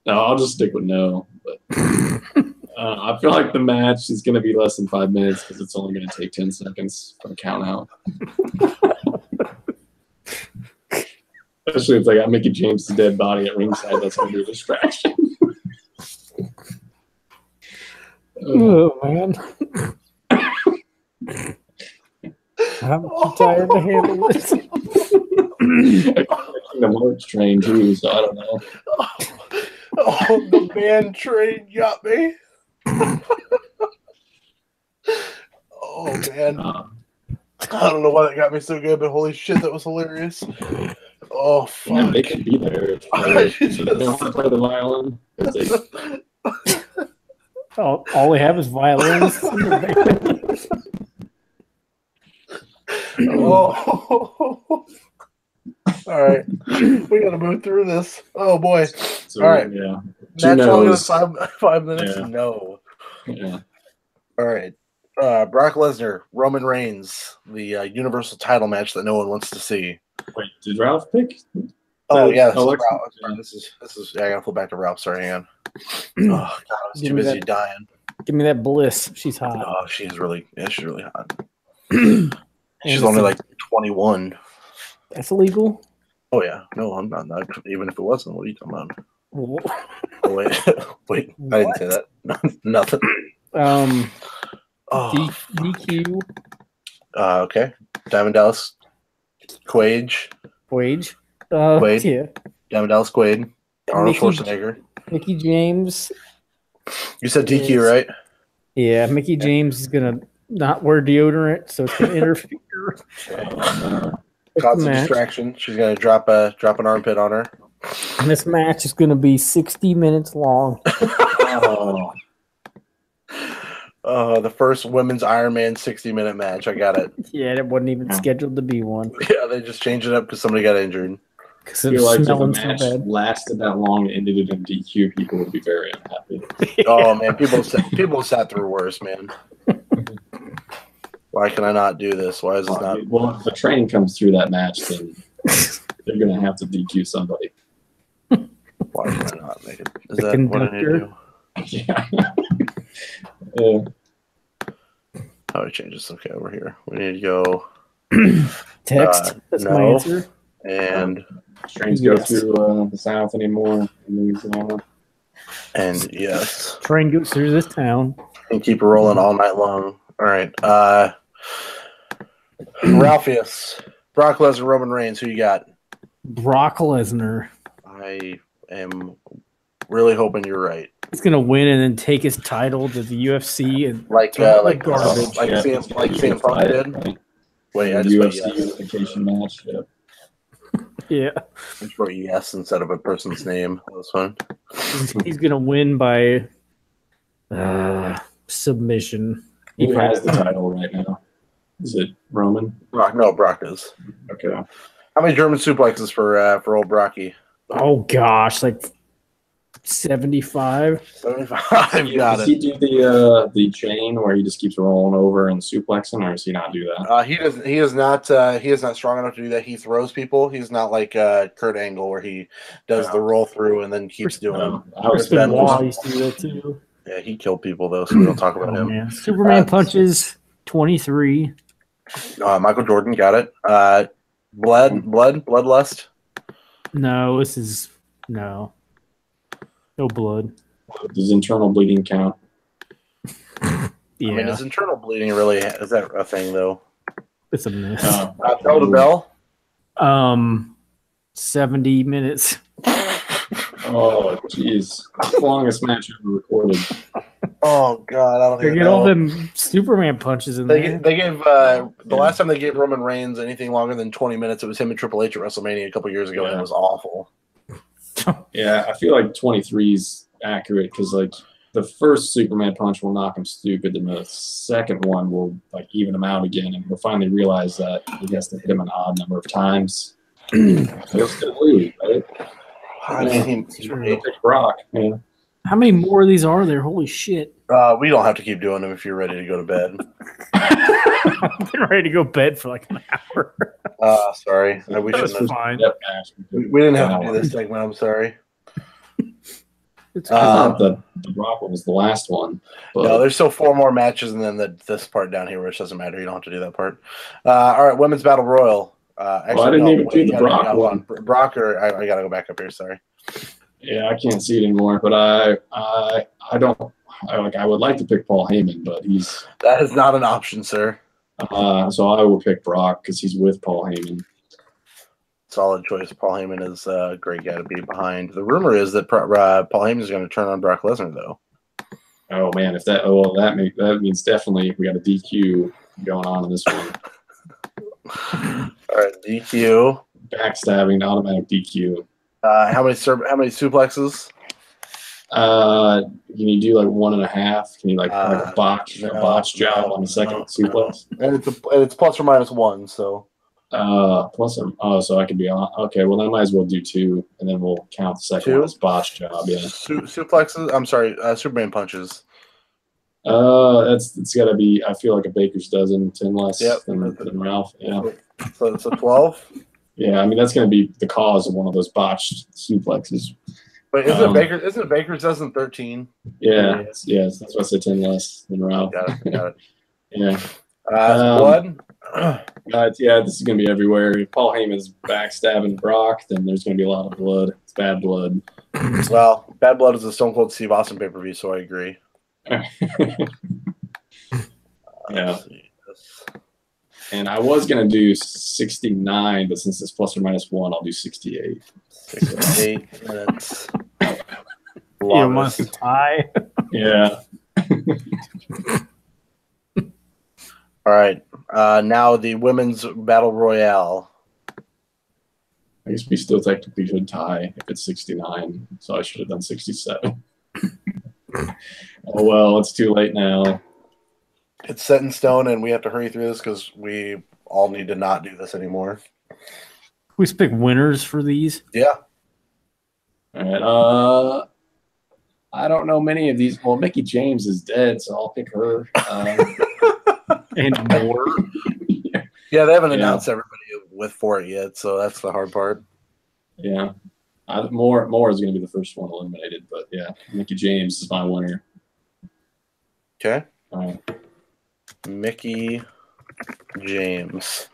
no, I'll just stick with no. But I feel like the match is going to be less than 5 minutes because it's only going to take 10 seconds from count out. Especially if they got Mickey James' dead body at ringside, that's going to be a distraction. Oh man. I'm too tired to handle this. The March train too, so I don't know. Oh, the band train got me. Oh man, I don't know why that got me so good, but holy shit, that was hilarious. Oh fuck! Yeah, they could be there. They don't want to play the violin. All we have is violins. Oh. All right, we gotta move through this. Oh boy! So, all right, yeah. Match longer than 5 minutes. Yeah. No. Yeah. All right, Brock Lesnar, Roman Reigns, the Universal Title match that no one wants to see. Wait, did Ralph pick? Oh yeah, Alexa? this is. Yeah, I gotta flip back to Ralph. Sorry, hang on. Oh god, I was too busy dying. Give me that Bliss. She's hot. Oh, she's really hot. She's only like 21. That's illegal. Oh yeah, no, I'm not. Even if it wasn't, what are you talking about? Oh, wait, I didn't say that. Nothing. DQ. Okay. Diamond Dallas Quaid. Quaid. Yeah. Diamond Dallas Quaid. Arnold Schwarzenegger. Mickey James. You said DQ, right? Yeah, Mickey James is gonna not wear deodorant, so it's gonna interfere. Cause a distraction. She's gonna drop an armpit on her. And this match is going to be 60 minutes long. The first women's Iron Man 60-minute match. I got it. Yeah, it wasn't even scheduled to be one. Yeah, they just changed it up because somebody got injured. Because I feel like if a match lasted that long and ended it in DQ, people would be very unhappy. Oh man, people sat through worse, man. Why can I not do this? Why is this not? Well, if a train comes through that match, then they're gonna have to DQ somebody. Why can I not make it? Is that what I need to do? Yeah. How do I change this? Okay, over here. We need to go text. That's my answer. And trains go through the South anymore in Louisiana. And yes, train goes through this town and keep it rolling all night long. All right, Ralpheus, Brock Lesnar, Roman Reigns. Who you got? Brock Lesnar. I am really hoping you're right. He's gonna win and then take his title to the UFC and like garbage, CM Punk did. Right? Wait, I just UFC unification match. Yeah. I just wrote yes instead of a person's name. That was fun. He's gonna win by submission. Who has the title right now? Is it Roman? Brock? No, Brock is. Okay. How many German suplexes for old Brocky? Oh gosh, like 75. 75. Got does it. he do the chain where he just keeps rolling over and suplexing, or does he not do that? He doesn't. He is not. He is not strong enough to do that. He throws people. He's not like Kurt Angle where he does the roll through and then keeps doing them. Crispin Wall used to do that too. Yeah, he killed people though, so we don't talk about him. Man. Superman punches 23. Michael Jordan got it. Bloodlust. No, this is no blood. Does internal bleeding count? Yeah. I mean, is internal bleeding really is that a thing though? It's a miss. Bell to bell. 70 minutes. Oh, jeez. Longest match ever recorded. Oh, God. I don't They even get know. all them Superman punches in there. They gave the last time they gave Roman Reigns anything longer than 20 minutes, it was him and Triple H at WrestleMania a couple years ago, and it was awful. Yeah, I feel like 23 is accurate because, like, the first Superman punch will knock him stupid, and the second one will, like, even him out again, and he'll finally realize that he has to hit him an odd number of times. He'll still lose, right? I mean, he'll pick Brock, man. How many more of these are there? Holy shit. We don't have to keep doing them if you're ready to go to bed. I've been ready to go to bed for like an hour. Sorry. We shouldn't have. Fine. We didn't have to do this segment. I'm sorry. I thought the Brock one was the last one. No, there's still 4 more matches, and then this part down here, which doesn't matter. You don't have to do that part. All right, Women's Battle Royal. Actually, I didn't even do the Brock one. Brock, or I got to go back up here. Sorry. Yeah, I can't see it anymore, but I would like to pick Paul Heyman, but that is not an option, sir. So I will pick Brock because he's with Paul Heyman. Solid choice. Paul Heyman is a great guy to be behind. The rumor is that Paul Heyman is going to turn on Brock Lesnar, though. Oh man, that means definitely we got a DQ going on in this one. All right, DQ. Backstabbing, automatic DQ. How many suplexes? Can you do like 1.5? Can you like a botch job on the second suplex? And it's plus or minus 1, so. So I could be on. Okay, well, I might as well do 2, and then we'll count the second one as botch job. Yeah. Suplexes. I'm sorry. Superman punches. It's got to be. I feel like a baker's dozen, 10 less than Ralph. Yeah. So 12. Yeah, I mean that's going to be the cause of one of those botched suplexes. But isn't it Baker's dozen 13? Yeah, yes, that's why I said 10 less than Ralph. Got it. Yeah. Blood. This is going to be everywhere. If Paul Heyman's backstabbing Brock, then there's going to be a lot of blood. It's bad blood. Well, bad blood is a Stone Cold Steve Austin pay-per-view, so I agree. Yeah. And I was going to do 69, but since it's plus or minus 1, I'll do 68. 68 minutes. You must tie. Yeah. All right. Now the Women's Battle Royale. I guess we still technically should tie if it's 69, so I should have done 67. Oh well, it's too late now. It's set in stone, and we have to hurry through this because we all need to not do this anymore. We pick winners for these. Yeah. All right. I don't know many of these. Well, Mickie James is dead, so I'll pick her. And more. Yeah, they haven't announced everybody for it yet, so that's the hard part. Yeah. Moore is going to be the first one eliminated, but yeah, Mickie James is my winner. Okay. All right. Mickie James.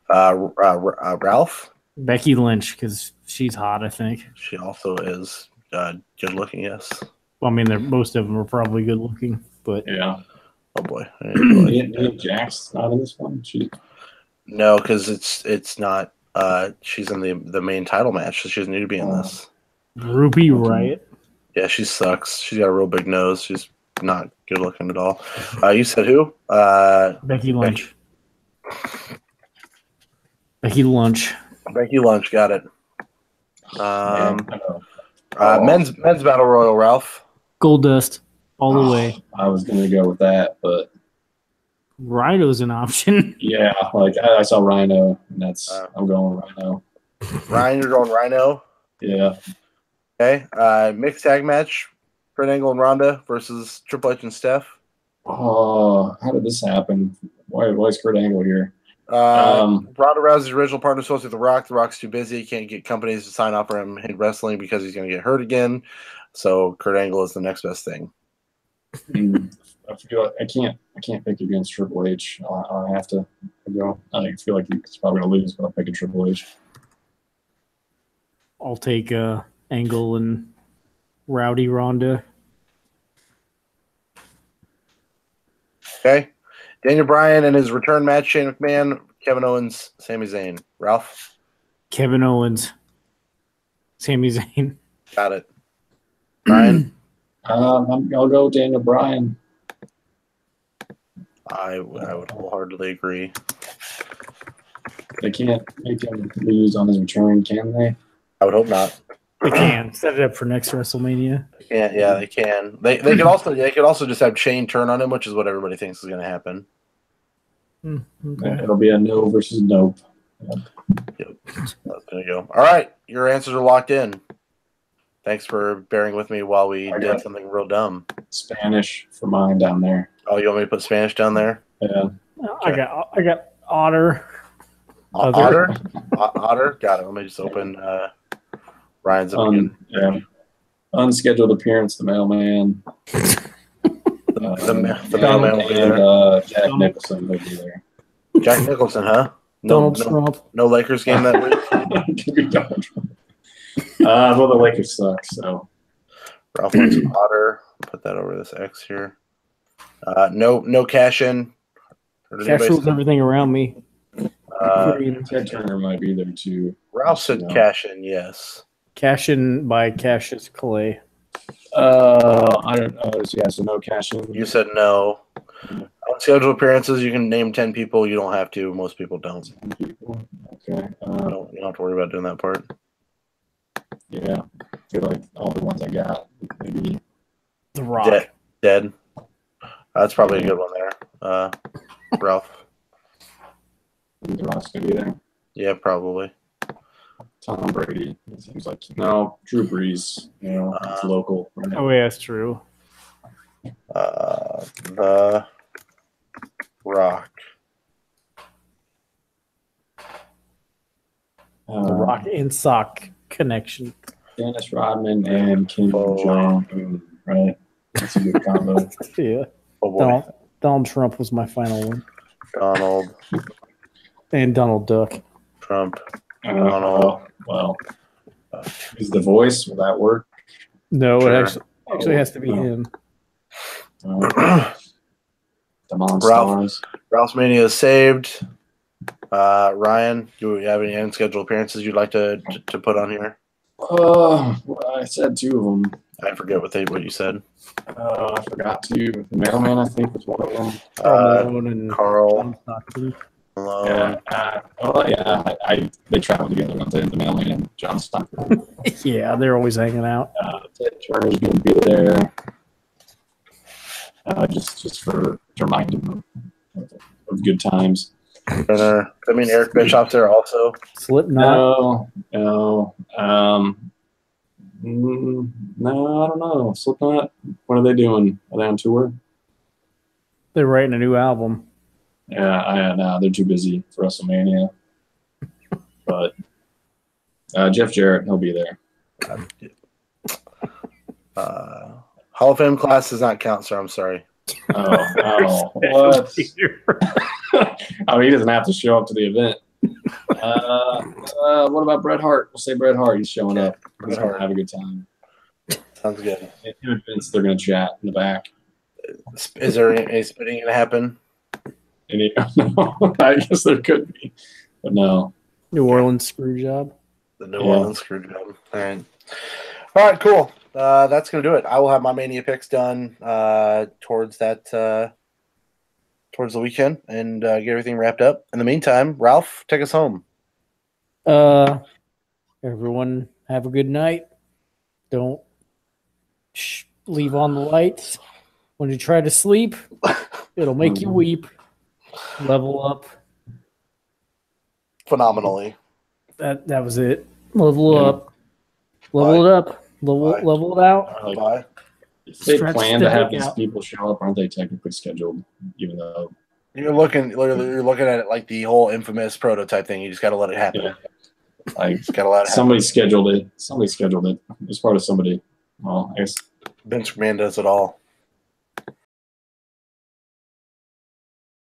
Ralph? Becky Lynch, because she's hot, I think. She also is good looking, yes. Well, I mean, most of them are probably good looking, but Yeah. Oh boy. Nia Jax not in this one? No, because it's not. She's in the main title match, so she doesn't need to be in this. Ruby Riott. Yeah, she sucks. She's got a real big nose. She's not good looking at all. You said who? Becky Lynch. Becky Lynch. Becky Lynch, got it. Men's battle royal, Ralph. Goldust, all the way. I was going to go with that, but Rhino's an option. yeah, like I saw Rhino, and I'm going Rhino. Ryan, you're going Rhino. Yeah. Okay. Mixed tag match: Kurt Angle and Ronda versus Triple H and Steph. Oh, how did this happen? Why is Kurt Angle here? Ronda Rousey's original partner is supposed to be The Rock. The Rock's too busy. He can't get companies to sign off for him in wrestling because he's going to get hurt again. So Kurt Angle is the next best thing. I feel like I can't pick against Triple H. I have to go. I feel like he's probably going to lose, but I'll pick a Triple H. I'll take Angle and Rowdy Ronda. Okay. Daniel Bryan and his return match, Shane McMahon, Kevin Owens, Sami Zayn. Ralph? Kevin Owens. Sami Zayn. Got it. Brian? I'll go Daniel Bryan. I would wholeheartedly agree. They can't make him lose on his return, can they? I would hope not. They can set it up for next WrestleMania. Yeah, they can. They could also just have Shane turn on him, which is what everybody thinks is going to happen. Okay. It'll be a no versus nope. Yep. That's going to go. All right, your answers are locked in. Thanks for bearing with me while we did something real dumb. Spanish for mine down there. Oh, you want me to put Spanish down there? Yeah. Okay. I got Otter. Otter? Otter? Got it. Let me just open Ryan's up again. Yeah. Unscheduled appearance, the mailman. The mailman will be there. Jack Nicholson will be there. Jack Nicholson, huh? Donald Trump. No Lakers game that week? Well, the Lakers suck, so. Ralph wants Otter. Put that over this X here. No cash in. Cash rules everything around me. Ted Turner might be there too. Ralph said cash in, yes. Cash in by Cassius Clay. I don't know. Yeah, so no cash in. You said no. Unscheduled appearances, you can name 10 people. You don't have to. Most people don't. Okay. You don't have to worry about doing that part. Yeah. I feel like all the ones I got, maybe. The Rock. Dead. That's probably a good one there. Ralph. The Rock's going to be there. Yeah, probably. Tom Brady. It seems like no. Drew Brees. You know, it's local. Right? Oh yeah, that's true. The Rock. The Rock and Sock connection. Dennis Rodman and Kim Jong-un, right? That's a good combo. Yeah. Oh boy. Donald Trump was my final one. Donald And Donald Duck. Trump. Well, is the voice, will that work? No, Sure. it actually has to be him. The Monstars. Ralph's Mania is saved. Ryan, do you have any unscheduled appearances you'd like to put on here? Well, I said two of them. I forget what you said. I forgot to. The mailman, I think, was one of them. Carl Malone and Carl. John Stockton. Alone. They travel together once they hit the mailman and John Stockton. Yeah, they're always hanging out. Ted Turner's going to be there. Just to remind him of good times. Turner. I mean, Eric Bischoff's there also. Slipknot. No, I don't know. Slipknot. What are they doing? Are they on tour? They're writing a new album. Yeah, no, they're too busy for WrestleMania. But Jeff Jarrett, he'll be there. Hall of Fame class does not count, sir. I'm sorry. Oh, what? I mean, he doesn't have to show up to the event. What about Bret Hart? We'll say Bret Hart. He's showing up. He's going to have a good time. Sounds good. Him and Vince, they're going to chat in the back. Is there any spitting going to happen? No, I guess there could be, but no. New Orleans screw job. The New Orleans screw job. All right, cool. That's going to do it. I will have my Mania picks done towards the weekend and get everything wrapped up. In the meantime, Ralph, take us home. Everyone have a good night. Don't leave on the lights. When you try to sleep, it'll make you weep. Level up. Phenomenally. That was it. Level up. Level it up. Level it out. Bye. If they plan to have these people show up, aren't they technically scheduled? Even though you're looking at it like the whole infamous prototype thing. You just got to let it happen. Yeah. Like just got to let it happen. Somebody scheduled it. Somebody scheduled it. It was part of somebody. Well, I guess Vince McMahon does it all.